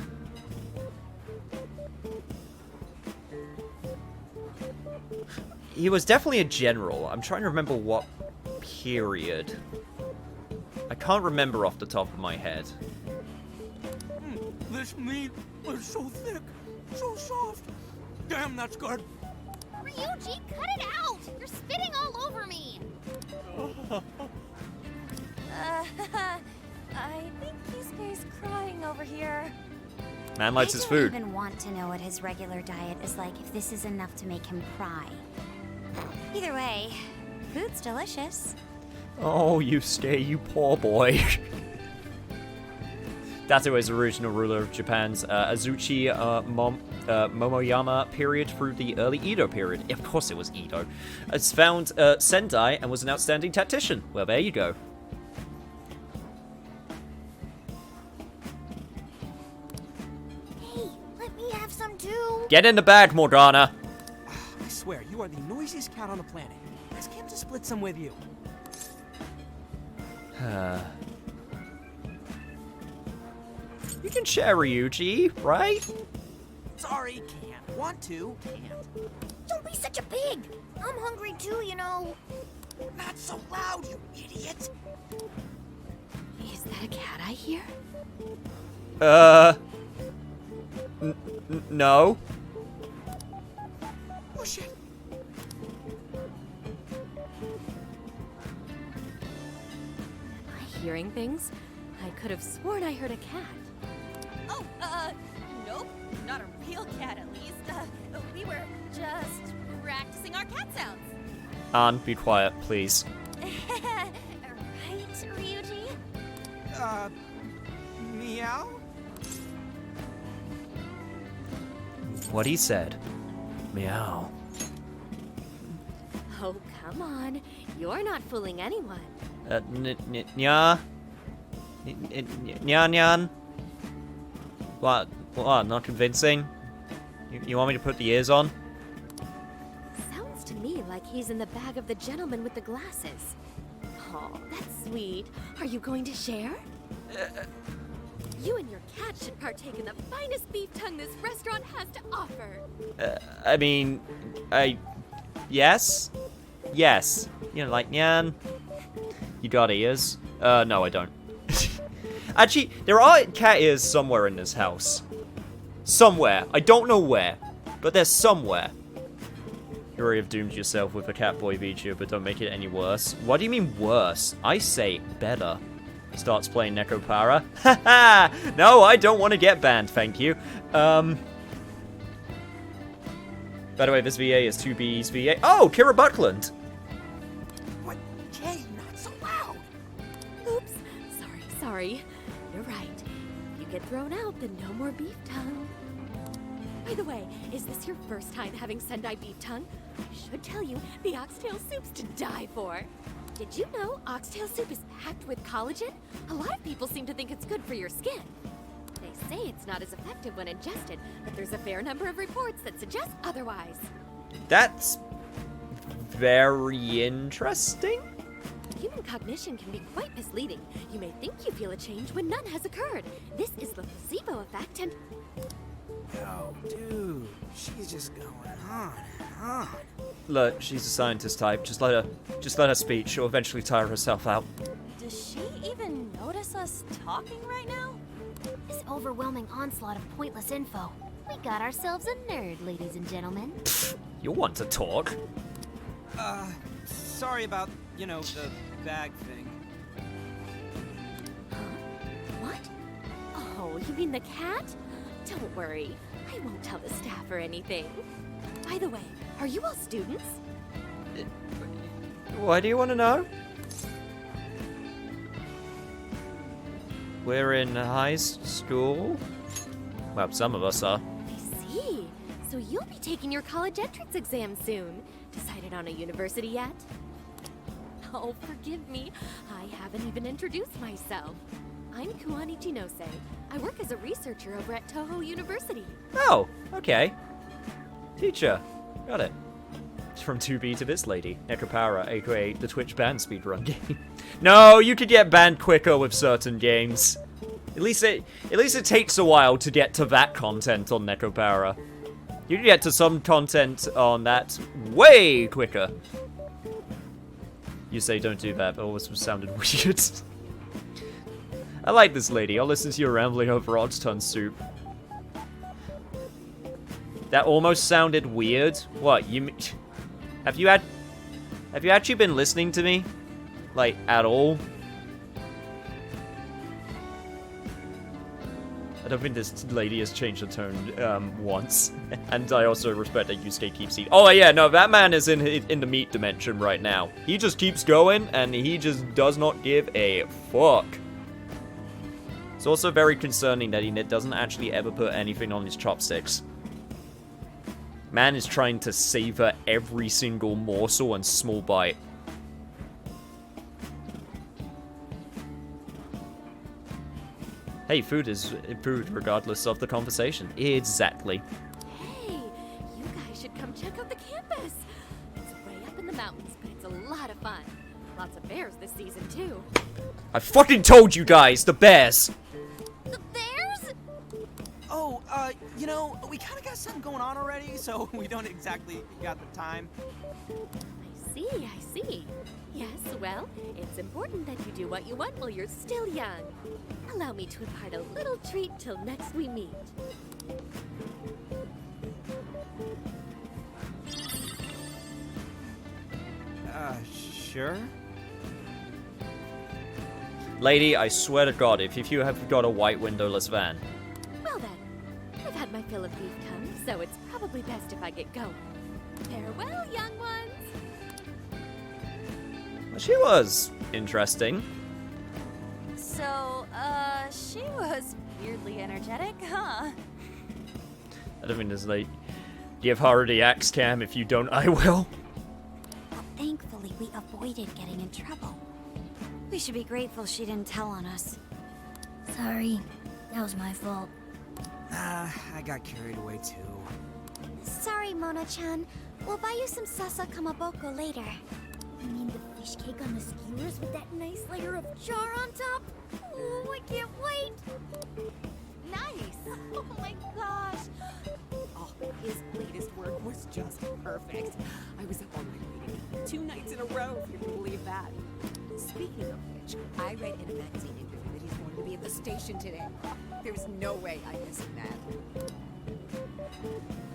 He was definitely a general. I'm trying to remember what period. I can't remember off the top of my head. This meat is so thick, so soft. Damn, that's good. Ryuji, cut it out! You're spitting all over me! I think he stays crying over here. Man likes his food. I don't even want to know what his regular diet is like if this is enough to make him cry. Either way, food's delicious. Oh, you stay, you poor boy. Dato is the original ruler of Japan's Azuchi Momoyama period through the early Edo period. Of course it was Edo. It's found Sendai and was an outstanding tactician. Well, there you go. Hey, let me have some too. Get in the bag, Morgana. I swear, you are the noisiest cat on the planet. Ask him to split some with you. You can share Ryuji, right? Sorry, can't. Want to, can't. Don't be such a pig. I'm hungry too, you know. Not so loud, you idiot. Is that a cat I hear? No. Oh, shit. Am I hearing things? I could have sworn I heard a cat. Oh, nope. Not a real cat, at least. We were just practicing our cat sounds. Ann, be quiet, please. Right, Ryuji? Meow? What he said. Meow. Oh, come on. You're not fooling anyone. Nya? Nyan? What? What? Not convincing? You want me to put the ears on? Sounds to me like he's in the bag of the gentleman with the glasses. Oh, that's sweet. Are you going to share? You and your cat should partake in the finest beef tongue this restaurant has to offer. I mean, yes? Yes. You know, like, Nyan? You got ears? No, I don't. Actually, there are cat ears somewhere in this house. Somewhere. I don't know where, but they're somewhere. You already have doomed yourself with a Catboy feature, but don't make it any worse. What do you mean worse? I say better. Starts playing Nekopara. Haha! No, I don't want to get banned, thank you. By the way, this VA is 2B's VA. Oh, Kira Buckland! What? Jay, not so loud! Oops. Sorry. You're right. If you get thrown out, then no more beef tongue. By the way, is this your first time having Sendai beef tongue? I should tell you, the oxtail soup's to die for. Did you know oxtail soup is packed with collagen? A lot of people seem to think it's good for your skin. They say it's not as effective when ingested, but there's a fair number of reports that suggest otherwise. That's very interesting. Human cognition can be quite misleading. You may think you feel a change when none has occurred. This is the placebo effect and... Yo, dude, she's just going on and on. Look, she's a scientist type. Just let her speak. She'll eventually tire herself out. Does she even notice us talking right now? This overwhelming onslaught of pointless info. We got ourselves a nerd, ladies and gentlemen. You'll want to talk. Sorry about, the bag thing. Huh? What? Oh, you mean the cat? Don't worry. I won't tell the staff or anything. By the way, are you all students? Why do you want to know? We're in high school. Well, some of us are. I see. So you'll be taking your college entrance exam soon. Decided on a university yet? Oh, forgive me. I haven't even introduced myself. I'm Kuani Chinose. I work as a researcher over at Toho University. Oh, okay. Teacher. Got it. It's from 2B to this lady, Nekopara, aka the Twitch ban speedrun game. No, you could get banned quicker with certain games. At least it takes a while to get to that content on Nekopara. You can get to some content on that way quicker. You say don't do that, but always sounded weird. I like this lady. I'll listen to your rambling over ox-ton soup. That almost sounded weird. What, you have you actually been listening to me? Like, at all? I don't think this lady has changed her tone once. And I also respect that Yusuke keeps eating. Oh yeah, no, that man is in the meat dimension right now. He just keeps going, and he just does not give a fuck. It's also very concerning that he doesn't actually ever put anything on his chopsticks. Man is trying to savor every single morsel and small bite. Hey, food is food regardless of the conversation. Exactly. Hey, you guys should come check out the campus. It's way up in the mountains, but it's a lot of fun. Lots of bears this season, too. I fucking told you guys, the bears! The bears? Oh, you know, we kind of got something going on already, so we don't exactly got the time. I see. Yes, well, it's important that you do what you want while you're still young. Allow me to impart a little treat till next we meet. Sure? Lady, I swear to God, if you have got a white windowless van. Well then, I've had my fill of beef tongue, so it's probably best if I get going. Farewell, young ones! Well, she was interesting. So, she was weirdly energetic, huh? I don't mean to like give her the axe cam. If you don't, I will. But thankfully, we avoided getting in trouble. We should be grateful she didn't tell on us. Sorry, that was my fault. I got carried away too. Sorry, Mona-chan. We'll buy you some sasa kamaboko later. You mean the fish cake on the skewers with that nice layer of char on top? Oh, I can't wait! Nice! Oh my gosh! Oh, his latest work was just perfect. I was up all night reading 2 nights in a row, if you can believe that. Speaking of which, I read in a magazine interview that he's going to be at the station today. There's no way I'm missing that.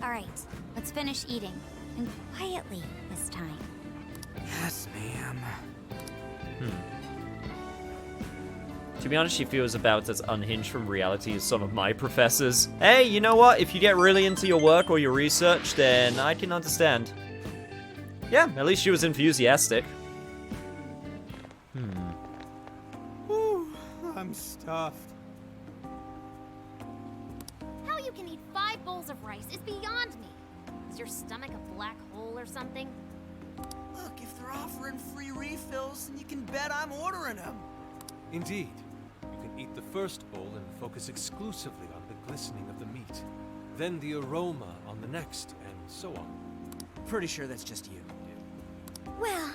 Alright, let's finish eating. And quietly this time. Yes, ma'am. To be honest, she feels about as unhinged from reality as some of my professors. Hey, you know what? If you get really into your work or your research, then I can understand. Yeah, at least she was enthusiastic. Whew, I'm stuffed. How you can eat 5 bowls of rice is beyond me. Is your stomach a black hole or something? Look, if they're offering free refills, then you can bet I'm ordering them. Indeed. You can eat the first bowl and focus exclusively on the glistening of the meat. Then the aroma on the next, and so on. Pretty sure that's just you. Well,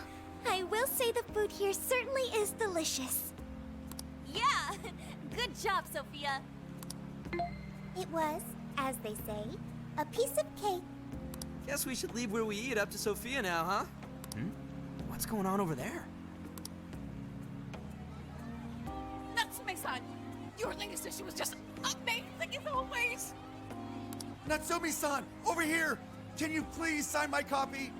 I will say the food here certainly is delicious. Yeah! Good job, Sophia! It was, as they say, a piece of cake. Guess we should leave where we eat up to Sophia now, huh? What's going on over there? Natsume-san, your latest issue was just amazing as always! Natsumi-san, over here! Can you please sign my copy?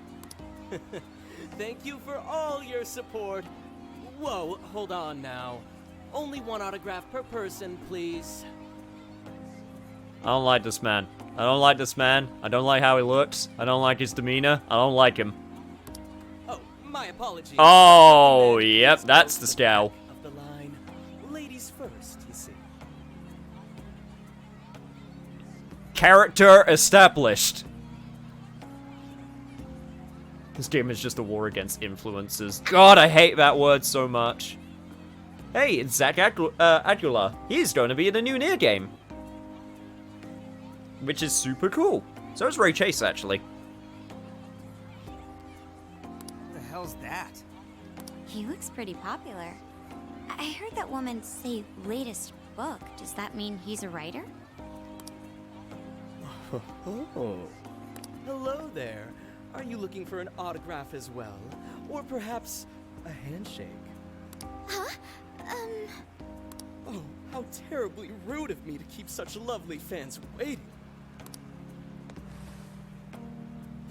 Thank you for all your support. Whoa, hold on now. Only 1 autograph per person, please. I don't like this man. I I don't like this man. I don't like how he looks. I don't like his demeanor. I don't like him. Oh, my apologies. Oh, yep, that's the scowl. Of the line. Ladies first, you see. Character established. This game is just a war against influencers. God, I hate that word so much. Hey, it's Zach Aguilar. He's going to be in the new Nier game. Which is super cool. So is Ray Chase, actually. What the hell's that? He looks pretty popular. I heard that woman say latest book. Does that mean he's a writer? Oh. Hello there. Are you looking for an autograph as well? Or perhaps a handshake? Huh? Oh, how terribly rude of me to keep such lovely fans waiting.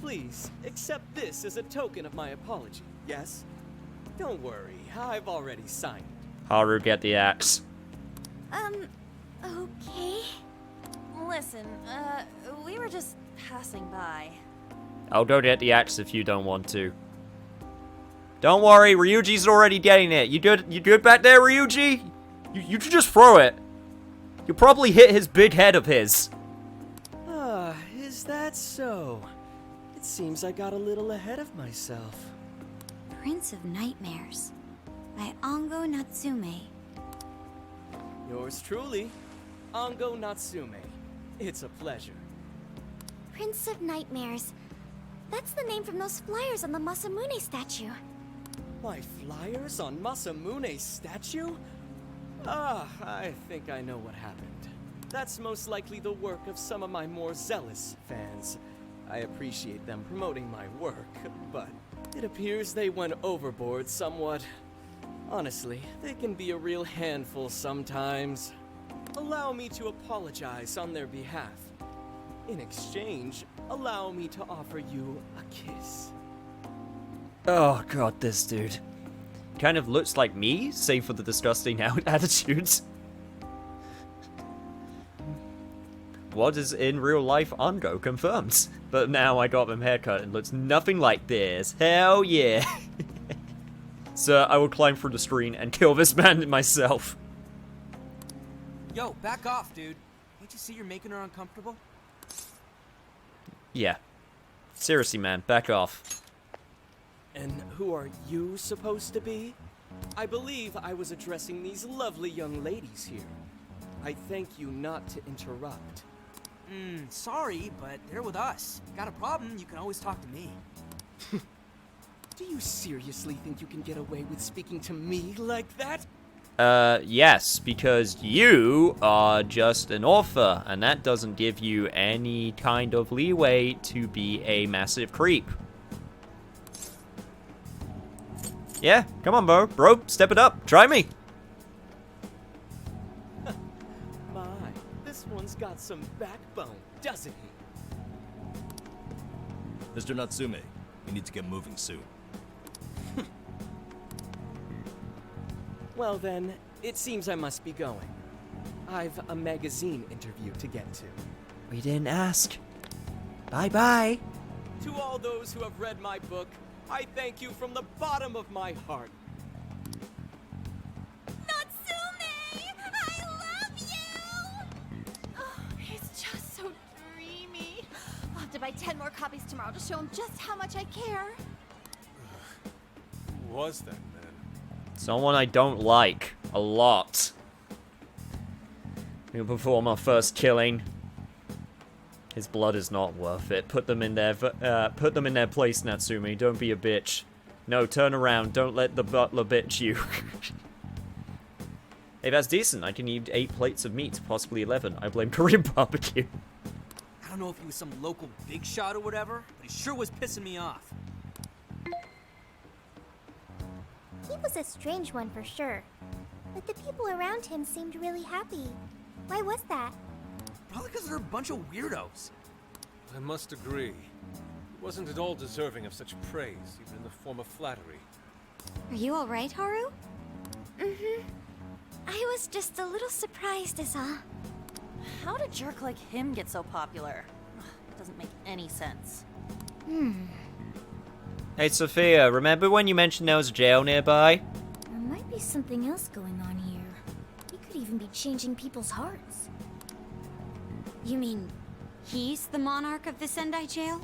Please, accept this as a token of my apology, yes? Don't worry, I've already signed it. Haru, get the axe. Okay. Listen, we were just passing by. I'll go get the axe if you don't want to. Don't worry, Ryuji's already getting it. You good back there, Ryuji? You should just throw it. You'll probably hit his big head of his. Ah, is that so? It seems I got a little ahead of myself. Prince of Nightmares by Ongo Natsume. Yours truly, Ongo Natsume. It's a pleasure. Prince of Nightmares. That's the name from those flyers on the Masamune statue. My flyers on Masamune's statue? Ah, I think I know what happened. That's most likely the work of some of my more zealous fans. I appreciate them promoting my work, but it appears they went overboard somewhat. Honestly, they can be a real handful sometimes. Allow me to apologize on their behalf. In exchange, allow me to offer you a kiss. Oh god, this dude. Kind of looks like me, save for the disgusting attitudes. What is in real life Ongo confirms. But now I got them haircut and looks nothing like this. Hell yeah. Sir, I will climb through the screen and kill this man myself. Yo, back off, dude. Can't you see you're making her uncomfortable? Yeah. Seriously, man, back off. And who are you supposed to be? I believe I was addressing these lovely young ladies here. I thank you not to interrupt. Sorry, but they're with us. Got a problem, you can always talk to me. Do you seriously think you can get away with speaking to me like that? Yes, because you are just an author, and that doesn't give you any kind of leeway to be a massive creep. Yeah, come on, bro, step it up, try me. My, this one's got some backbone, doesn't he? Mr. Natsume, we need to get moving soon. Well then, it seems I must be going. I've a magazine interview to get to. We didn't ask. Bye-bye. To all those who have read my book, I thank you from the bottom of my heart. Natsume! I love you! Oh, he's just so dreamy. I'll have to buy 10 more copies tomorrow to show him just how much I care. Who was that man? Someone I don't like a lot. We'll perform our first killing. His blood is not worth it. Put them in their place, Natsume. Don't be a bitch. No, turn around. Don't let the butler bitch you. Hey, that's decent. I can eat 8 plates of meat, possibly 11. I blame Korean barbecue. I don't know if he was some local big shot or whatever, but he sure was pissing me off. He was a strange one for sure. But the people around him seemed really happy. Why was that? Probably because they're a bunch of weirdos. I must agree. He wasn't at all deserving of such praise, even in the form of flattery. Are you alright, Haru? Mm-hmm. I was just a little surprised is all. How did a jerk like him get so popular? doesn't make any sense. Hey, Sophia, remember when you mentioned there was a jail nearby? There might be something else going on here. He could even be changing people's hearts. You mean he's the monarch of the Sendai jail?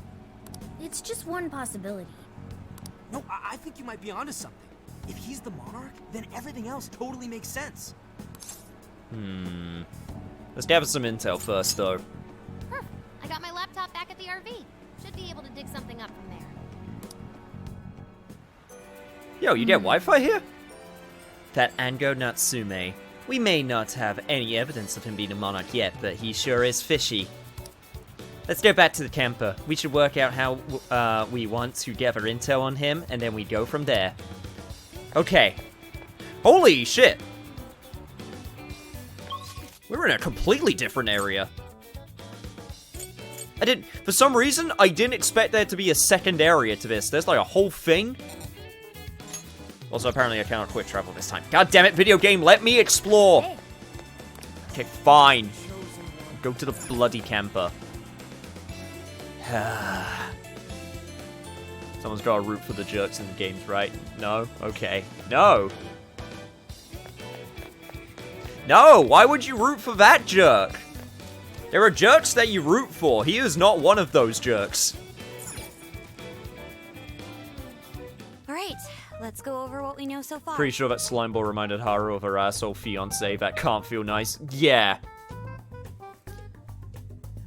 It's just one possibility. No, I think you might be onto something. If he's the monarch, then everything else totally makes sense. Let's gather some intel first, though. Perfect. I got my laptop back at the RV. Should be able to dig something up from there. Yo, you get Wi-Fi here? That Ango Natsume. We may not have any evidence of him being a monarch yet, but he sure is fishy. Let's go back to the camper. We should work out how we want to gather intel on him, and then we go from there. Okay. Holy shit! We're in a completely different area. For some reason, I didn't expect there to be a second area to this. There's like a whole thing. Also, apparently I cannot quick travel this time. God damn it, video game, let me explore! Hey. Okay, fine. Go to the bloody camper. Someone's got to root for the jerks in the games, right? No? Okay. No! No! Why would you root for that jerk? There are jerks that you root for. He is not one of those jerks. Alright, let's go over what we know so far. Pretty sure that slime ball reminded Haru of her asshole fiance. That can't feel nice. Yeah.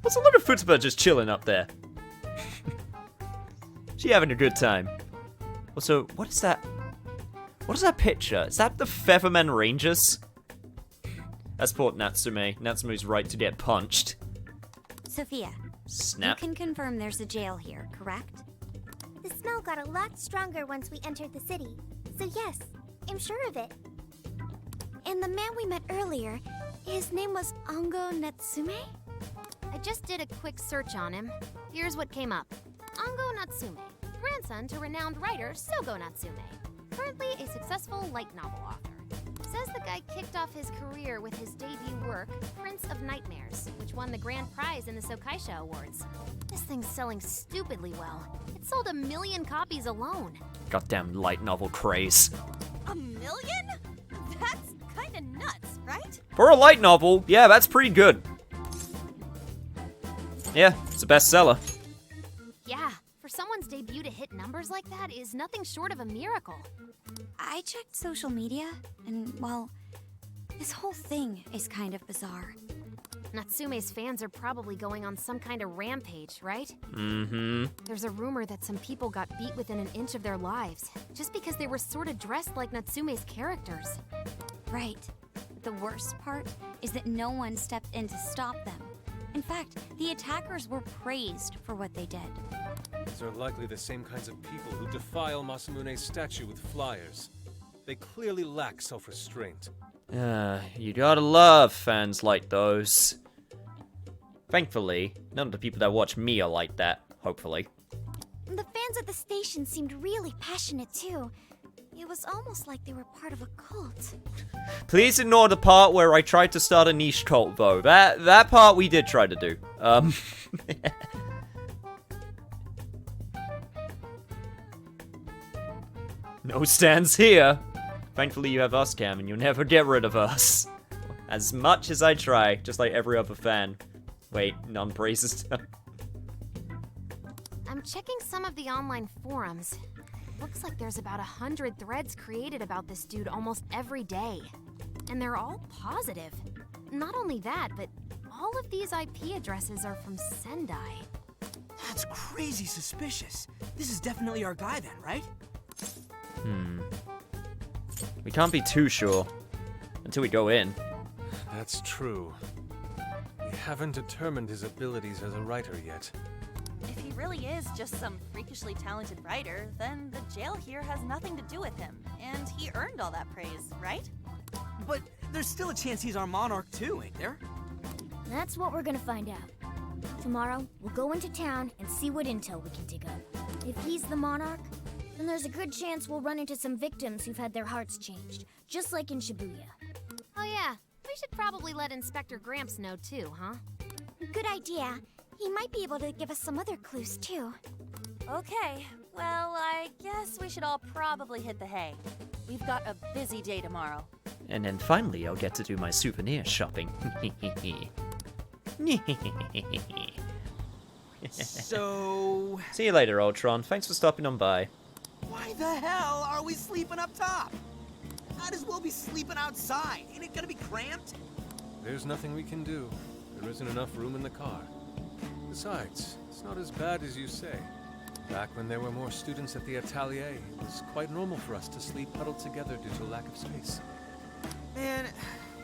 What's a look at Futaba just chilling up there? She having a good time. Also, what is that? What is that picture? Is that the Featherman Rangers? That's poor Natsume. Natsume's right to get punched. Sophia, Snap. you can confirm there's a jail here, correct? The smell got a lot stronger once we entered the city. So yes, I'm sure of it. And the man we met earlier, his name was Ango Natsume? I just did a quick search on him. Here's what came up. Ango Natsume, grandson to renowned writer Sogo Natsume. Currently a successful light novel author. Says the guy kicked off his career with his debut work, Prince of Nightmares, which won the grand prize in the Sokaisha Awards. This thing's selling stupidly well. It sold 1 million copies alone. Goddamn light novel craze. 1 million? That's kinda nuts, right? For a light novel, yeah, that's pretty good. Yeah, it's a bestseller. Yeah, for someone's debut to hit numbers like that is nothing short of a miracle. I checked social media, and, well, this whole thing is kind of bizarre. Natsume's fans are probably going on some kind of rampage, right? Mm-hmm. There's a rumor that some people got beat within an inch of their lives, just because they were sort of dressed like Natsume's characters. Right. The worst part is that no one stepped in to stop them. In fact, the attackers were praised for what they did. These are likely the same kinds of people who defile Masamune's statue with flyers. They clearly lack self-restraint. You gotta love fans like those. Thankfully, none of the people that watch me are like that, hopefully. The fans at the station seemed really passionate too. It was almost like they were part of a cult. Please ignore the part where I tried to start a niche cult, though. That part we did try to do. No stands here. Thankfully you have us, Cam, and you'll never get rid of us. As much as I try, just like every other fan. Wait, none praises. I'm checking some of the online forums. Looks like there's about 100 threads created about this dude almost every day. And they're all positive. Not only that, but all of these IP addresses are from Sendai. That's crazy suspicious. This is definitely our guy then, right? We can't be too sure until we go in. That's true. We haven't determined his abilities as a writer yet. If he really is just some freakishly talented writer, then the jail here has nothing to do with him, and he earned all that praise, right? But there's still a chance he's our monarch too, ain't there? That's what we're gonna find out. Tomorrow, we'll go into town and see what intel we can dig up. If he's the monarch, then there's a good chance we'll run into some victims who've had their hearts changed, just like in Shibuya. Oh yeah, we should probably let Inspector Gramps know too, huh? Good idea. He might be able to give us some other clues, too. Okay, well, I guess we should all probably hit the hay. We've got a busy day tomorrow. And then finally, I'll get to do my souvenir shopping. So... See you later, Ultron. Thanks for stopping on by. Why the hell are we sleeping up top? Might as well be sleeping outside. Ain't it gonna be cramped? There's nothing we can do. There isn't enough room in the car. Besides, it's not as bad as you say. Back when there were more students at the atelier, it was quite normal for us to sleep huddled together due to lack of space. Man,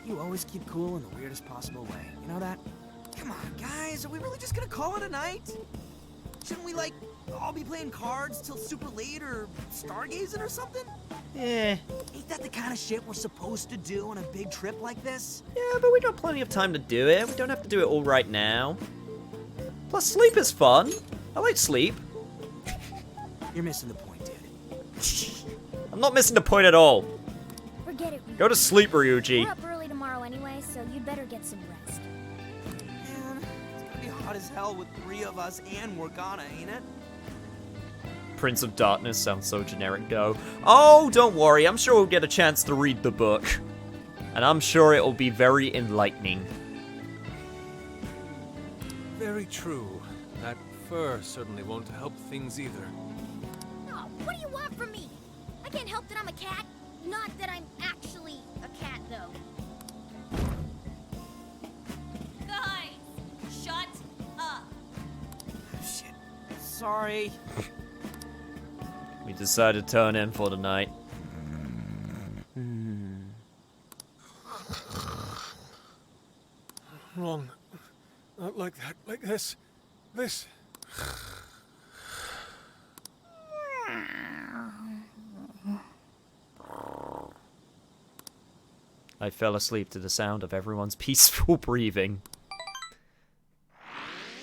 you always keep cool in the weirdest possible way. You know that? Come on, guys. Are we really just gonna call it a night? Shouldn't we, like, all be playing cards till super late or stargazing or something? Eh. Ain't that the kind of shit we're supposed to do on a big trip like this? Yeah, but we got plenty of time to do it. We don't have to do it all right now. Plus, sleep is fun. I like sleep. You're missing the point, dude. I'm not missing the point at all. Forget it. Go to sleep, Ryuji. We're up early tomorrow anyway, so you'd better get some rest. Man, it's gonna be hot as hell with 3 of us and Morgana, ain't it? Prince of Darkness sounds so generic, though. Oh, don't worry. I'm sure we'll get a chance to read the book. And I'm sure it will be very enlightening. Very true. That fur certainly won't help things either. Oh, what do you want from me? I can't help that I'm a cat. Not that I'm actually a cat, though. Guys, shut up. Shit. Sorry. We decided to turn in for the night. Wrong. Not like that. Like this. This. I fell asleep to the sound of everyone's peaceful breathing.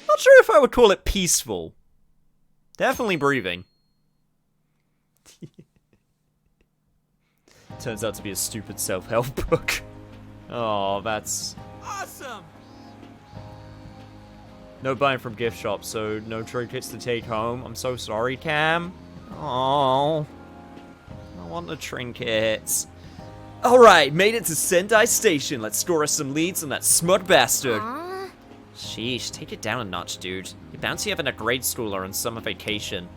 Not sure if I would call it peaceful. Definitely breathing. Turns out to be a stupid self-help book. Oh, that's... Awesome! No buying from gift shops, so no trinkets to take home. I'm so sorry, Cam. Oh, I want the trinkets. Alright, made it to Sendai Station. Let's score us some leads on that smut bastard. Sheesh, take it down a notch, dude. You're bound to having a grade schooler on summer vacation.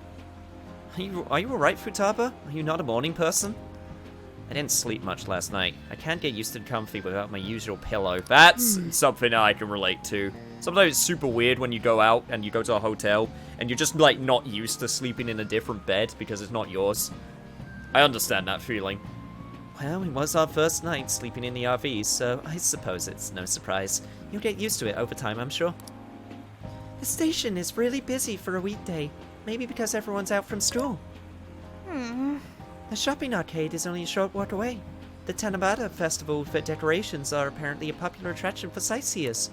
Are you alright, Futaba? Are you not a morning person? I didn't sleep much last night. I can't get used to comfy without my usual pillow. That's something I can relate to. Sometimes it's super weird when you go out and you go to a hotel and you're just, like, not used to sleeping in a different bed because it's not yours. I understand that feeling. Well, it was our first night sleeping in the RV, so I suppose it's no surprise. You'll get used to it over time, I'm sure. The station is really busy for a weekday. Maybe because everyone's out from school. The shopping arcade is only a short walk away. The Tanabata Festival for decorations are apparently a popular attraction for sightseers.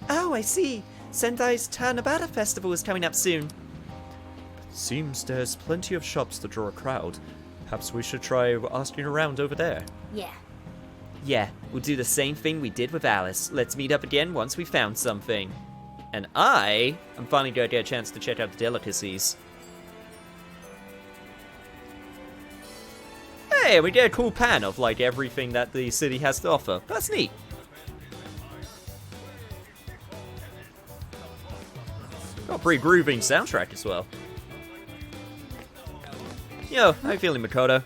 Oh, I see. Sendai's Tanabata Festival is coming up soon. Seems there's plenty of shops to draw a crowd. Perhaps we should try asking around over there. Yeah. Yeah, we'll do the same thing we did with Alice. Let's meet up again once we found something. And I'm finally gonna get a chance to check out the delicacies. Hey, we get a cool pan of, like, everything that the city has to offer. That's neat. Got a pretty grooving soundtrack as well. Yo, how you feeling, Makoto?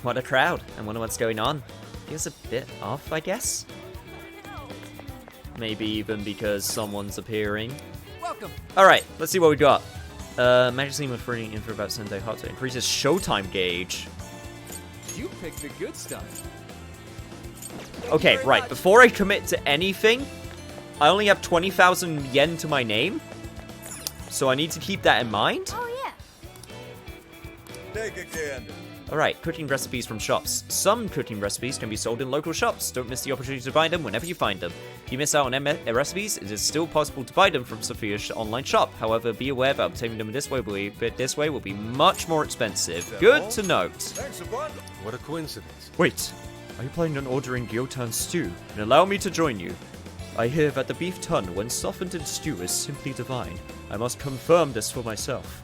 What a crowd. I wonder what's going on. Feels a bit off, I guess. Maybe even because someone's appearing. Welcome. Alright, let's see what we got. Magazine with free info about Sendai Hot to increases showtime gauge. You picked the good stuff. Okay, right. Before I commit to anything, I only have 20,000 yen to my name. So I need to keep that in mind. Oh, yeah. Take a candy. Alright, cooking recipes from shops. Some cooking recipes can be sold in local shops. Don't miss the opportunity to buy them whenever you find them. If you miss out on recipes, it is still possible to buy them from Sophia's online shop. However, be aware that obtaining them this way will be much more expensive. Good to note. Thanks a bunch. What a coincidence. Wait, are you planning on ordering Gyotan stew? And allow me to join you. I hear that the beef tongue, when softened in stew, is simply divine. I must confirm this for myself.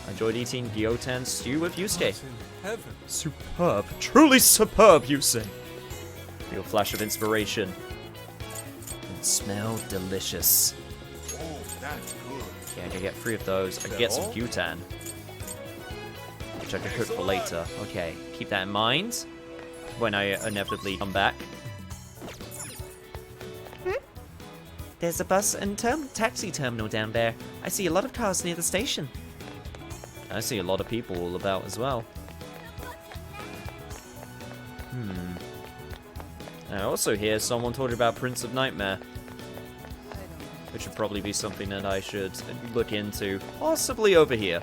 I enjoyed eating Gyotan stew with Yusuke. Superb. Truly superb, you say. Feel a flash of inspiration. And smell delicious. Oh, that's good. Yeah, I can get 3 of those. I can get some Gyotan. Which I can cook for later. Okay, keep that in mind. When I inevitably come back. There's a bus and taxi terminal down there. I see a lot of cars near the station. I see a lot of people all about as well. I also hear someone talking about Prince of Nightmare. Which would probably be something that I should look into. Possibly over here.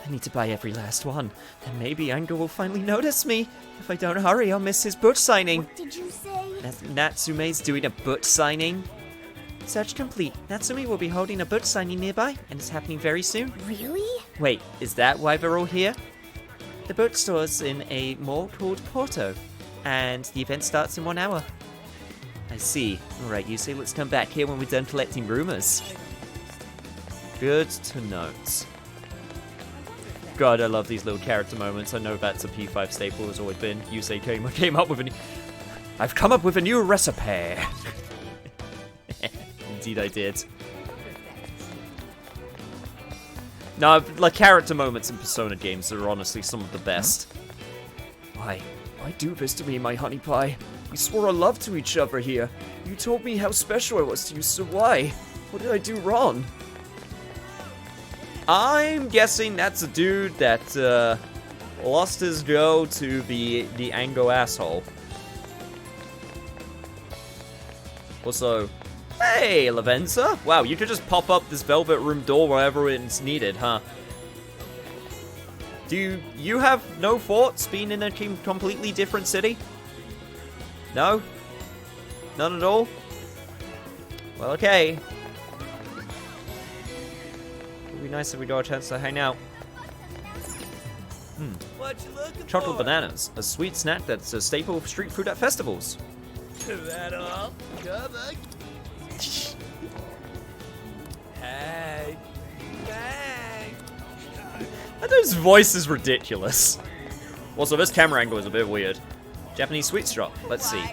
I need to buy every last one. Then maybe Ango will finally notice me. If I don't hurry, I'll miss his book signing. What did you say? Natsume's doing a book signing. Search complete. Natsume will be holding a book signing nearby, and it's happening very soon. Really? Wait, is that why we're all here? The bookstore's in a mall called Porto, and the event starts in 1 hour. I see. Alright, you say let's come back here when we're done collecting rumors. Good to note. God, I love these little character moments. I know that's a P5 staple, has always been. Yusei came up with I've come up with a new recipe. Indeed I did. No, like, character moments in Persona games are honestly some of the best. Why do this to me, my honey pie? We swore a love to each other here. You told me how special I was to you, so why? What did I do wrong? I'm guessing that's a dude that lost his go to the Ango asshole. Also, hey, Lavenza! Wow, you could just pop up this velvet room door wherever it's needed, huh? Do you have no thoughts being in a completely different city? No? None at all? Well, okay. It'd be nice if we got a chance to hang out. Chocolate bananas, a sweet snack that's a staple of street food at festivals. That all? Come on. Hey. Hey. His voice is ridiculous. Also, this camera angle is a bit weird. Japanese sweet strop. Let's see.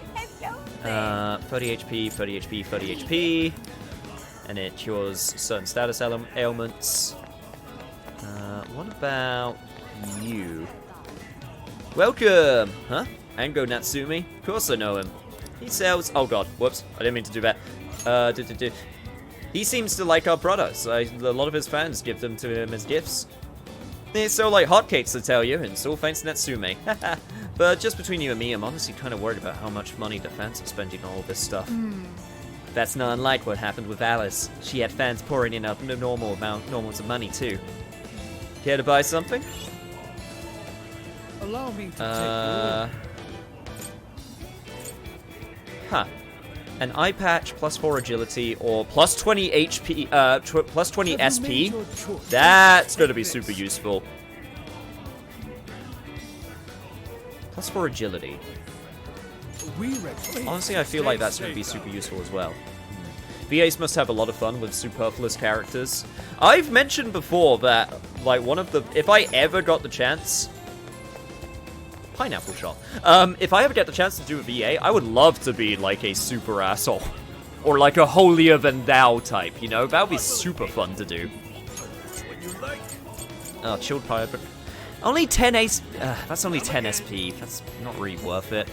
30 HP, 30 HP, 30 HP. And it cures certain status ailments. What about you? Welcome! Huh? Ango Natsume? Of course I know him. He sells... Oh god, whoops. I didn't mean to do that. He seems to like our products. A lot of his fans give them to him as gifts. They sell like hotcakes, I tell you, and it's all thanks to Natsume. But just between you and me, I'm honestly kind of worried about how much money the fans are spending on all this stuff. That's not unlike what happened with Alice. She had fans pouring in normal amounts of money too. Care to buy something? Allow me to Huh. An eye patch, plus 4 agility, or plus 20 HP, plus 20 SP. That's going to be super useful. Plus 4 agility. Honestly, I feel like that's going to be super useful as well. VAs must have a lot of fun with superfluous characters. I've mentioned before that, like, if I ever got the chance... Pineapple shot. If I ever get the chance to do a VA, I would love to be, like, a super asshole. Or, like, a holier-than-thou type, you know? That would be super fun to do. Oh, chilled pirate. Only 10 ace... that's only 10 SP. That's not really worth it.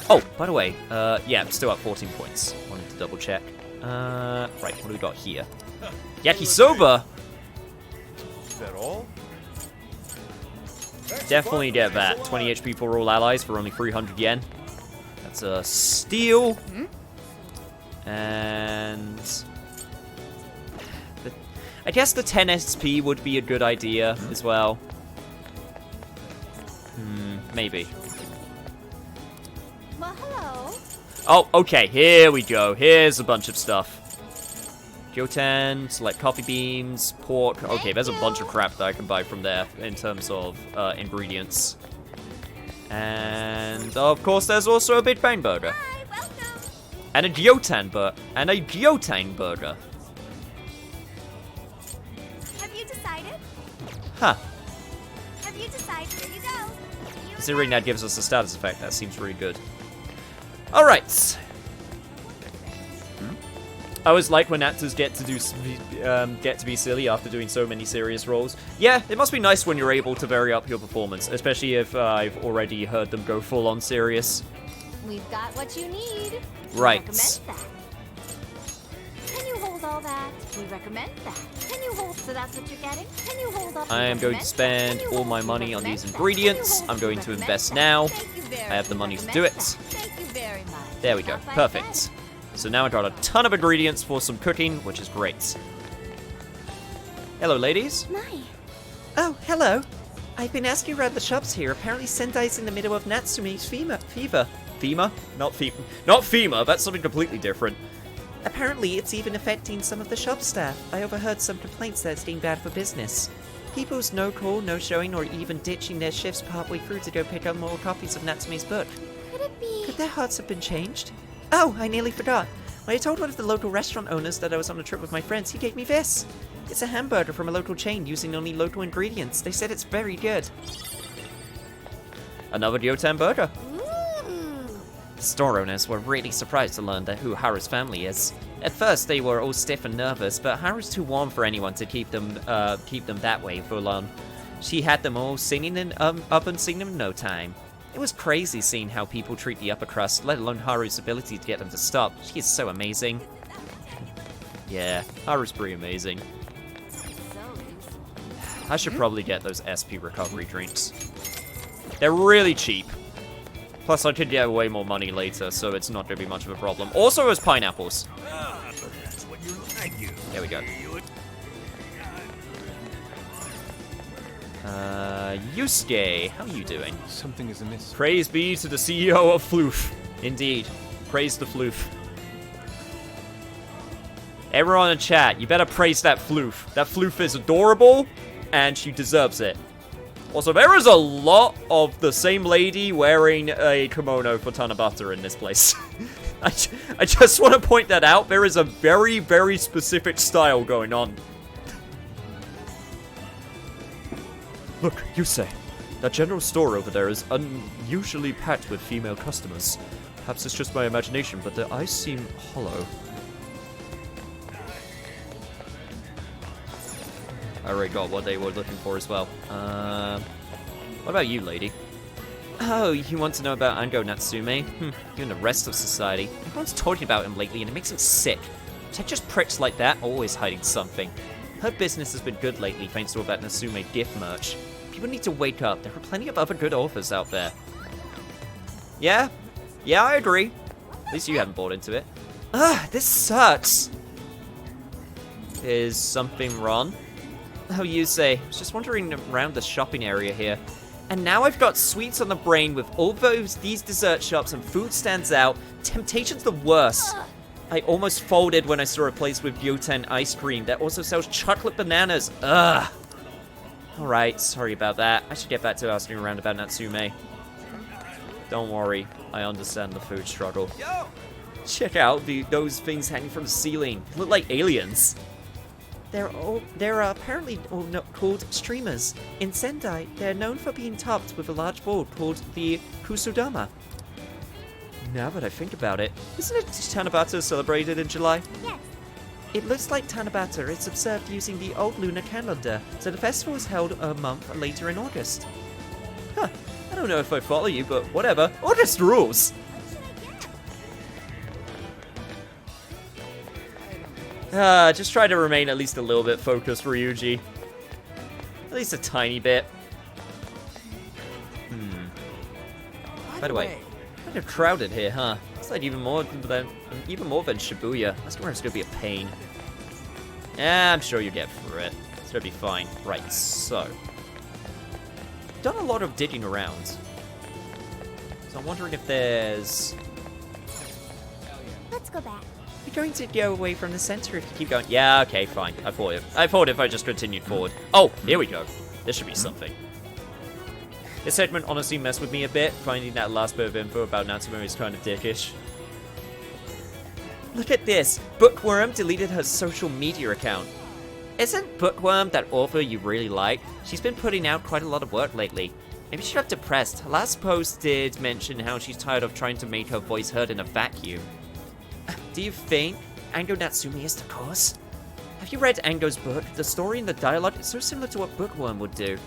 Oh, by the way, yeah, I'm still at 14 points. Wanted to double check. Right, what do we got here? Yakisoba! Is that all? Definitely get that. 20 HP for all allies for only 300 yen. That's a steal. And... I guess the 10 SP would be a good idea as well. Maybe. Well, hello. Oh, okay, here we go. Here's a bunch of stuff. Gyotan, select coffee beans, pork. Okay, there's a bunch of crap that I can buy from there in terms of ingredients. And, of course, there's also a Big Bang Burger. And a Gyotan burger. Have you decided? Huh. Have you decided? Here you go. Considering that gives us a status effect, that seems really good. Alright. I always like when actors get to be silly after doing so many serious roles. Yeah, it must be nice when you're able to vary up your performance, especially if I've already heard them go full on serious. We've got what you need. Right. We recommend that. Can you hold all that? We recommend that. Can you hold? So that's what you're getting? Can you hold up? I am going to spend all my money on these ingredients. I'm going to invest now. I have the money to do it. Thank you very much. There we go. Perfect. So now I got a ton of ingredients for some cooking, which is great. Hello, ladies. My. Oh, hello. I've been asking around the shops here. Apparently Sendai's in the middle of Natsume's fever. FEMA? Not FEMA, that's something completely different. Apparently it's even affecting some of the shop staff. I overheard some complaints that it's being bad for business. People's no call, no showing, or even ditching their shifts partway through to go pick up more copies of Natsume's book. Could it be? Could their hearts have been changed? Oh, I nearly forgot. When I told one of the local restaurant owners that I was on a trip with my friends, he gave me this. It's a hamburger from a local chain using only local ingredients. They said it's very good. Another Gyotan burger. The store owners were really surprised to learn who Haru's family is. At first, they were all stiff and nervous, but Haru's too warm for anyone to keep them that way for long. She had them all singing up and singing in no time. It was crazy seeing how people treat the upper crust, let alone Haru's ability to get them to stop. She is so amazing. Yeah, Haru's pretty amazing. I should probably get those SP recovery drinks. They're really cheap. Plus, I could get way more money later, so it's not going to be much of a problem. Also, as pineapples. There we go. Yusuke, how are you doing? Something is amiss. Praise be to the CEO of Floof. Indeed. Praise the Floof. Everyone in chat, you better praise that Floof. That Floof is adorable, and she deserves it. Also, there is a lot of the same lady wearing a kimono for Tanabata in this place. I just want to point that out. There is a very, very specific style going on. Look, Yusei. That general store over there is unusually packed with female customers. Perhaps it's just my imagination, but their eyes seem hollow. I already got what they were looking for as well. What about you, lady? Oh, you want to know about Ango Natsume? You and the rest of society. Everyone's talking about him lately, and it makes him sick. Just pricks like that, always hiding something. Her business has been good lately, thanks to all that Natsume gift merch. People need to wake up. There are plenty of other good authors out there. Yeah? Yeah, I agree. At least you haven't bought into it. Ugh, this sucks. Is something wrong? Oh, Yusei, I was just wandering around the shopping area here. And now I've got sweets on the brain with all these dessert shops and food stands out. Temptation's the worst. I almost folded when I saw a place with Gyotan ice cream that also sells chocolate bananas. Ugh. Alright, sorry about that. I should get back to asking around about Natsume. Don't worry, I understand the food struggle. Check out those things hanging from the ceiling. They look like aliens. They're apparently all called streamers. In Sendai, they're known for being topped with a large ball called the Kusudama. Now that I think about it, isn't it Tanabata celebrated in July? Yes. It looks like Tanabata is observed using the old lunar calendar, so the festival is held a month later in August. Huh, I don't know if I follow you, but whatever. August rules! Just try to remain at least a little bit focused, Ryuji. At least a tiny bit. By the way, kind of crowded here, huh? It's like even more than Shibuya. That's where it's gonna be a pain. Yeah, I'm sure you get through it. It's gonna be fine. Right, so done a lot of digging around. So I'm wondering if there's. Let's go back. You're going to go away from the center if you keep going. Yeah, okay, fine. I thought if I just continued forward. Oh, here we go. This should be something. This segment honestly messed with me a bit. Finding that last bit of info about Natsume is kind of dickish. Look at this. Bookworm deleted her social media account. Isn't Bookworm that author you really like? She's been putting out quite a lot of work lately. Maybe she got depressed. Her last post did mention how she's tired of trying to make her voice heard in a vacuum. Do you think Ango Natsumi is the cause? Have you read Ango's book? The story and the dialogue is so similar to what Bookworm would do.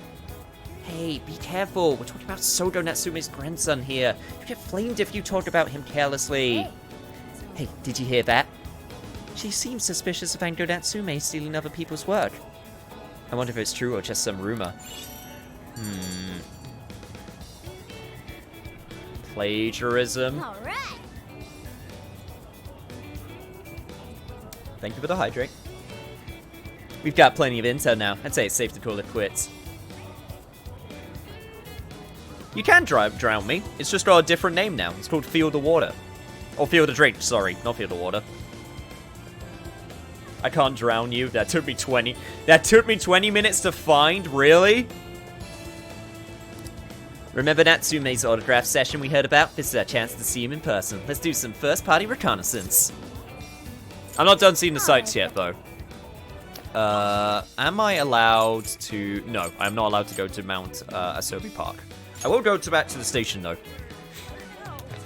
Hey, be careful. We're talking about Sogo Natsume's grandson here. You get flamed if you talk about him carelessly. Hey, did you hear that? She seems suspicious of Ango Natsume stealing other people's work. I wonder if it's true or just some rumor. Plagiarism. All right. Thank you for the hydrate. We've got plenty of intel now. I'd say it's safe to call it quits. You can drown me. It's just got a different name now. It's called Field of Water. Or Field of Drink, sorry. Not Field of Water. I can't drown you. That took me 20 minutes to find? Really? Remember Natsume's autograph session we heard about? This is our chance to see him in person. Let's do some first-party reconnaissance. I'm not done seeing the sights yet, though. Am I allowed to... No, I'm not allowed to go to Mount Asobi Park. I will go back to the station, though.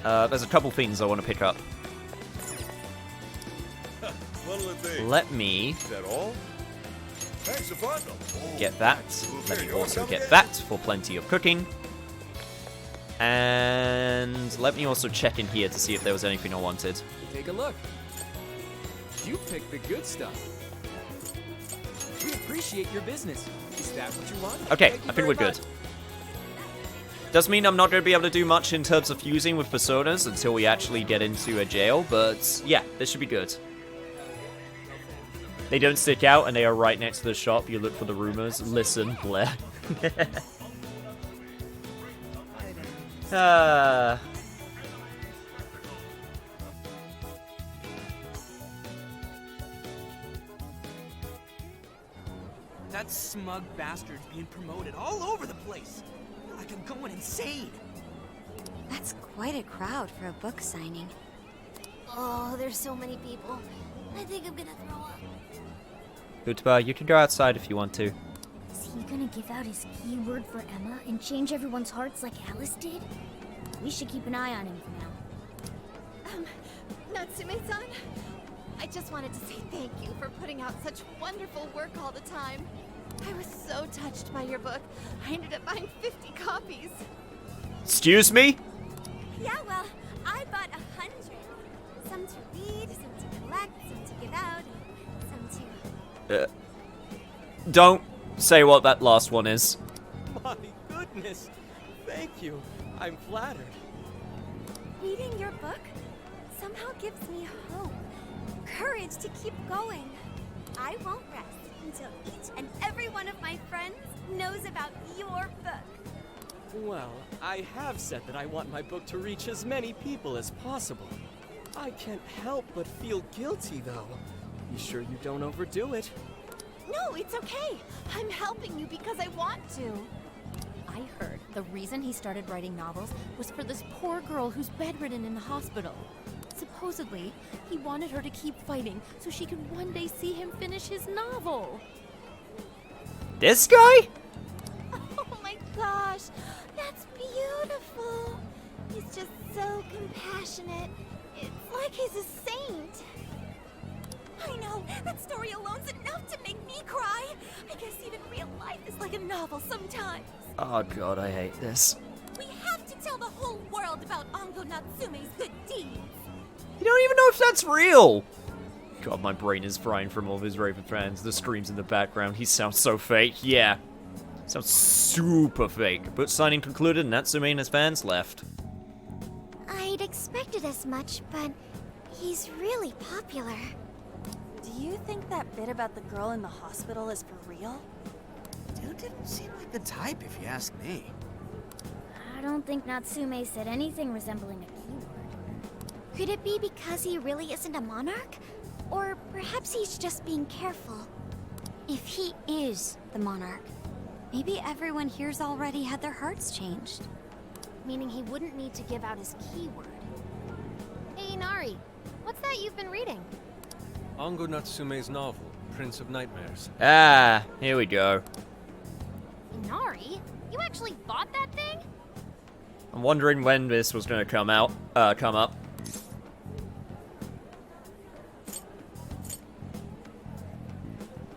There's a couple things I want to pick up. Let me... Is that all? Thanks a bundle. Get that. Let me also get that for plenty of cooking. And let me also check in here to see if there was anything I wanted. Take a look. You picked the good stuff. We appreciate your business. Is that what you want? Okay, I think we're good. Does mean I'm not going to be able to do much in terms of fusing with personas until we actually get into a jail, but yeah, this should be good. They don't stick out, and they are right next to the shop. You look for the rumors. Listen, Blair. That smug bastard's being promoted all over the place. Like I'm going insane. That's quite a crowd for a book signing. Oh, there's so many people. I think I'm gonna throw up. Utba, you can go outside if you want to. Is he gonna give out his keyword for Emma and change everyone's hearts like Alice did? We should keep an eye on him for now. Natsume-san, I just wanted to say thank you for putting out such wonderful work all the time. I was so touched by your book. I ended up buying 50 copies. Excuse me? Yeah, well, I bought 100. Some to read, some to collect, some to give out, and some to... Don't say what that last one is. My goodness. Thank you. I'm flattered. Reading your book somehow gives me hope, courage to keep going. I won't rest until each and every one of my friends knows about your book. Well, I have said that I want my book to reach as many people as possible. I can't help but feel guilty, though. Be sure you don't overdo it. No, it's okay. I'm helping you because I want to. I heard the reason he started writing novels was for this poor girl who's bedridden in the hospital. Supposedly, he wanted her to keep fighting so she could one day see him finish his novel. This guy? Oh my gosh, that's beautiful. He's just so compassionate. It's like he's a saint. I know, that story alone's enough to make me cry. I guess even real life is like a novel sometimes. Oh god, I hate this. We have to tell the whole world about Ango Natsume's good deeds. You don't even know if that's real! God, my brain is frying from all of his Raven fans. The screams in the background. He sounds so fake. Yeah. Sounds super fake. But signing concluded and Natsume and his fans left. I'd expected as much, but he's really popular. Do you think that bit about the girl in the hospital is for real? Dude didn't seem like the type, if you ask me. I don't think Natsume said anything resembling a keyword. Could it be because he really isn't a monarch? Or perhaps he's just being careful. If he is the monarch, maybe everyone here's already had their hearts changed. Meaning he wouldn't need to give out his keyword. Hey, Nari. What's that you've been reading? Ango Natsume's novel, Prince of Nightmares. Ah, here we go. Inari? You actually bought that thing? I'm wondering when this was gonna come up.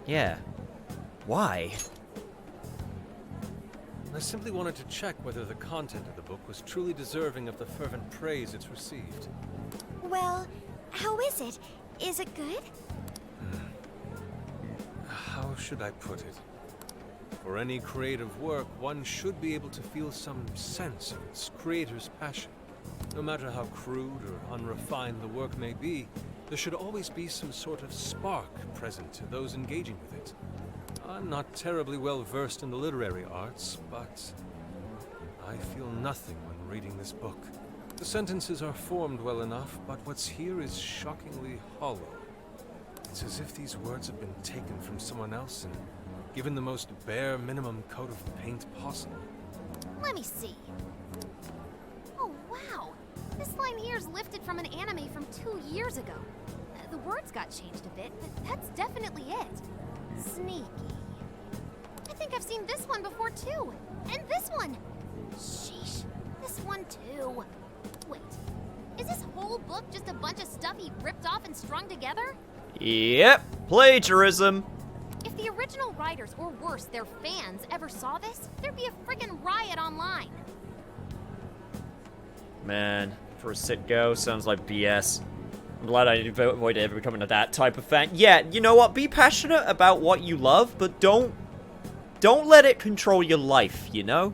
Yeah. Why? I simply wanted to check whether the content of the book was truly deserving of the fervent praise it's received. Well, how is it? Is it good? How should I put it? For any creative work, one should be able to feel some sense of its creator's passion. No matter how crude or unrefined the work may be, there should always be some sort of spark present to those engaging with it. I'm not terribly well versed in the literary arts, but I feel nothing when reading this book. The sentences are formed well enough, but what's here is shockingly hollow. It's as if these words have been taken from someone else and given the most bare minimum coat of paint possible. Let me see. Oh, wow. This line here is lifted from an anime from 2 years ago. The words got changed a bit, but that's definitely it. Sneaky. I think I've seen this one before, too. And this one. Sheesh. This one, too. Wait. Is this whole book just a bunch of stuff he ripped off and strung together? Yep, plagiarism. If the original writers, or worse, their fans, ever saw this, there'd be a friggin' riot online. Man, for a sitgo, sounds like BS. I'm glad I avoided ever becoming that type of fan. Yeah, you know what? Be passionate about what you love, but don't let it control your life, you know?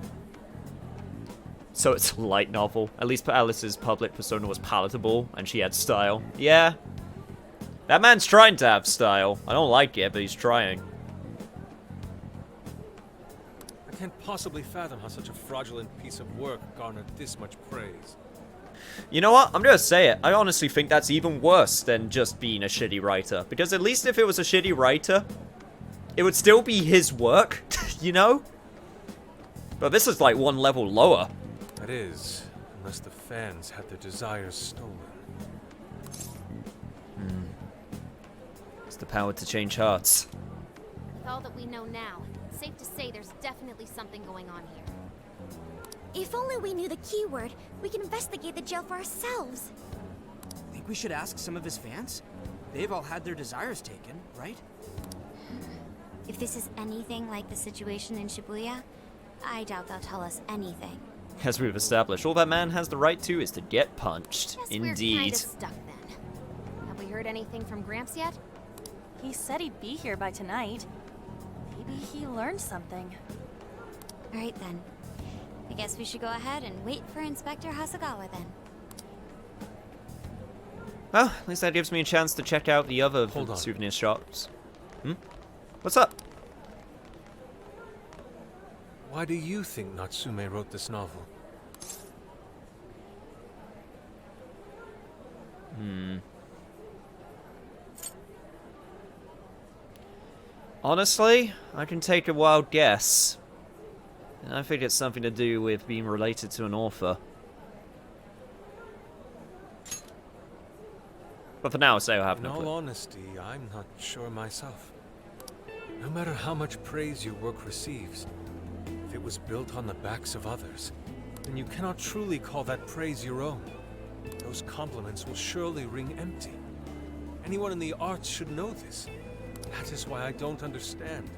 So it's a light novel. At least Alice's public persona was palatable, and she had style. Yeah. That man's trying to have style. I don't like it, but he's trying. I can't possibly fathom how such a fraudulent piece of work garnered this much praise. You know what? I'm gonna say it. I honestly think that's even worse than just being a shitty writer. Because at least if it was a shitty writer, it would still be his work, you know? But this is like one level lower. That is, unless the fans had their desires stolen. It's the power to change hearts. With all that we know now, it's safe to say there's definitely something going on here. If only we knew the keyword, we can investigate the jail for ourselves. Think we should ask some of his fans? They've all had their desires taken, right? If this is anything like the situation in Shibuya, I doubt they'll tell us anything. As we've established, all that man has the right to is to get punched. Guess Indeed. We're kinda stuck then. Have we heard anything from Gramps yet? He said he'd be here by tonight. Maybe he learned something. Alright then. I guess we should go ahead and wait for Inspector Hasagawa then. Well, at least that gives me a chance to check out the other souvenir shops. What's up? Why do you think Natsume wrote this novel? Honestly, I can take a wild guess. And I think it's something to do with being related to an author. But for now, I'll say I have no clue. In all honesty, I'm not sure myself. No matter how much praise your work receives, if it was built on the backs of others, then you cannot truly call that praise your own. Those compliments will surely ring empty. Anyone in the arts should know this. That is why I don't understand.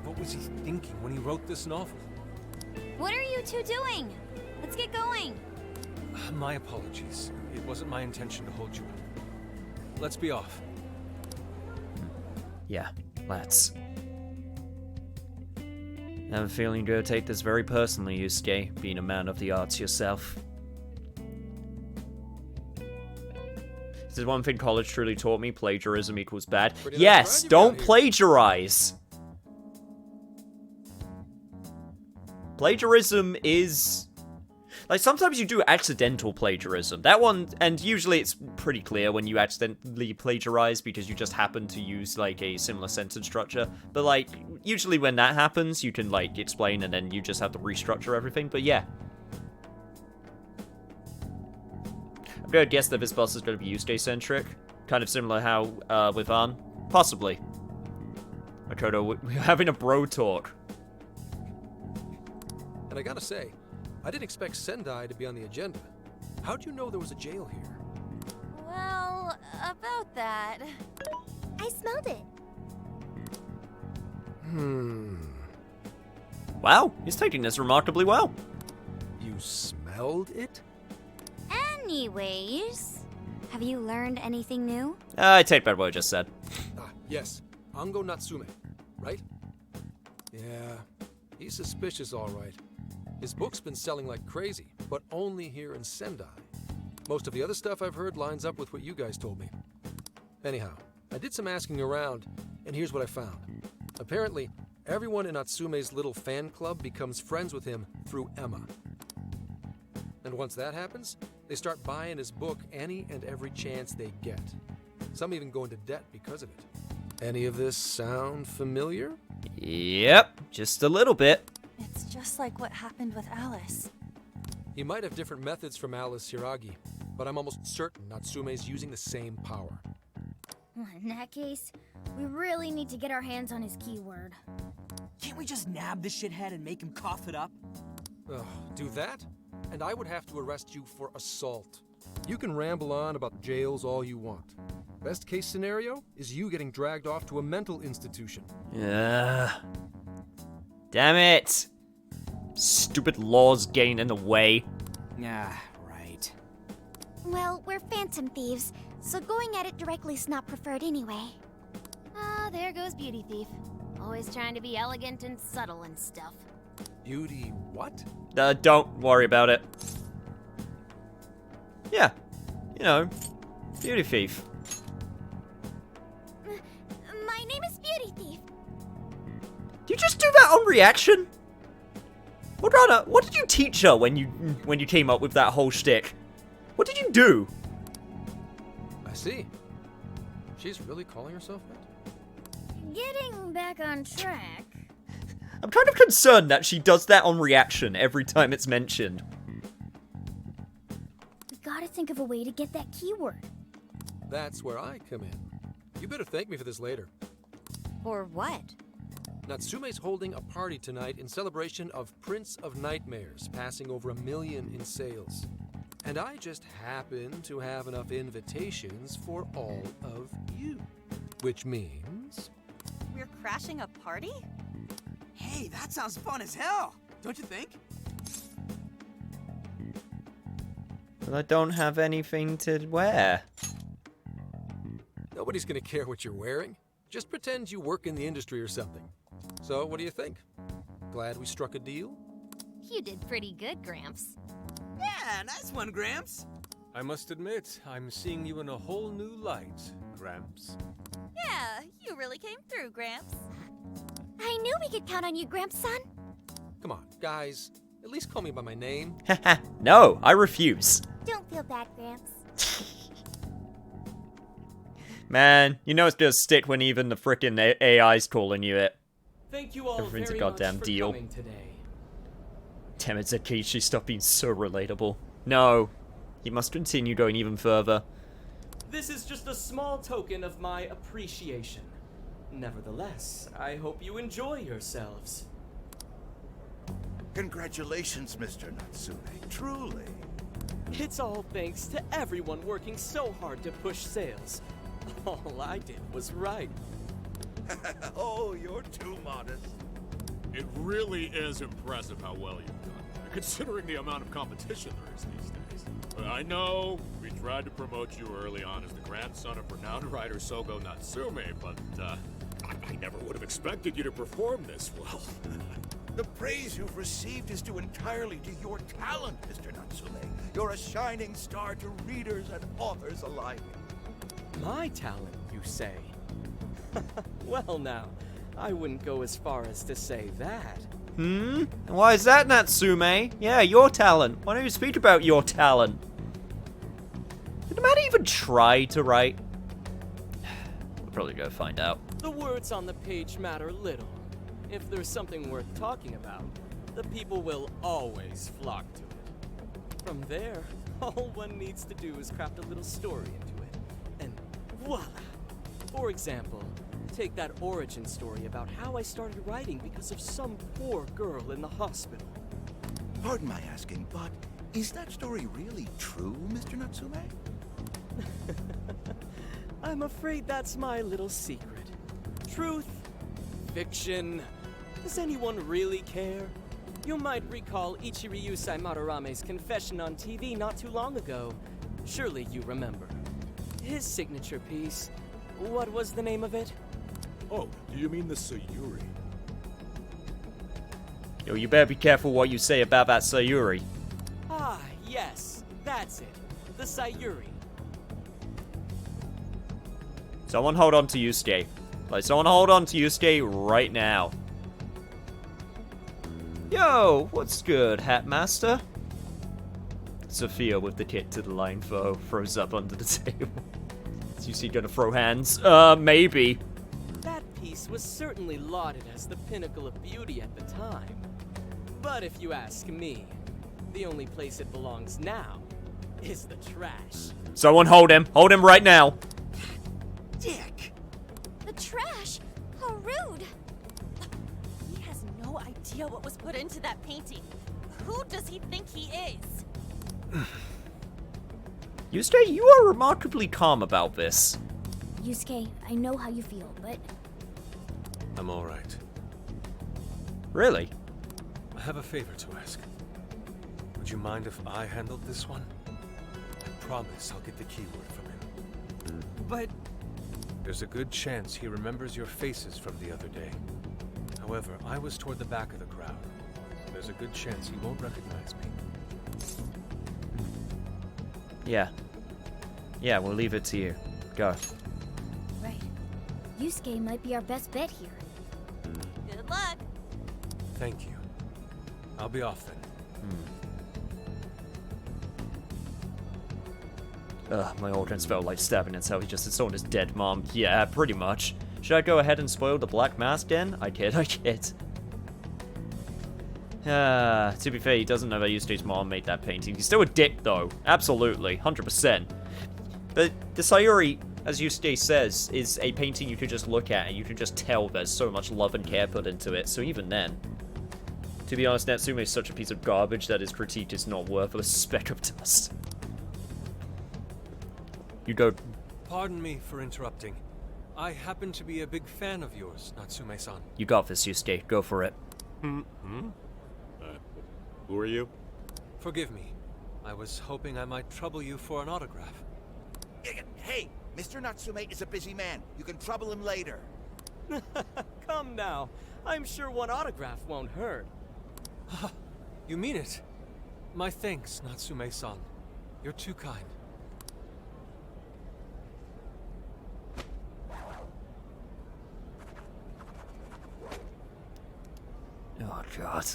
What was he thinking when he wrote this novel? What are you two doing? Let's get going. My apologies. It wasn't my intention to hold you up. Let's be off. Yeah, let's. I have a feeling you're going to take this very personally, Yusuke, being a man of the arts yourself. This is one thing college truly taught me: plagiarism equals bad. Yes, don't plagiarize! Plagiarism is... like, sometimes you do accidental plagiarism. That one, and usually it's pretty clear when you accidentally plagiarize because you just happen to use, like, a similar sentence structure. But, like, usually when that happens, you can, like, explain and then you just have to restructure everything. But, yeah. gonna guess that this boss is gonna be Yusuke-centric. Kind of similar how, with An. Possibly. Makoto, we're having a bro talk. And I gotta say, I didn't expect Sendai to be on the agenda. How'd you know there was a jail here? Well, about that. I smelled it. Wow, he's taking this remarkably well. You smelled it? Anyways, have you learned anything new? I take back what I just said. Ah, yes. Ango Natsume, right? Yeah, he's suspicious all right. His book's been selling like crazy, but only here in Sendai. Most of the other stuff I've heard lines up with what you guys told me. Anyhow, I did some asking around, and here's what I found. Apparently, everyone in Natsume's little fan club becomes friends with him through Emma. And once that happens, they start buying his book any and every chance they get. Some even go into debt because of it. Any of this sound familiar? Yep, just a little bit. It's just like what happened with Alice. He might have different methods from Alice Hiragi, but I'm almost certain Natsume's using the same power. In that case, we really need to get our hands on his keyword. Can't we just nab this shithead and make him cough it up? Do that? And I would have to arrest you for assault. You can ramble on about jails all you want. Best case scenario is you getting dragged off to a mental institution. Yeah. Damn it! Stupid laws getting in the way. Ah, right. Well, we're phantom thieves, so going at it directly's not preferred anyway. Ah, there goes Beauty Thief. Always trying to be elegant and subtle and stuff. Beauty what? Don't worry about it. Yeah, you know, Beauty Thief. My name is Beauty Thief. Did you just do that on reaction? Morgana, what did you teach her when you came up with that whole shtick? What did you do? I see. She's really calling herself that? Getting back on track. I'm kind of concerned that she does that on reaction every time it's mentioned. We gotta think of a way to get that keyword. That's where I come in. You better thank me for this later. Or what? Natsume's holding a party tonight in celebration of Prince of Nightmares passing over 1 million in sales. And I just happen to have enough invitations for all of you. Which means... We're crashing a party? Hey, that sounds fun as hell, don't you think? But I don't have anything to wear. Nobody's gonna care what you're wearing. Just pretend you work in the industry or something. So, what do you think? Glad we struck a deal? You did pretty good, Gramps. Yeah, nice one, Gramps. I must admit, I'm seeing you in a whole new light, Gramps. Yeah, you really came through, Gramps. I knew we could count on you, Gramps-son. Come on, guys. At least call me by my name. Haha, no, I refuse. Don't feel bad, Gramps. Man, you know it's gonna stick when even the frickin' AI's calling you it. Thank you all Everything's very a goddamn much for deal. coming today. Damn it, Zekichi, stop being so relatable. No, he must continue going even further. This is just a small token of my appreciation. Nevertheless, I hope you enjoy yourselves. Congratulations, Mr. Natsume. Truly. It's all thanks to everyone working so hard to push sales. All I did was write. Oh, you're too modest. It really is impressive how well you've done, considering the amount of competition there is these days. I know we tried to promote you early on as the grandson of renowned writer Sogo Natsume, but I never would have expected you to perform this well. The praise you've received is due entirely to your talent, Mr. Natsume. You're a shining star to readers and authors alike. My talent, you say? Well now, I wouldn't go as far as to say that. And why is that, Natsume? Yeah, your talent. Why don't you speak about your talent? Did the man even try to write? We'll probably go find out. The words on the page matter little. If there's something worth talking about, the people will always flock to it. From there, All one needs to do is craft a little story into it, and voila! For example, take that origin story about how I started writing because of some poor girl in the hospital. Pardon my asking, but is that story really true, Mr. Natsume? I'm afraid that's my little secret. Truth, fiction. Does anyone really care? You might recall Ichiryusai Madarame's confession on TV not too long ago. Surely you remember. His signature piece. What was the name of it? Oh, do you mean the Sayuri? Yo, you better be careful what you say about that Sayuri. Ah, yes, that's it. The Sayuri. Someone hold on to Yusuke. Like, someone hold on to Yusuke right now. Yo, what's good, Hatmaster? Sophia with the kit to the line foe throws up under the table. Is Yusuke gonna throw hands? Maybe. That piece was certainly lauded as the pinnacle of beauty at the time. But if you ask me, the only place it belongs now is the trash. Someone hold him. Hold him right now. Dick! The trash? How rude! He has no idea what was put into that painting. Who does he think he is? Yusuke, you are remarkably calm about this. Yusuke, I know how you feel, but... I'm alright. Really? I have a favor to ask. Would you mind if I handled this one? I promise I'll get the keyword from him. But... There's a good chance he remembers your faces from the other day. However, I was toward the back of the crowd, so there's a good chance he won't recognize me. Yeah. Yeah, we'll leave it to you. Go. Right. Yusuke might be our best bet here. Good luck. Thank you. I'll be off then. Ugh, my audience felt like stabbing itself. He just saw his dead mom. Yeah, pretty much. Should I go ahead and spoil the Black Mask then? I kid. To be fair, he doesn't know that Yusuke's mom made that painting. He's still a dick, though. Absolutely. 100%. But the Sayuri, as Yusuke says, is a painting you could just look at and you can just tell there's so much love and care put into it. So even then, to be honest, Natsume is such a piece of garbage that his critique is not worth a speck of dust. You go. Pardon me for interrupting. I happen to be a big fan of yours, Natsume-san. You got this, Yusuke. Go for it. Who are you? Forgive me. I was hoping I might trouble you for an autograph. Hey, Mr. Natsume is a busy man. You can trouble him later. Come now. I'm sure one autograph won't hurt. You mean it? My thanks, Natsume-san. You're too kind. Oh, God.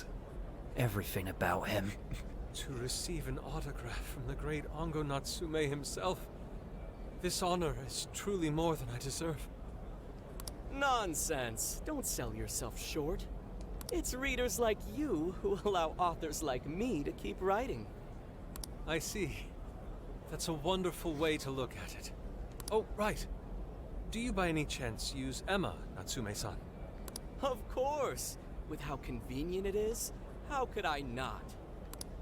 Everything about him. To receive an autograph from the great Ongo Natsume himself. This honor is truly more than I deserve. Nonsense. Don't sell yourself short. It's readers like you who allow authors like me to keep writing. I see. That's a wonderful way to look at it. Oh, right. Do you by any chance use Emma, Natsume-san? Of course. With how convenient it is, how could I not?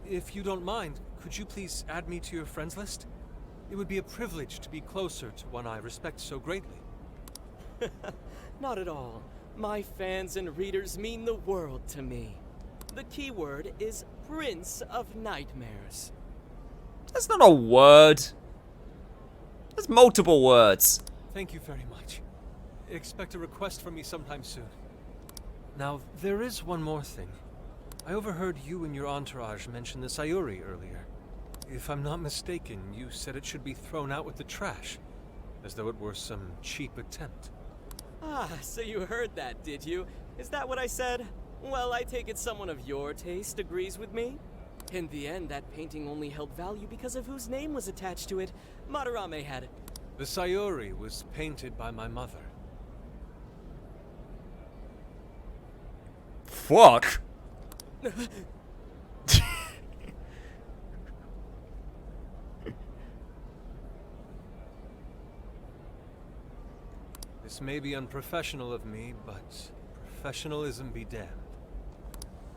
If you don't mind, could you please add me to your friends list? It would be a privilege to be closer to one I respect so greatly. Not at all. My fans and readers mean the world to me. The keyword is Prince of Nightmares. That's not a word. That's multiple words. Thank you very much. Expect a request from me sometime soon. Now, there is one more thing. I overheard you and your entourage mention the Sayuri earlier. If I'm not mistaken, you said it should be thrown out with the trash, as though it were some cheap attempt. Ah, so you heard that, did you? Is that what I said? Well, I take it someone of your taste agrees with me. In the end, that painting only held value because of whose name was attached to it. Madarame had it. The Sayuri was painted by my mother. Fuck. This may be unprofessional of me, but professionalism be damned.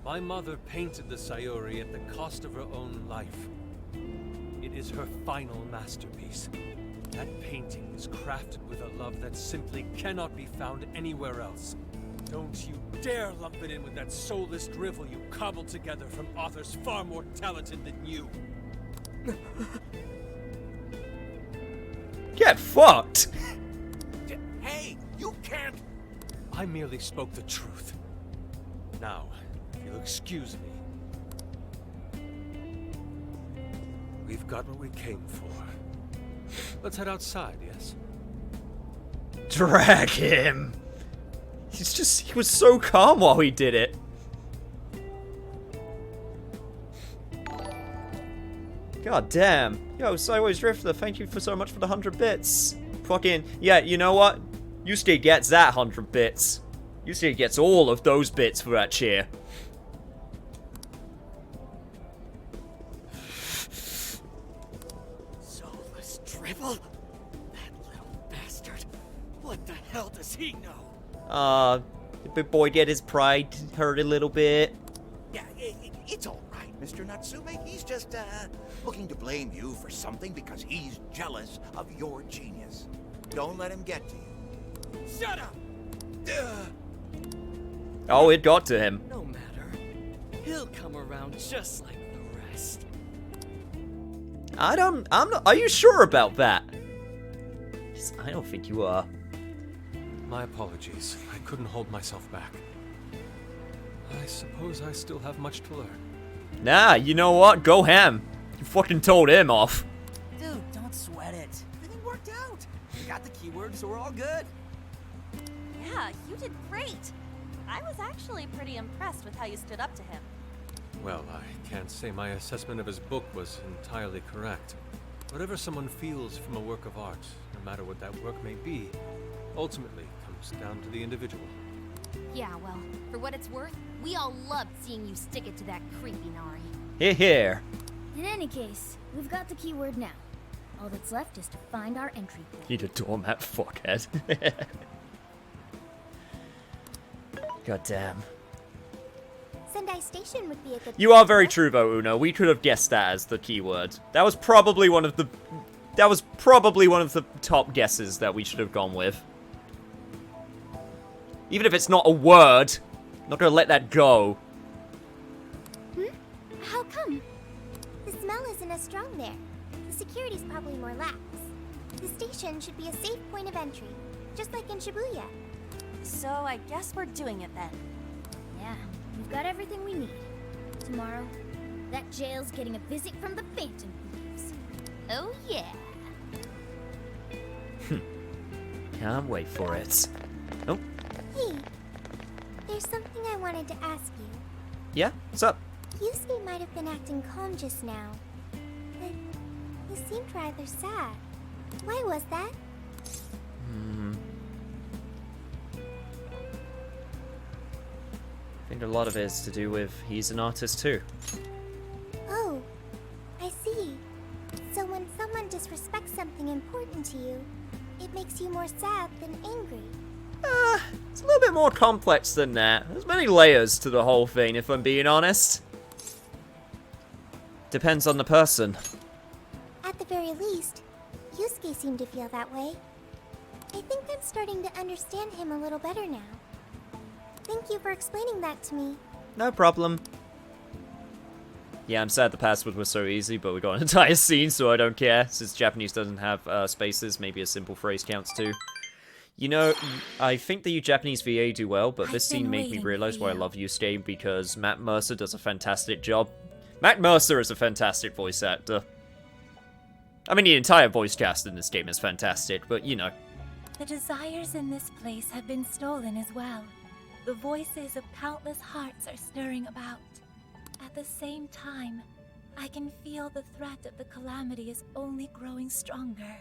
My mother painted the Sayuri at the cost of her own life. It is her final masterpiece. That painting is crafted with a love that simply cannot be found anywhere else. Don't you dare lump it in with that soulless drivel you cobbled together from authors far more talented than you. Get fucked! Hey, you can't! I merely spoke the truth. Now, if you'll excuse me. We've got what we came for. Let's head outside, yes? Drag him! He was so calm while he did it. God damn. Yo, Sideways Drifter, thank you for so much for the 100 bits. Fucking, yeah, you know what? Yusuke gets that 100 bits. Yusuke gets all of those bits for that cheer. Soulless drivel? That little bastard. What the hell does he know? The big boy did his pride hurt a little bit. Yeah, it's all right, Mr. Natsume. He's just, looking to blame you for something because he's jealous of your genius. Don't let him get to you. Shut up! Oh, it got to him. No matter. He'll come around just like the rest. I'm not, are you sure about that? I don't think you are. My apologies. I couldn't hold myself back. I suppose I still have much to learn. Nah, you know what? Go ham. You fucking told him off. Dude, don't sweat it. Everything worked out. We got the keywords, so we're all good. Yeah, you did great. I was actually pretty impressed with how you stood up to him. Well, I can't say my assessment of his book was entirely correct. Whatever someone feels from a work of art, no matter what that work may be, ultimately comes down to the individual. Yeah, well, for what it's worth, we all loved seeing you stick it to that creepy Nari. Here, here. In any case, we've got the keyword now. All that's left is to find our entry point. Need a doormat, fuckhead. God damn. Sendai Station would be a good You are very true, though, Uno. We could have guessed that as the keyword. That was probably one of the top guesses that we should have gone with. Even if it's not a word, I'm not gonna let that go. How come? The smell isn't as strong there. The security's probably more lax. The station should be a safe point of entry, just like in Shibuya. So I guess we're doing it then. Yeah, we've got everything we need. Tomorrow, that jail's getting a visit from the Phantom Thieves. Oh yeah. Can't wait for it. Oh, Hey, there's something I wanted to ask you. yeah? What's up? Yusuke might have been acting calm just now, but he seemed rather sad. Why was that? I think a lot of it is to do with he's an artist too. Oh, I see. So when someone disrespects something important to you, it makes you more sad than angry. It's a little bit more complex than that. There's many layers to the whole thing, if I'm being honest. Depends on the person. At the very least, Yusuke seemed to feel that way. I think I'm starting to understand him a little better now. Thank you for explaining that to me. No problem. Yeah, I'm sad the password was so easy, but we got an entire scene, so I don't care. Since Japanese doesn't have spaces, maybe a simple phrase counts too. You know, I think the Japanese VA do well, but this scene made me realize why I love Yusuke, because Matt Mercer does a fantastic job. Matt Mercer is a fantastic voice actor. I mean, the entire voice cast in this game is fantastic, but you know. The desires in this place have been stolen as well. The voices of countless hearts are stirring about. At the same time, I can feel the threat of the calamity is only growing stronger.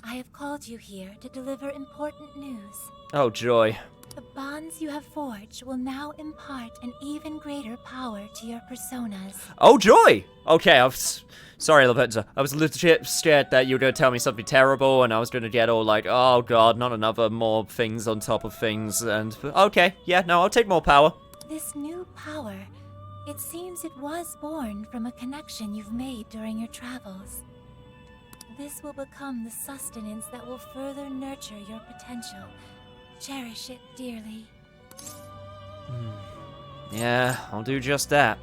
I have called you here to deliver important news. Oh, joy. The bonds you have forged will now impart an even greater power to your personas. Oh, joy! Okay, Sorry, Laventa. I was legit scared that you were going to tell me something terrible, and I was going to get all like, oh god, not another more things on top of things, and... Okay, yeah, no, I'll take more power. This new power, it seems it was born from a connection you've made during your travels. This will become the sustenance that will further nurture your potential. Cherish it dearly. Yeah, I'll do just that.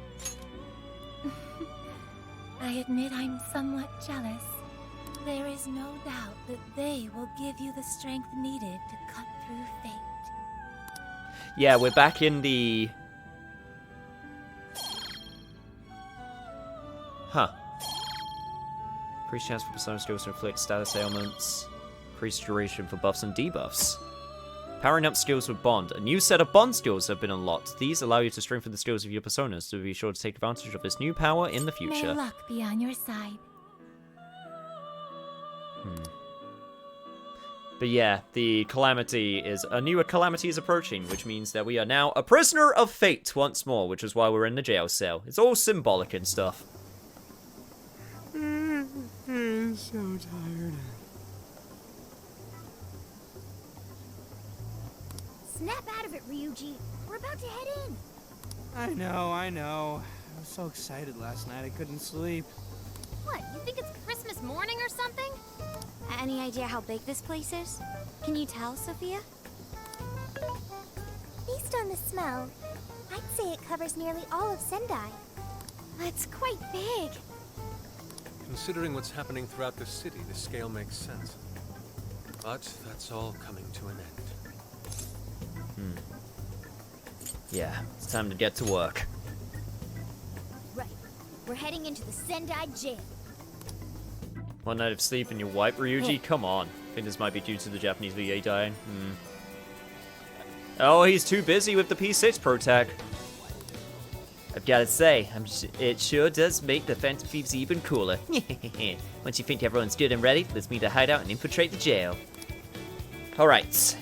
I admit I'm somewhat jealous. There is no doubt that they will give you the strength needed to cut through fate. Yeah, we're back in the... Huh. Increased chance for persona skills to inflict status ailments. Increased duration for buffs and debuffs. Powering up skills with Bond. A new set of Bond skills have been unlocked. These allow you to strengthen the skills of your personas, so be sure to take advantage of this new power in the future. May luck be on your side. But yeah, the calamity is... A newer calamity is approaching, which means that we are now a prisoner of fate once more, which is why we're in the jail cell. It's all symbolic and stuff. I'm so tired. Snap out of it, Ryuji. We're about to head in. I know. I was so excited last night I couldn't sleep. What, you think it's Christmas morning or something? Any idea how big this place is? Can you tell, Sophia? Based on the smell, I'd say it covers nearly all of Sendai. That's quite big. Considering what's happening throughout the city, the scale makes sense. But that's all coming to an end. Yeah, it's time to get to work. Right. We're heading into the Sendai jail. One night of sleep and you're white, Ryuji? Come on. I think this might be due to the Japanese VA dying. Oh, he's too busy with the P6 Pro Tag. I've got to say, it sure does make the Phantom Thieves even cooler. Once you think everyone's good and ready, let's meet a hideout and infiltrate the jail. Alright.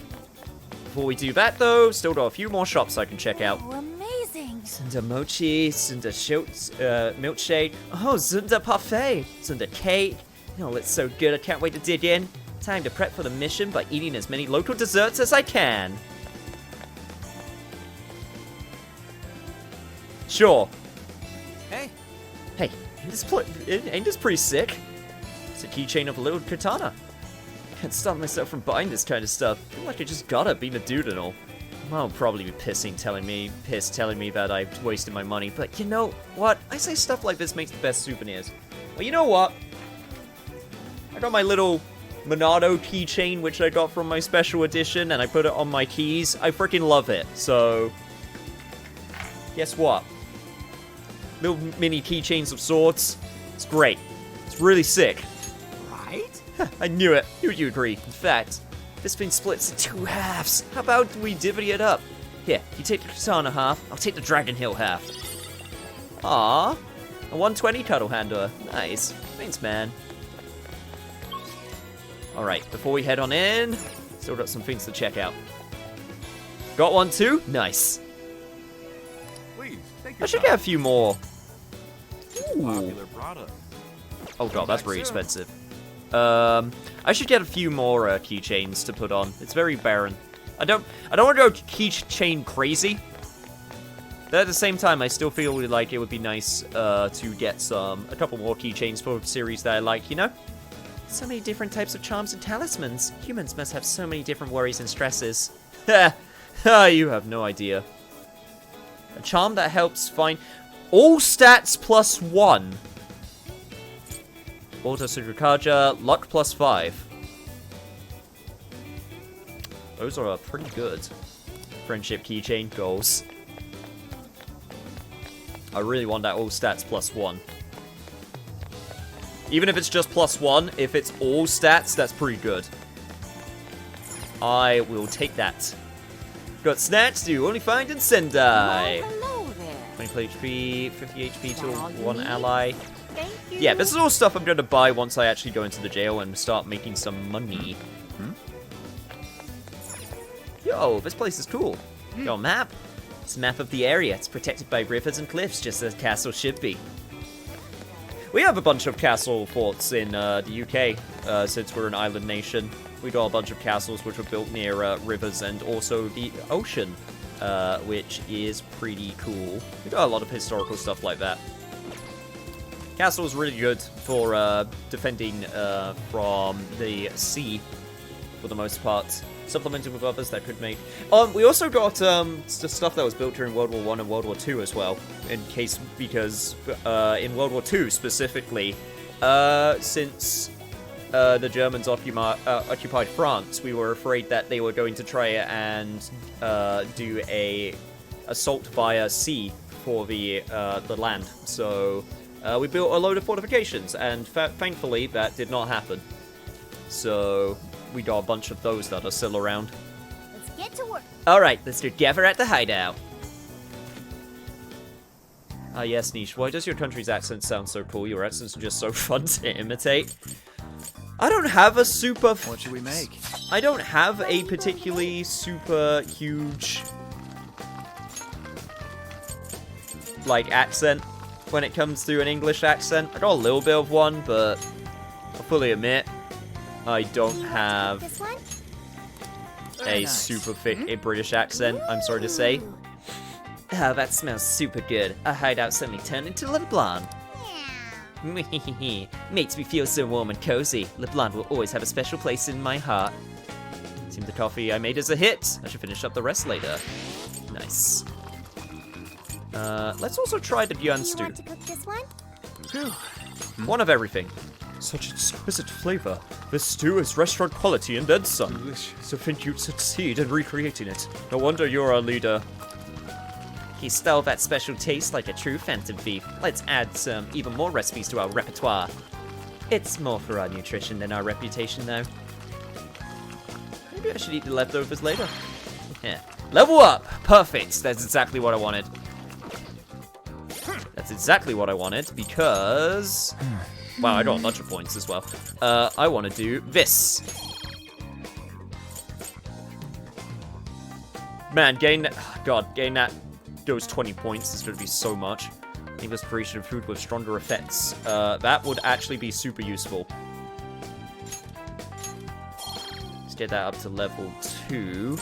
Before we do that, though, still got a few more shops I can check out. Oh, amazing! Zunder Mochi, Zunder Milkshake, oh, Zunder Parfait, Zunder Cake. Oh, it's so good, I can't wait to dig in. Time to prep for the mission by eating as many local desserts as I can. Sure. Hey. Hey, ain't this pretty sick? It's a keychain of a little katana. Can't stop myself from buying this kind of stuff. I feel like I just gotta, being a dude and all. Mom will probably be pissed telling me that I've wasted my money, but you know what? I say stuff like this makes the best souvenirs. Well, you know what? I got my little Monado keychain, which I got from my special edition, and I put it on my keys. I freaking love it, so... Guess what? Little mini keychains of swords. It's great. It's really sick. Right? I knew it. Who'd you agree? In fact, this thing splits in 2 halves. How about we divvy it up? Here, you take the katana half, I'll take the Dragon Hill half. Aww. A 120 cuddle handler. Nice. Thanks, man. Alright, before we head on in, still got some things to check out. Got one too? Nice. Please, take I should get a few more. Popular product. Oh god, that's pretty expensive. I should get a few more keychains to put on. It's very barren. I don't want to go keychain crazy. But at the same time, I still feel like it would be nice to get a couple more keychains for a series that I like, you know? So many different types of charms and talismans. Humans must have so many different worries and stresses. Ha! You have no idea. A charm that helps find all stats +1. Auto Sudrakaja, luck +5. Those are pretty good. Friendship keychain goals. I really want that all stats +1. Even if it's just +1, if it's all stats, that's pretty good. I will take that. Got snacks you only find in Sendai. Hello there. 20 HP, 50 HP to one ally. Thank you. Yeah, this is all stuff I'm going to buy once I actually go into the jail and start making some money. Yo, this place is cool. Got a map. It's a map of the area. It's protected by rivers and cliffs, just as a castle should be. We have a bunch of castle forts in the UK, since we're an island nation. We got a bunch of castles which were built near rivers and also the ocean, which is pretty cool. We got a lot of historical stuff like that. Castle is really good for defending from the sea, for the most part. Supplemented with others that could make... we also got stuff that was built during World War I and World War II as well. Because in World War II specifically, since the Germans occupied France, we were afraid that they were going to try and do a assault via sea for the land. So we built a load of fortifications, and thankfully that did not happen. So we got a bunch of those that are still around. Let's get to work. Alright, let's get together at the hideout. Ah yes, Niche, why does your country's accent sound so cool? Your accents are just so fun to imitate. I don't have a super... What should we make? I don't have a particularly super huge... like, accent when it comes to an English accent. I got a little bit of one, but I'll fully admit, I don't have a super thick British accent, I'm sorry to say. Oh, that smells super good. A hideout suddenly turned into LeBlanc. Makes me feel so warm and cozy. LeBlanc will always have a special place in my heart. Seems the coffee I made is a hit. I should finish up the rest later. Nice. Let's also try the Yuan stew. You want to cook this one? One of everything. Such exquisite flavor. This stew is restaurant quality and then some. Delicious. So think you'd succeed in recreating it. No wonder you're our leader. He stole that special taste like a true phantom thief. Let's add some even more recipes to our repertoire. It's more for our nutrition than our reputation, though. Maybe I should eat the leftovers later. Yeah. Level up! Perfect! That's exactly what I wanted. That's exactly what I wanted, because... wow, I got a bunch of points as well. I want to do this. Man, gain that those 20 points is going to be so much. English creation of food with stronger effects. That would actually be super useful. Let's get that up to level 2.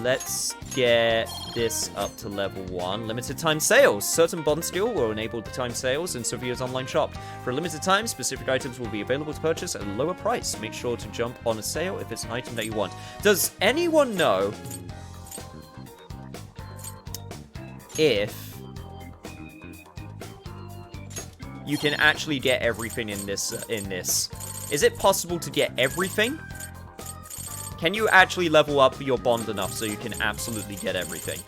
Let's get this up to level 1. Limited time sales. Certain bond skill will enable the time sales in Sophia's online shop. For a limited time, specific items will be available to purchase at a lower price. Make sure to jump on a sale if it's an item that you want. Does anyone know if you can actually get everything in this? Is it possible to get everything? Can you actually level up your bond enough so you can absolutely get everything?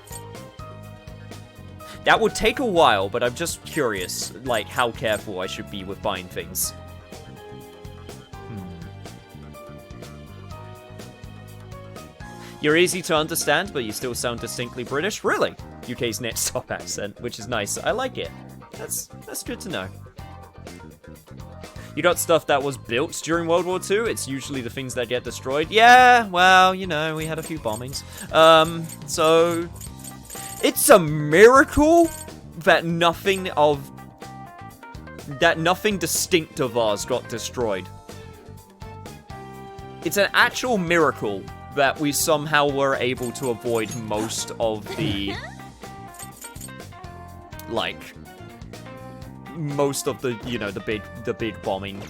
That would take a while, but I'm just curious, like, how careful I should be with buying things. You're easy to understand, but you still sound distinctly British? Really? UK's next top accent, which is nice. I like it. That's good to know. You got stuff that was built during World War II. It's usually the things that get destroyed. Yeah, well, you know, we had a few bombings. So it's a miracle that nothing distinct of ours got destroyed. It's an actual miracle that we somehow were able to avoid most of the, like, most of the, you know, the big bombing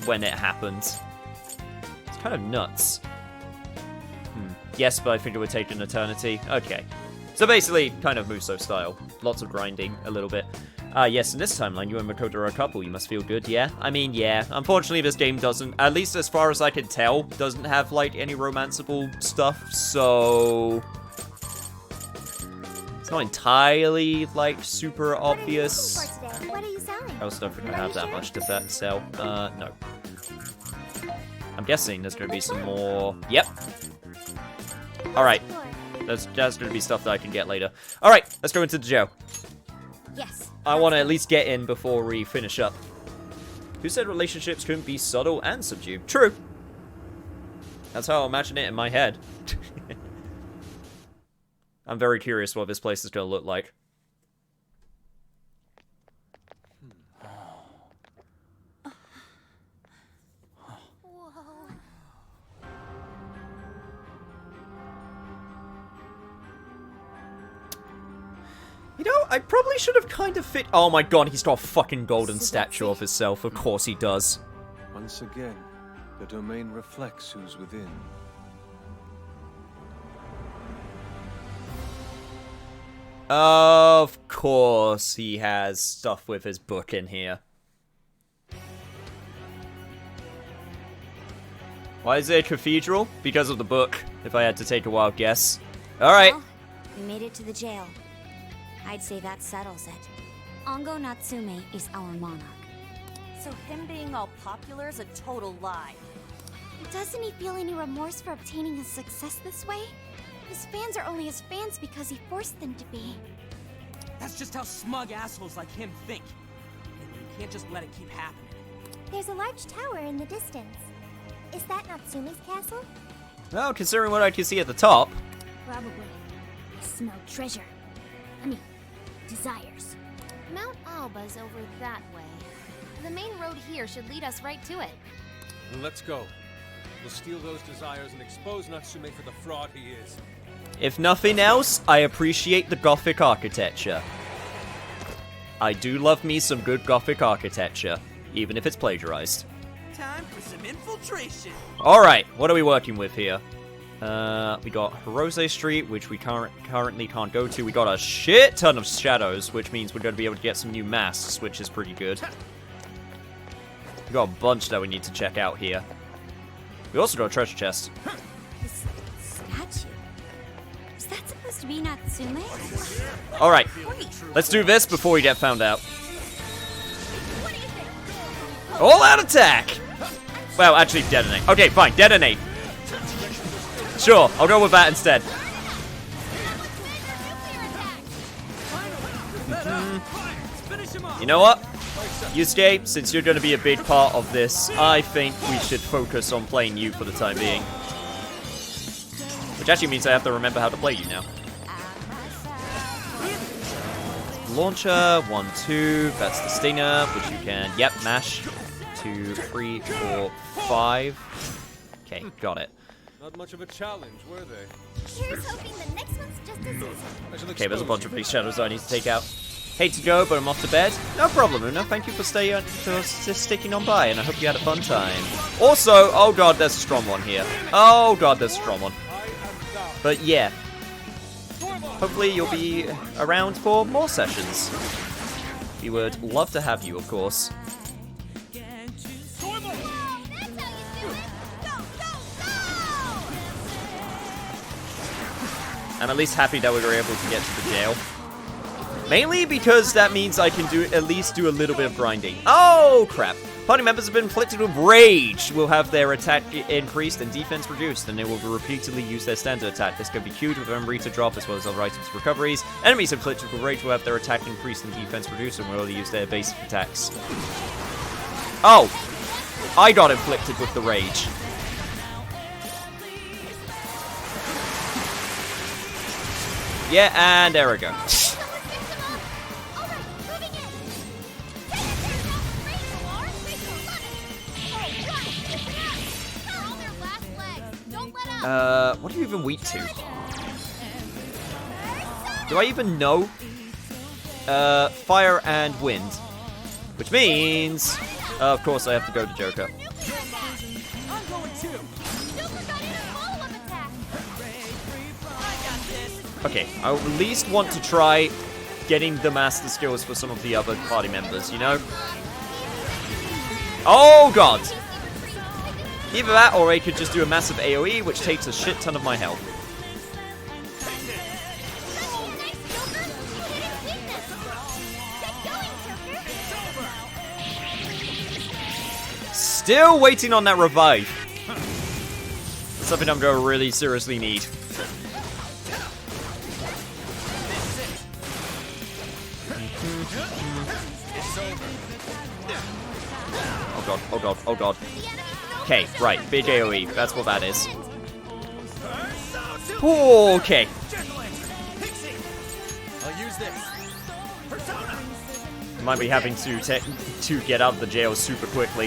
when it happens. It's kind of nuts. Yes, but I think it would take an eternity. Okay. So basically, kind of Muso style. Lots of grinding, a little bit. Yes, in this timeline, you and Makoto are a couple. You must feel good, yeah? I mean, yeah. Unfortunately, this game doesn't, at least as far as I can tell, doesn't have, like, any romanceable stuff, so... it's not entirely, like, super obvious. What are you selling? I also don't think I have that much to sell. No. I'm guessing there's gonna be some more... Yep. Alright. That's gonna be stuff that I can get later. Alright, let's go into the jail. Yes. I want to at least get in before we finish up. Who said relationships couldn't be subtle and subdued? True. That's how I imagine it in my head. I'm very curious what this place is going to look like. I probably should have kind of fit... Oh my god, he's got a fucking golden statue of himself. Of course he does. Once again, the domain reflects who's within. Of course he has stuff with his book in here. Why is it a cathedral? Because of the book, if I had to take a wild guess. Alright. Well, we made it to the jail. I'd say that settles it. Ongo Natsume is our monarch. So him being all popular is a total lie. Doesn't he feel any remorse for obtaining his success this way? His fans are only his fans because he forced them to be. That's just how smug assholes like him think. And you can't just let it keep happening. There's a large tower in the distance. Is that Natsume's castle? Well, considering what I can see at the top. Probably. I smell treasure. I mean, desires. Mount Alba's over that way. The main road here should lead us right to it. Then let's go. We'll steal those desires and expose Natsume for the fraud he is. If nothing else, I appreciate the Gothic architecture. I do love me some good Gothic architecture, even if it's plagiarized. Time for some infiltration. Alright, what are we working with here? We got Hirose Street, which we currently can't go to. We got a shit ton of shadows, which means we're going to be able to get some new masks, which is pretty good. We got a bunch that we need to check out here. We also got a treasure chest. This statue? Is that supposed to be Natsume? Alright, let's do this before we get found out. All out attack! Well, actually, detonate. Okay, fine, detonate. Sure, I'll go with that instead. You know what? Yusuke, since you're going to be a big part of this, I think we should focus on playing you for the time being. Which actually means I have to remember how to play you now. Launcher, 1, 2, that's the stinger, which you can, yep, mash. 2, 3, 4, 5. Okay, got it. Not much of a challenge, were they? Here's hoping the next one's just as easy. Okay, there's a bunch of big shadows I need to take out. Hate to go, but I'm off to bed. No problem, Una. Thank you for sticking on by, and I hope you had a fun time. Also, oh god, there's a strong one here. Oh god, there's a strong one. But yeah. Hopefully you'll be around for more sessions. We would love to have you, of course. I'm at least happy that we were able to get to the jail. Mainly because that means I can at least do a little bit of grinding. Oh, crap. Party members have been inflicted with rage. Will have their attack increased and defense reduced, and they will repeatedly use their standard attack. This can be queued with memory to drop as well as other items recoveries. Enemies inflicted with rage will have their attack increased and defense reduced, and will only use their basic attacks. Oh! I got inflicted with the rage. Yeah, and there we go. What do you even weak to? Do I even know? Fire and wind. Which means, of course, I have to go to Joker. Okay, I at least want to try getting the master skills for some of the other party members, you know? Oh god! Either that, or I could just do a massive AoE, which takes a shit ton of my health. Still waiting on that revive. It's something I'm going to really seriously need. Oh god, oh god, oh god. Okay, right, big AoE, that's what that is. Okay. I'll use this. Might be having to get out of the jail super quickly.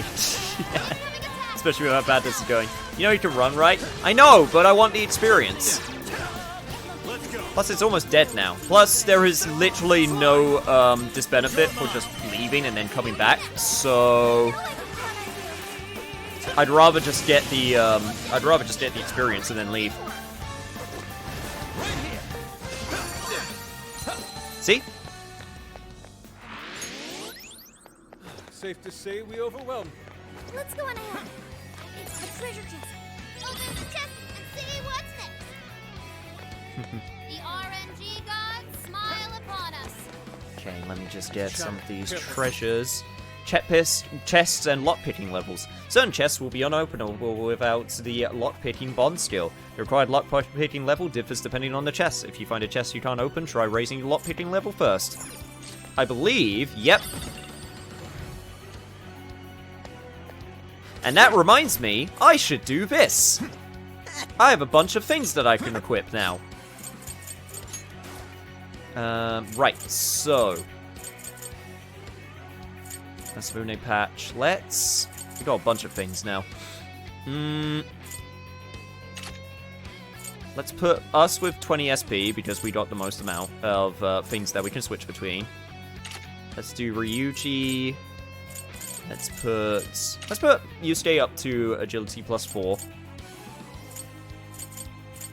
Especially with how bad this is going. You know you can run, right? I know, but I want the experience. Let's go. Plus, it's almost dead now. Plus, there is literally no disbenefit for just leaving and then coming back. So I'd rather just get the experience and then leave. See? Safe to say we overwhelmed. Let's go on ahead. It's the treasure chest. Open the chest and see what's next. The RNG gods smile upon us. Okay, let me just get some of these treasures. Chests and lockpicking levels. Certain chests will be unopenable without the lockpicking bond skill. The required lockpicking level differs depending on the chest. If you find a chest you can't open, try raising your lockpicking level first. I believe, yep. And that reminds me, I should do this. I have a bunch of things that I can equip now. Right, so that's a Moon patch. We got a bunch of things now. Let's put us with 20 SP because we got the most amount of things that we can switch between. Let's do Ryuji. Let's put Yusuke up to agility +4.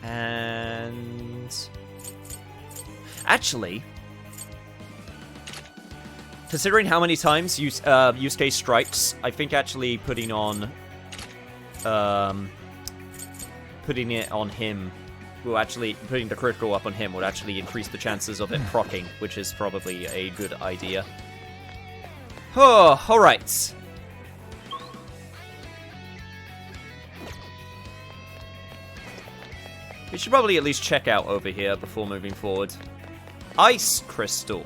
And actually, considering how many times Yusuke strikes, I think actually putting the critical up on him would actually increase the chances of it proccing, which is probably a good idea. Oh, alright. We should probably at least check out over here before moving forward. Ice crystal.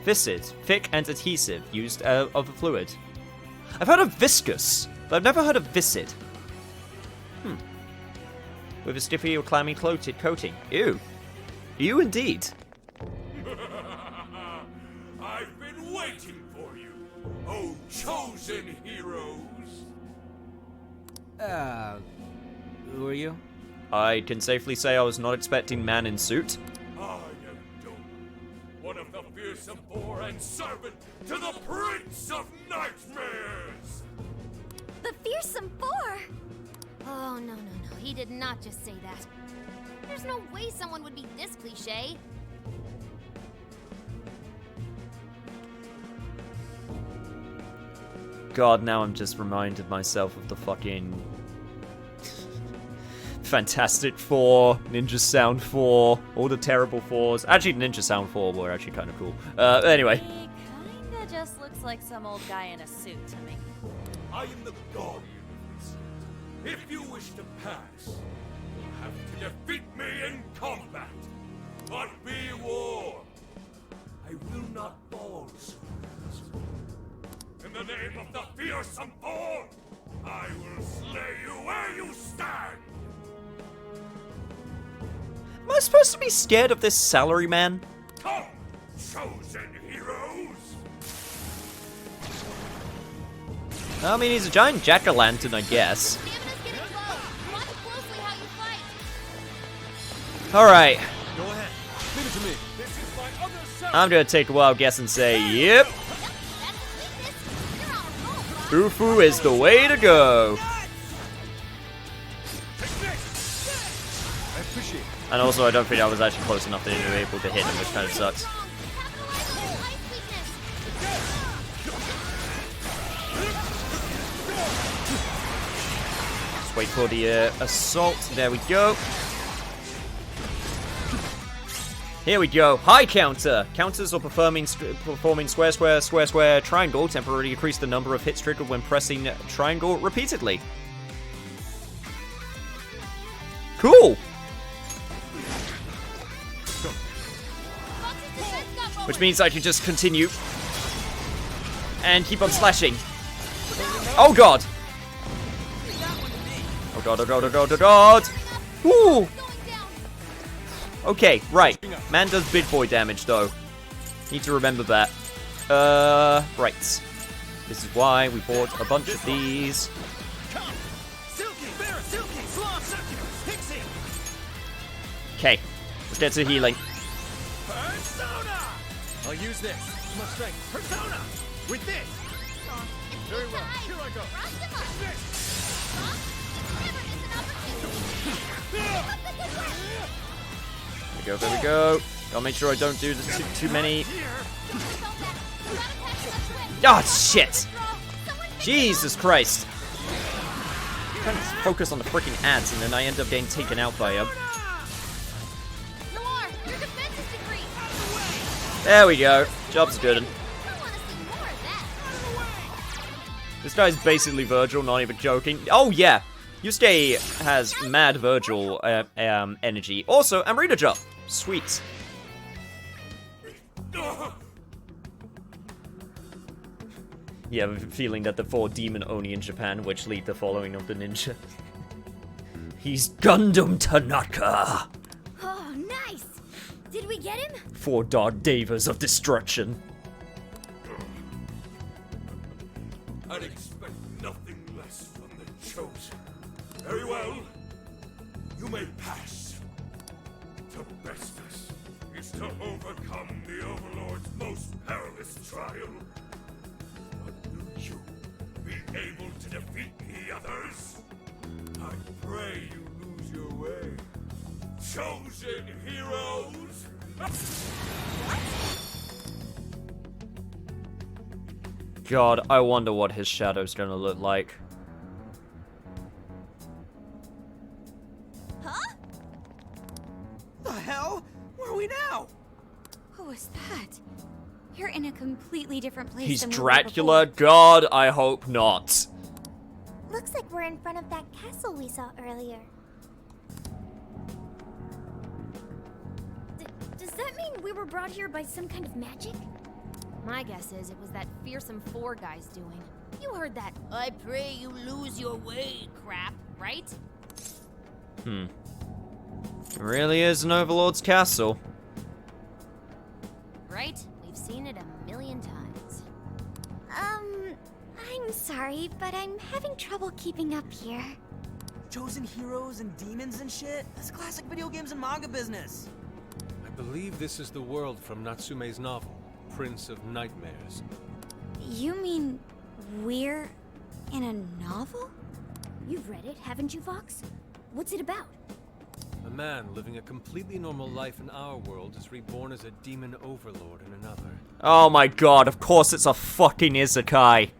Viscid, thick and adhesive, used of a fluid. I've heard of viscous, but I've never heard of viscid. With a stiffy or clammy coating. Ew. Ew indeed. I've been waiting for you, oh chosen heroes. Who are you? I can safely say I was not expecting man in suit. I am Doom, one of the fearsome four and servant to the Prince of Nightmares! The fearsome four? Oh, no. He did not just say that. There's no way someone would be this cliche. God, now I'm just reminded myself of the fucking Fantastic Four, Ninja Sound 4, all the terrible fours. Actually, Ninja Sound 4 were actually kind of cool. Anyway. He kinda just looks like some old guy in a suit to me. I am the guardian of this. If you wish to pass, you'll have to defeat me in combat. But be warned, I will not fall so fast. In the name of the fearsome four, I will slay you where you stand. Am I supposed to be scared of this salaryman? Come, chosen heroes! I mean, he's a giant jack-o'-lantern, I guess. Alright. Go ahead. Leave it to me. This is my other self. I'm gonna take a wild guess and say, yep. Ufu is the way to go. I appreciate it. And also, I don't think I was actually close enough to be able to hit him, which kind of sucks. Just wait for the assault. There we go. Here we go. High counter. Counters or performing square, triangle temporarily increase the number of hits triggered when pressing triangle repeatedly. Cool. Which means I can just continue and keep on slashing. Oh god. Oh god, oh god, oh god, oh god. Woo. Okay, right. Man does big boy damage, though. Need to remember that. Right. This is why we bought a bunch of these. Okay. Let's get to healing. Persona! I'll use this. My strength. Persona! With this! Very well, here I go. There we go. Gotta make sure I don't do too many. Ah, shit! Jesus Christ! I'm trying to focus on the freaking ads, and then I end up getting taken out by them. There we go. Job's good. This guy's basically Virgil, not even joking. Oh yeah, Yusuke has mad Virgil energy. Also, Amrita job. Sweet. You have a feeling that the 4 demon only in Japan, which lead the following of the ninja. He's Gundam Tanaka. Oh, nice! Did we get him? 4 Dark Devas of Destruction. I'd expect nothing less from the Chosen. Very well. You may pass. To best us is to overcome the Overlord's most perilous trial. But will you be able to defeat the others? I pray you lose your way. Chosen heroes! God, I wonder what his shadow's gonna look like. Huh? The hell? Where are we now? Who was that? You're in a completely different place He's than we were Dracula? God, I hope not. Looks like we're in front of that castle we saw earlier. Does that mean we were brought here by some kind of magic? My guess is it was that fearsome 4 guy's doing. You heard that I pray you lose your way crap, right? It really is an Overlord's castle. right? We've seen it a million times. I'm sorry, but I'm having trouble keeping up here. Chosen heroes and demons and shit? That's classic video games and manga business. I believe this is the world from Natsume's novel, Prince of Nightmares. You mean we're in a novel? You've read it, haven't you, Fox? What's it about? A man living a completely normal life in our world is reborn as a demon overlord in another. Oh my god, of course it's a fucking isekai.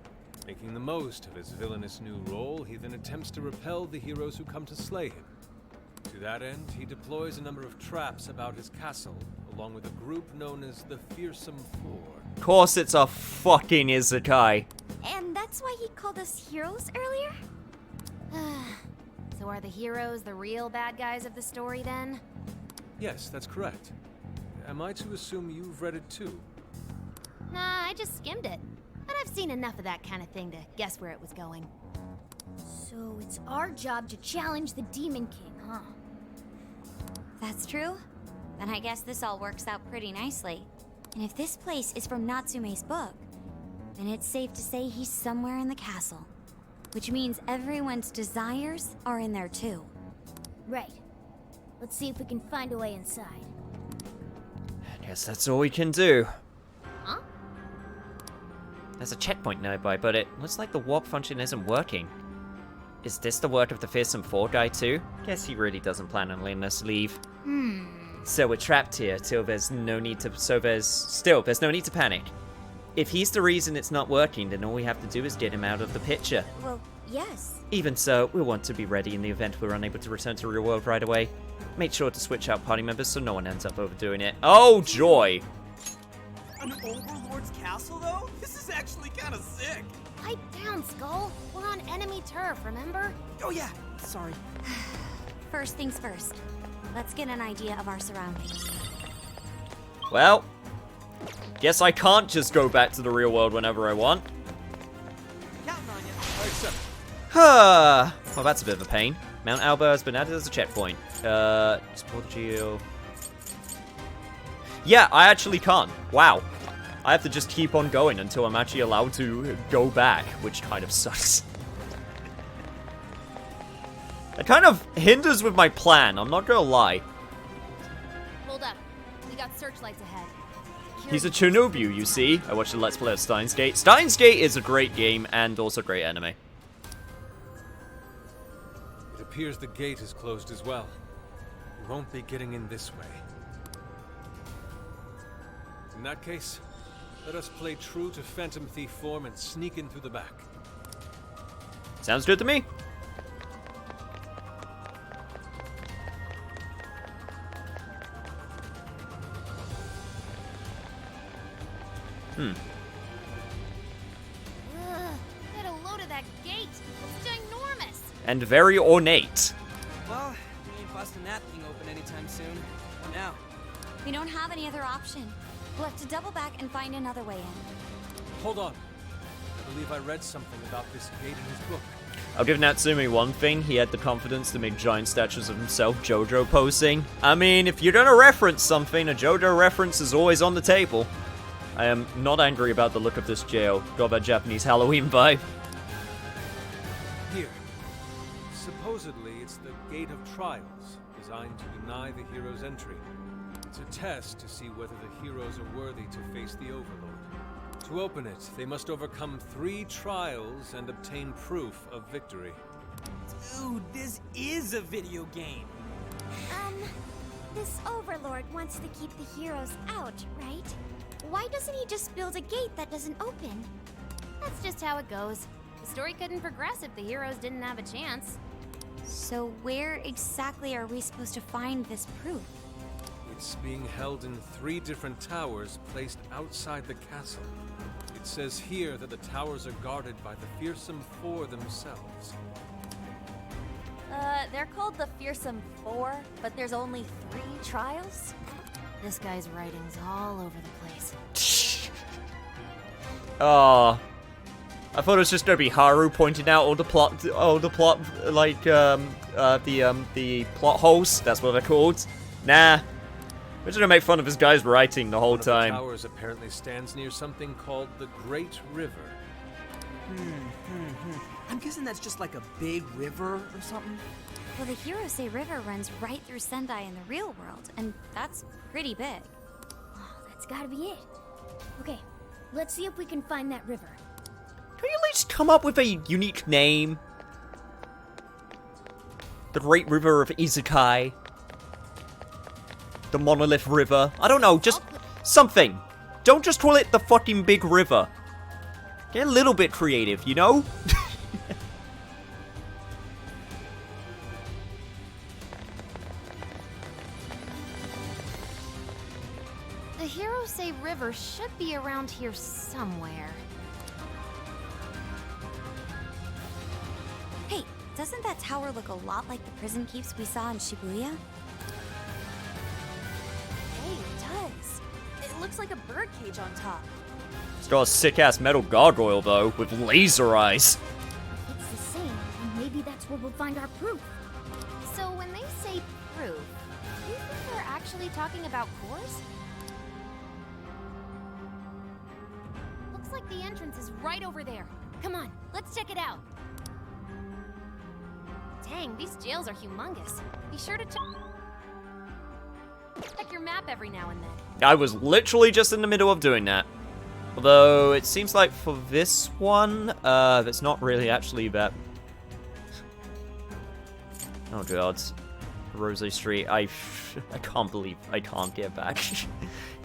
Making the most of his villainous new role, he then attempts to repel the heroes who come to slay him. To that end, he deploys a number of traps about his castle, along with a group known as the Fearsome Four. Of course it's a fucking isekai. And that's why he called us heroes earlier? So are the heroes the real bad guys of the story then? Yes, that's correct. Am I to assume you've read it too? Nah, I just skimmed it. But I've seen enough of that kind of thing to guess where it was going. So it's our job to challenge the Demon King, huh? That's true. Then I guess this all works out pretty nicely. And if this place is from Natsume's book, then it's safe to say he's somewhere in the castle. Which means everyone's desires are in there too. Right. Let's see if we can find a way inside. I guess that's all we can do. Huh? There's a checkpoint nearby, but it looks like the warp function isn't working. Is this the work of the Fearsome 4 guy too? Guess he really doesn't plan on letting us leave. So we're trapped here till there's no need to there's no need to panic. If he's the reason it's not working, then all we have to do is get him out of the picture. Well, yes. Even so, we'll want to be ready in the event we're unable to return to real world right away. Make sure to switch out party members so no one ends up overdoing it. Oh joy! An overlord's castle, though? This is actually kind of sick. Pipe down, Skull. We're on enemy turf, remember? Oh yeah, sorry. First things first. Let's get an idea of our surroundings. Well, guess I can't just go back to the real world whenever I want. Counting on you. Well, that's a bit of a pain. Mount Alba has been added as a checkpoint. Support Geo. Yeah, I actually can't. Wow. I have to just keep on going until I'm actually allowed to go back, which kind of sucks. It kind of hinders with my plan, I'm not gonna lie. searchlights ahead. He's a Chernobyl, you see. I watched the Let's Play of Steins Gate. Steins Gate is a great game and also great anime. It appears the gate is closed as well. We won't be getting in this way. In that case, let us play true to Phantom Thief form and sneak in through the back. Sounds good to me. Ugh, get a load of that gate. It's ginormous. And very ornate. Well, we ain't busting that thing open anytime soon. What now? We don't have any other option. We'll have to double back and find another way in. Hold on. I believe I read something about this gate in his book. I'll give Natsumi one thing. He had the confidence to make giant statues of himself JoJo posing. I mean, if you're gonna reference something, a JoJo reference is always on the table. I am not angry about the look of this jail. Got that Japanese Halloween vibe. Here. Supposedly, it's the Gate of Trials, designed to deny the heroes entry. It's a test to see whether the heroes are worthy to face the Overlord. To open it, they must overcome 3 trials and obtain proof of victory. Dude, this is a video game. This Overlord wants to keep the heroes out, right? Why doesn't he just build a gate that doesn't open? That's just how it goes. The story couldn't progress if the heroes didn't have a chance. So where exactly are we supposed to find this proof? It's being held in 3 different towers placed outside the castle. It says here that the towers are guarded by the Fearsome Four themselves. They're called the Fearsome Four, but there's only 3 trials? This guy's writing's all over the place. Oh, I thought it was just gonna be Haru pointing out all the plot, like the plot holes. That's what they're called. Nah, we're just gonna make fun of this guy's writing the whole One of time. the towers apparently stands near something called the Great River. I'm guessing that's just like a big river or something. Well, the heroes say river runs right through Sendai in the real world, and that's pretty big. Oh, that's gotta be it. Okay, let's see if we can find that river. Can you at least come up with a unique name? The Great River of Izukai. The Monolith River. I don't know, just something. Don't just call it the fucking big river. Get a little bit creative, you know? The heroes say river should be around here somewhere. Hey, doesn't that tower look a lot like the prison keeps we saw in Shibuya? Hey, it does. It looks like a birdcage on top. It's got a sick-ass metal gargoyle, though, with laser eyes. It's the same, and maybe that's where we'll find our proof. So when they say proof, do you think they're actually talking about cores? Looks like the entrance is right over there. Come on, let's check it out. Dang, these jails are humongous. Be sure to check your map every now and then. I was literally just in the middle of doing that. Although, it seems like for this one, that's not really actually that... Oh god. Rose Street, I can't believe I can't get back.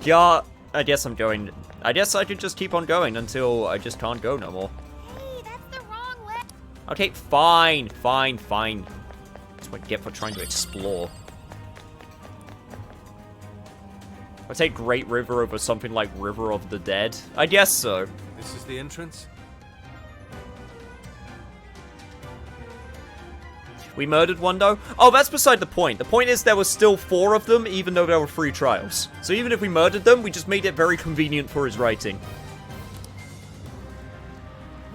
Yeah, I guess I'm going... I guess I could just keep on going until I just can't go no more. Hey, that's the wrong way. Okay, fine. That's what I get for trying to explore. I take Great River over something like River of the Dead? I guess so. This is the entrance? We murdered one, though? Oh, that's beside the point. The point is there were still 4 of them, even though there were 3 trials. So even if we murdered them, we just made it very convenient for his writing.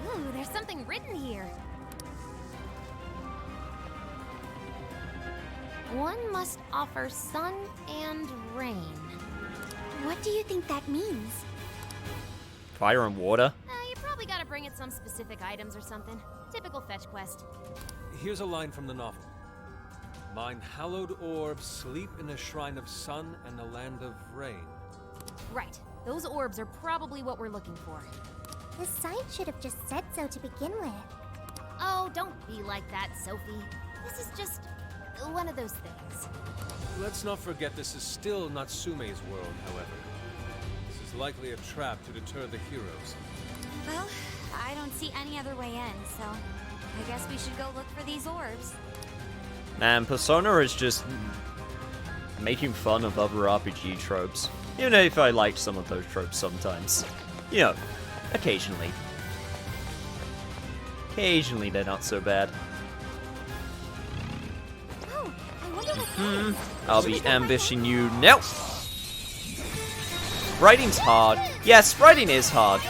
Ooh, there's something written here. One must offer sun and rain. What do you think that means? Fire and water? You probably gotta bring it some specific items or something. Typical fetch quest. Here's a line from the novel. Mine hallowed orbs sleep in a shrine of sun and a land of rain. Right. Those orbs are probably what we're looking for. The sign should have just said so to begin with. Oh, don't be like that, Sophie. This is just one of those things. Let's not forget this is still Natsume's world, however. This is likely a trap to deter the heroes. Well, I don't see any other way in, so I guess we should go look for these orbs. Man, Persona is just making fun of other RPG tropes. Even if I like some of those tropes sometimes. You know, occasionally. Occasionally they're not so bad. Oh, I wonder what I'll be ambushing you now. Writing's hard. Yes, writing is hard.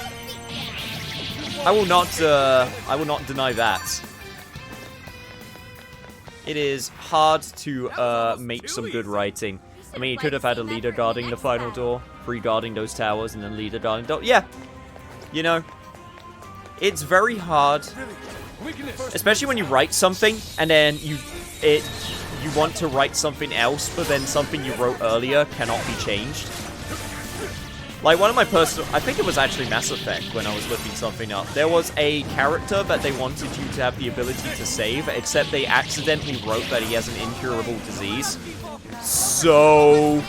I will not deny that. It is hard to make some good writing. I mean, you could have had a leader guarding the final door, free guarding those towers, and then leader guarding door. Yeah, you know, it's very hard, especially when you write something and then you want to write something else, but then something you wrote earlier cannot be changed. Like, one of my personal... I think it was actually Mass Effect when I was looking something up. There was a character that they wanted you to have the ability to save, except they accidentally wrote that he has an incurable disease. So...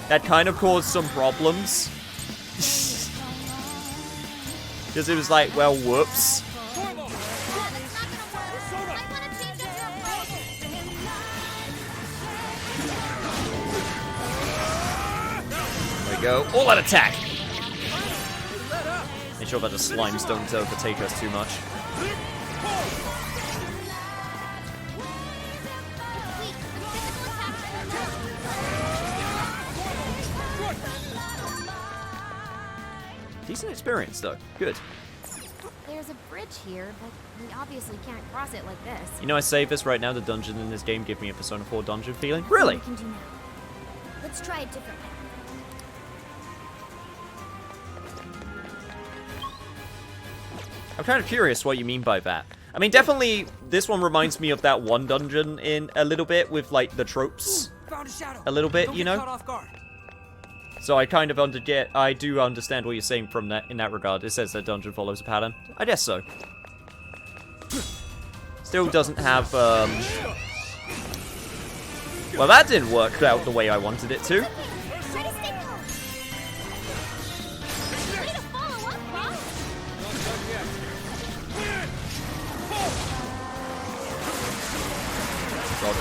that kind of caused some problems. Because it was like, well, whoops. Go. All out attack! Make sure that the slimes don't overtake us too much. Decent experience, though. Good. There's a bridge here, but we obviously can't cross it like this. You know, I save this right now. The dungeon in this game give me a Persona 4 dungeon feeling. Really? we can do now. Let's try a different path. I'm kind of curious what you mean by that. I mean, definitely, this one reminds me of that one dungeon in a little bit with, like, the tropes. A little bit, you know? So I kind of I do understand what you're saying from that in that regard. It says that dungeon follows a pattern. I guess so. Still doesn't have, well, that didn't work out the way I wanted it to.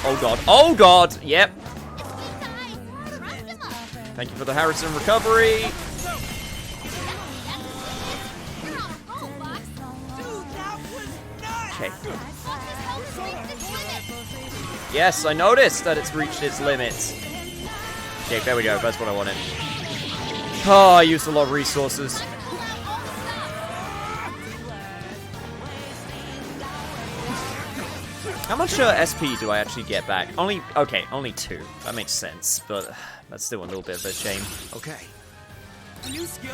Oh god, oh god, yep. Thank you for the Harrison recovery. Okay. Yes, I noticed that it's reached its limits. Okay, there we go, that's what I wanted. Oh, I used a lot of resources. How much SP do I actually get back? Only 2. That makes sense, but that's still a little bit of a shame. Okay.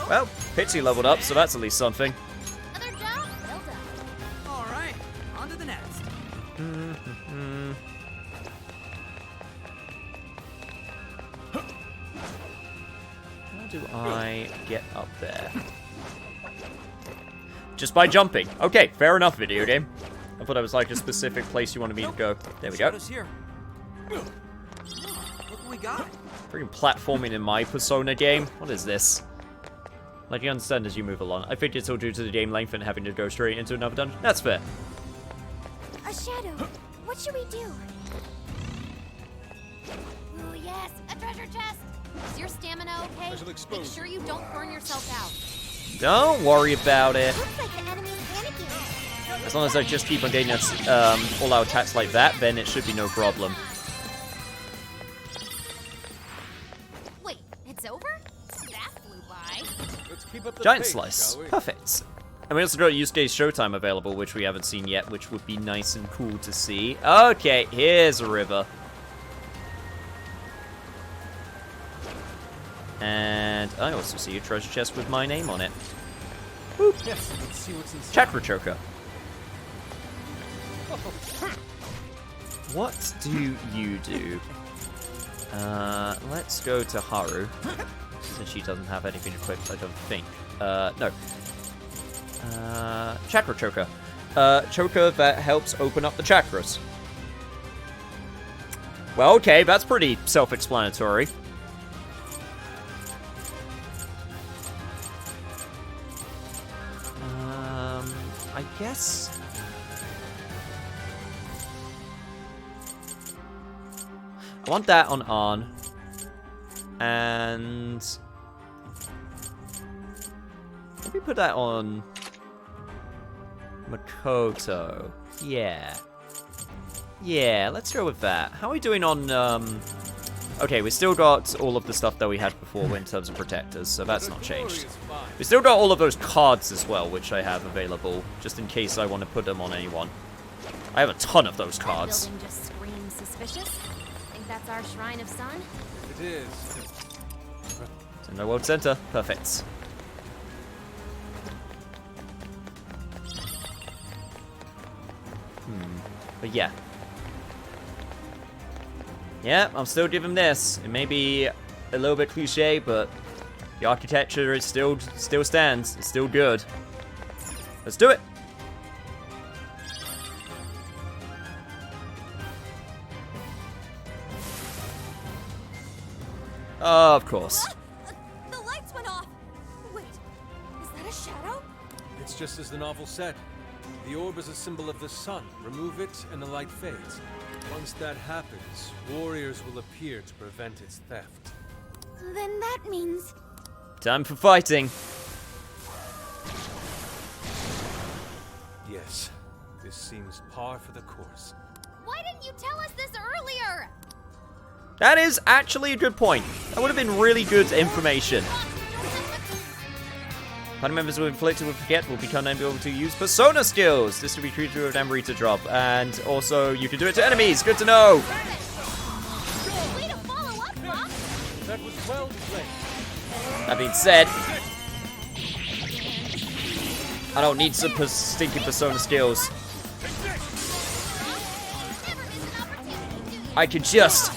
Well, Pitsy leveled up, so that's at least something. Another job well done. All right, on to the next. How do I get up there? Just by jumping. Okay, fair enough, video game. I thought it was like a specific place you wanted me to go. There we go. Here. Look what we got. Freaking platforming in my Persona game. What is this? Like, you understand as you move along. I think it's all due to the game length and having to go straight into another dungeon. That's fair. A shadow. What should we do? Ooh, yes, a treasure chest. Is your stamina okay? Make sure you don't burn yourself out. Don't worry about it. Looks like the enemy's panicking. As long as I just keep on getting all-out attacks like that, then it should be no problem. Wait, it's over? That flew by. Let's keep up the Giant pace, Slice. shall we? Perfect. And we also got Yusuke Showtime available, which we haven't seen yet, which would be nice and cool to see. Okay, here's a river. And I also see a treasure chest with my name on it. Boop. Yes, let's see what's inside. Chakra Choker. What do you do? Let's go to Haru. Since she doesn't have anything equipped, I don't think. No. Chakra Choker. Choker that helps open up the chakras. Well, okay, that's pretty self-explanatory. I guess... I want that on Arn. And... maybe put that on... Makoto. Yeah. Yeah, let's go with that. How are we doing on, okay, we still got all of the stuff that we had before in terms of protectors, so that's not changed. We still got all of those cards as well, which I have available, just in case I want to put them on anyone. I have a ton of those cards. That building just screams suspicious. Think that's our Shrine of Sun? It is. Sendo World Center. Perfect. But yeah. Yeah, I'll still give him this. It may be a little bit cliche, but the architecture is still stands. It's still good. Let's do it. Of course. The lights went off. Wait, is that a shadow? It's just as the novel said. The orb is a symbol of the sun. Remove it, and the light fades. Once that happens, warriors will appear to prevent its theft. Then that means... time for fighting. Yes, this seems par for the course. Why didn't you tell us this earlier? That is actually a good point. That would have been really good information. Party members who are inflicted with forget will become unable to use persona skills. This will be treated with an Amrita drop. And also, you can do it to enemies. Good to know. Way to follow up, Bob. That was well played. That being said, I don't need some stinking persona skills. I can just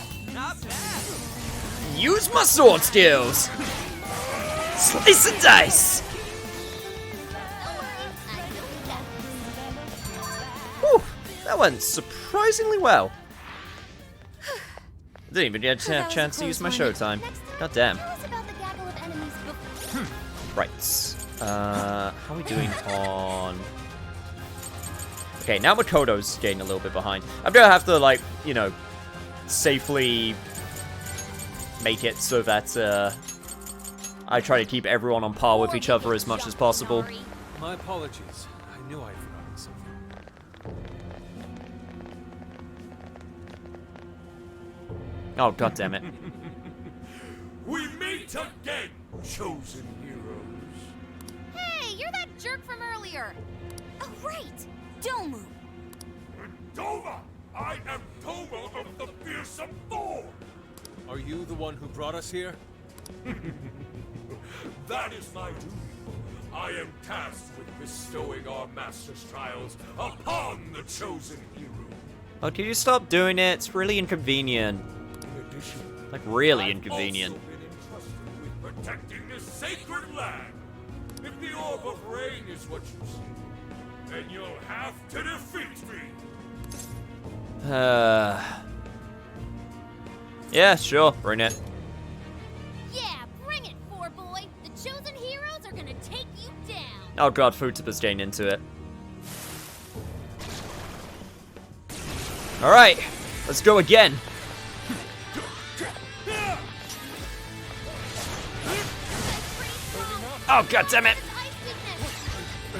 use my sword skills. Slice and dice. Whew, that went surprisingly well. Didn't even get a chance to use my showtime. God damn. Right. How are we doing on... okay, now Makoto's getting a little bit behind. I'm gonna have to, like, you know, safely make it so that, I try to keep everyone on par with each other as much as possible. My apologies. I knew I'd forgotten something. Oh, god damn it. We meet again, chosen heroes. Hey, you're that jerk from earlier. Oh, right. Domu. Doma! I am Doma of the fearsome Thor! Are you the one who brought us here? That is my duty. I am tasked with bestowing our master's trials upon the chosen hero. Oh, can you stop doing it? It's really inconvenient. In addition, Like, really I've inconvenient. also been entrusted with protecting this sacred land. If the Orb of Rain is what you see, then you'll have to defeat me. Yeah, sure, bring it. Yeah, bring it, Four Boy. The chosen heroes are gonna take you down. Oh god, Futsuba's getting into it. Alright, let's go again. Oh god damn it!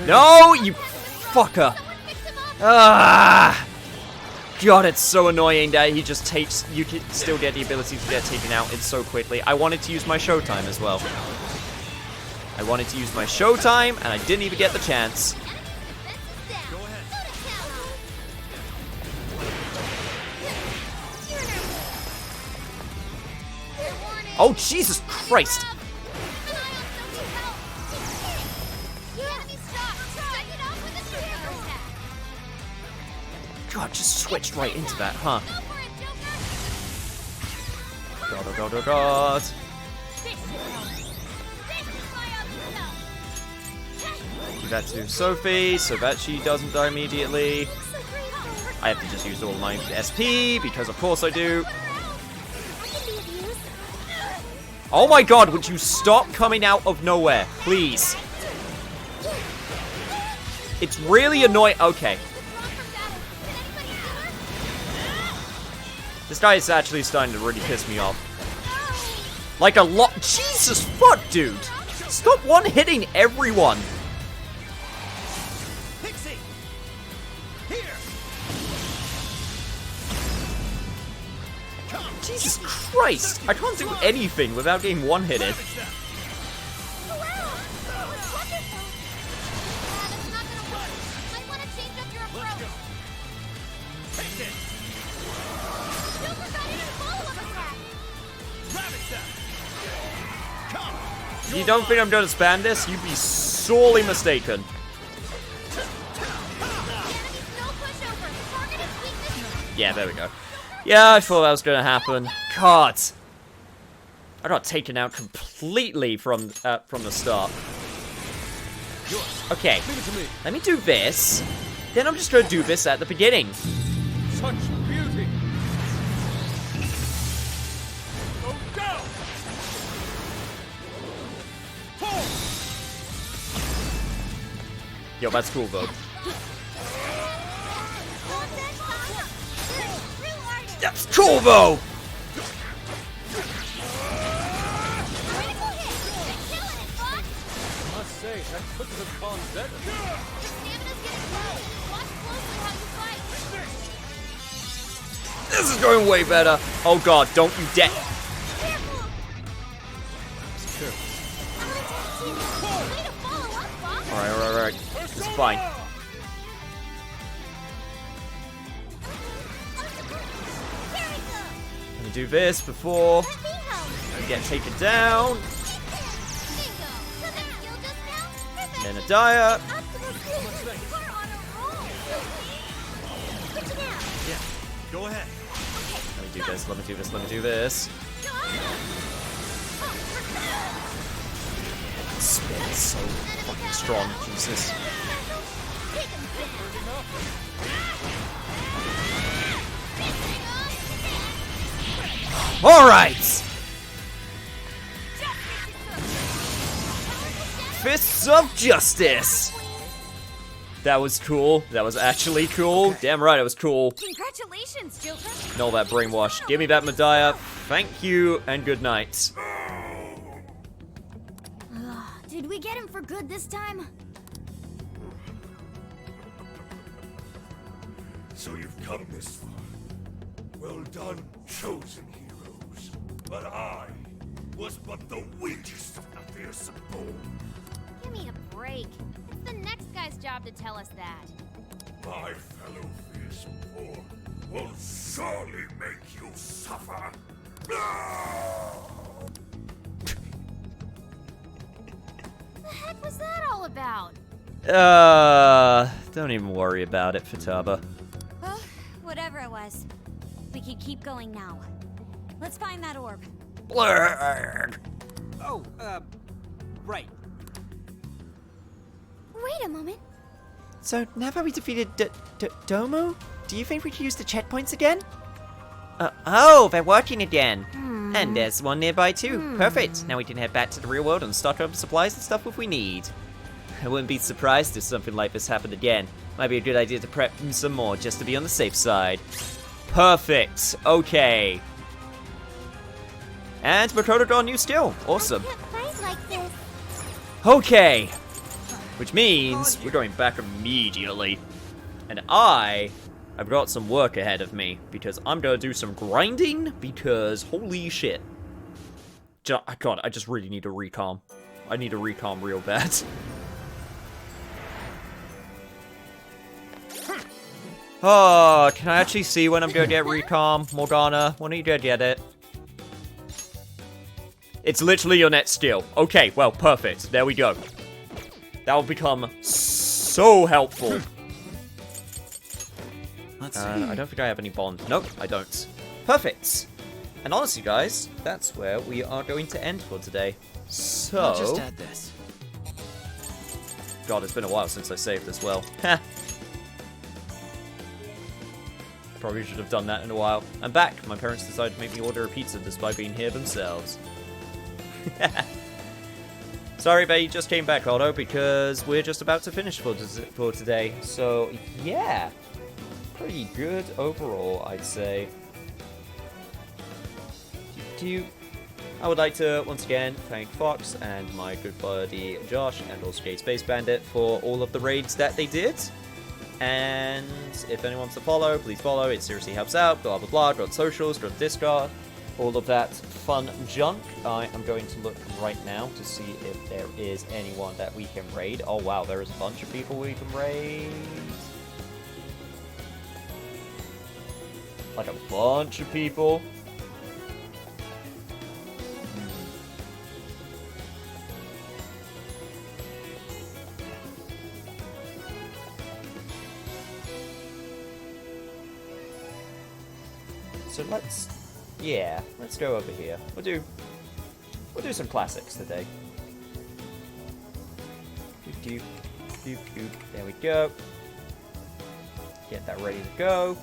No, you fucker! Ah! God, it's so annoying that he just takes... you can still get the ability to get taken out so quickly. I wanted to use my showtime as well. I wanted to use my showtime, and I didn't even get the chance. Oh, Jesus Christ! God, just switched right into that, huh? God, oh god, oh god. that to Sophie so that she doesn't die immediately. I have to just use all my SP, because of course I do. Oh my god, would you stop coming out of nowhere, please? It's really annoying. Okay. This guy is actually starting to really piss me off. Like a lot. Jesus fuck, dude. Stop one-hitting everyone. Pixie! Here! Jesus Christ. I can't do anything without getting one-hitted. You don't think I'm going to spam this? You'd be sorely mistaken. Yeah, there we go. Yeah, I thought that was going to happen. God. I got taken out completely from the start. Okay, let me do this. Then I'm just going to do this at the beginning. Such beauty. Yo, that's cool, though. That's cool, though! I must say, that couldn't have gone better. This is going way better. Oh god, don't you dare. Alright. It's fine. Let me do this before I get taken down. And then a dire. Yeah, go ahead. Let me do this. Spin is so fucking strong, Jesus. Alright! Fists of Justice! That was cool. That was actually cool. Okay. Damn right, it was cool. Congratulations, Joker. And all that brainwash. Give me that Medea. Thank you, and good night. Did we get him for good this time? So you've come this far. Well done, chosen heroes. But I was but the weakest of the fearsome foe. Give me a break. It's the next guy's job to tell us that. My fellow fearsome foe will surely make you suffer. What the heck was that all about? Don't even worry about it, Futaba. Well, whatever it was, we can keep going now. Let's find that orb. Blurg. Oh, right. Wait a moment. So, now that we defeated Domo, do you think we could use the checkpoints again? Oh, they're working again. And there's one nearby too. Perfect. Now we can head back to the real world and stock up supplies and stuff if we need. I wouldn't be surprised if something like this happened again. Might be a good idea to prep some more just to be on the safe side. Perfect. Okay. And Makoto got a new skill. Awesome. Okay. Which means we're going back immediately. And I've got some work ahead of me, because I'm gonna do some grinding, because holy shit. God, I just really need a recom. I need a recom real bad. Oh, can I actually see when I'm gonna get recom, Morgana? When are you gonna get it? It's literally your next skill. Okay, well, perfect. There we go. That will become so helpful. Let's see. I don't think I have any bond. Nope, I don't. Perfect. And honestly, guys, that's where we are going to end for today. So, I'll just add this. God, it's been a while since I saved as well. Probably should have done that in a while. I'm back. My parents decided to make me order a pizza despite being here themselves. Sorry, but you just came back, Otto, because we're just about to finish for today. So, yeah. Pretty good overall, I'd say. I would like to, once again, thank Fox and my good buddy Josh and also Gay Space Bandit for all of the raids that they did. And if anyone wants to follow, please follow. It seriously helps out. Blah, blah, blah. Go on socials, go on Discord. All of that fun junk. I am going to look right now to see if there is anyone that we can raid. Oh, wow. There is a bunch of people we can raid. Like a bunch of people. So let's go over here. We'll do some classics today. There we go. Get that ready to go.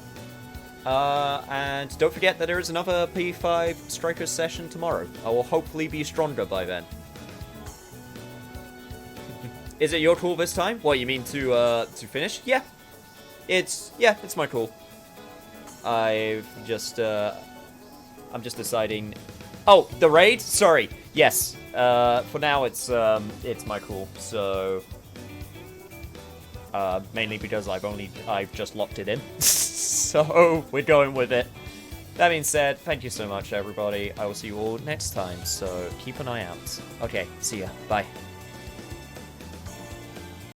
And don't forget that there is another P5 Strikers session tomorrow. I will hopefully be stronger by then. Is it your call this time? What, you mean to finish? Yeah. It's my call. I'm just deciding. Oh, the raid? Sorry. Yes. For now, it's my call. So, mainly because I've just locked it in. So we're going with it. That being said, thank you so much, everybody. I will see you all next time. So keep an eye out. Okay. See ya. Bye.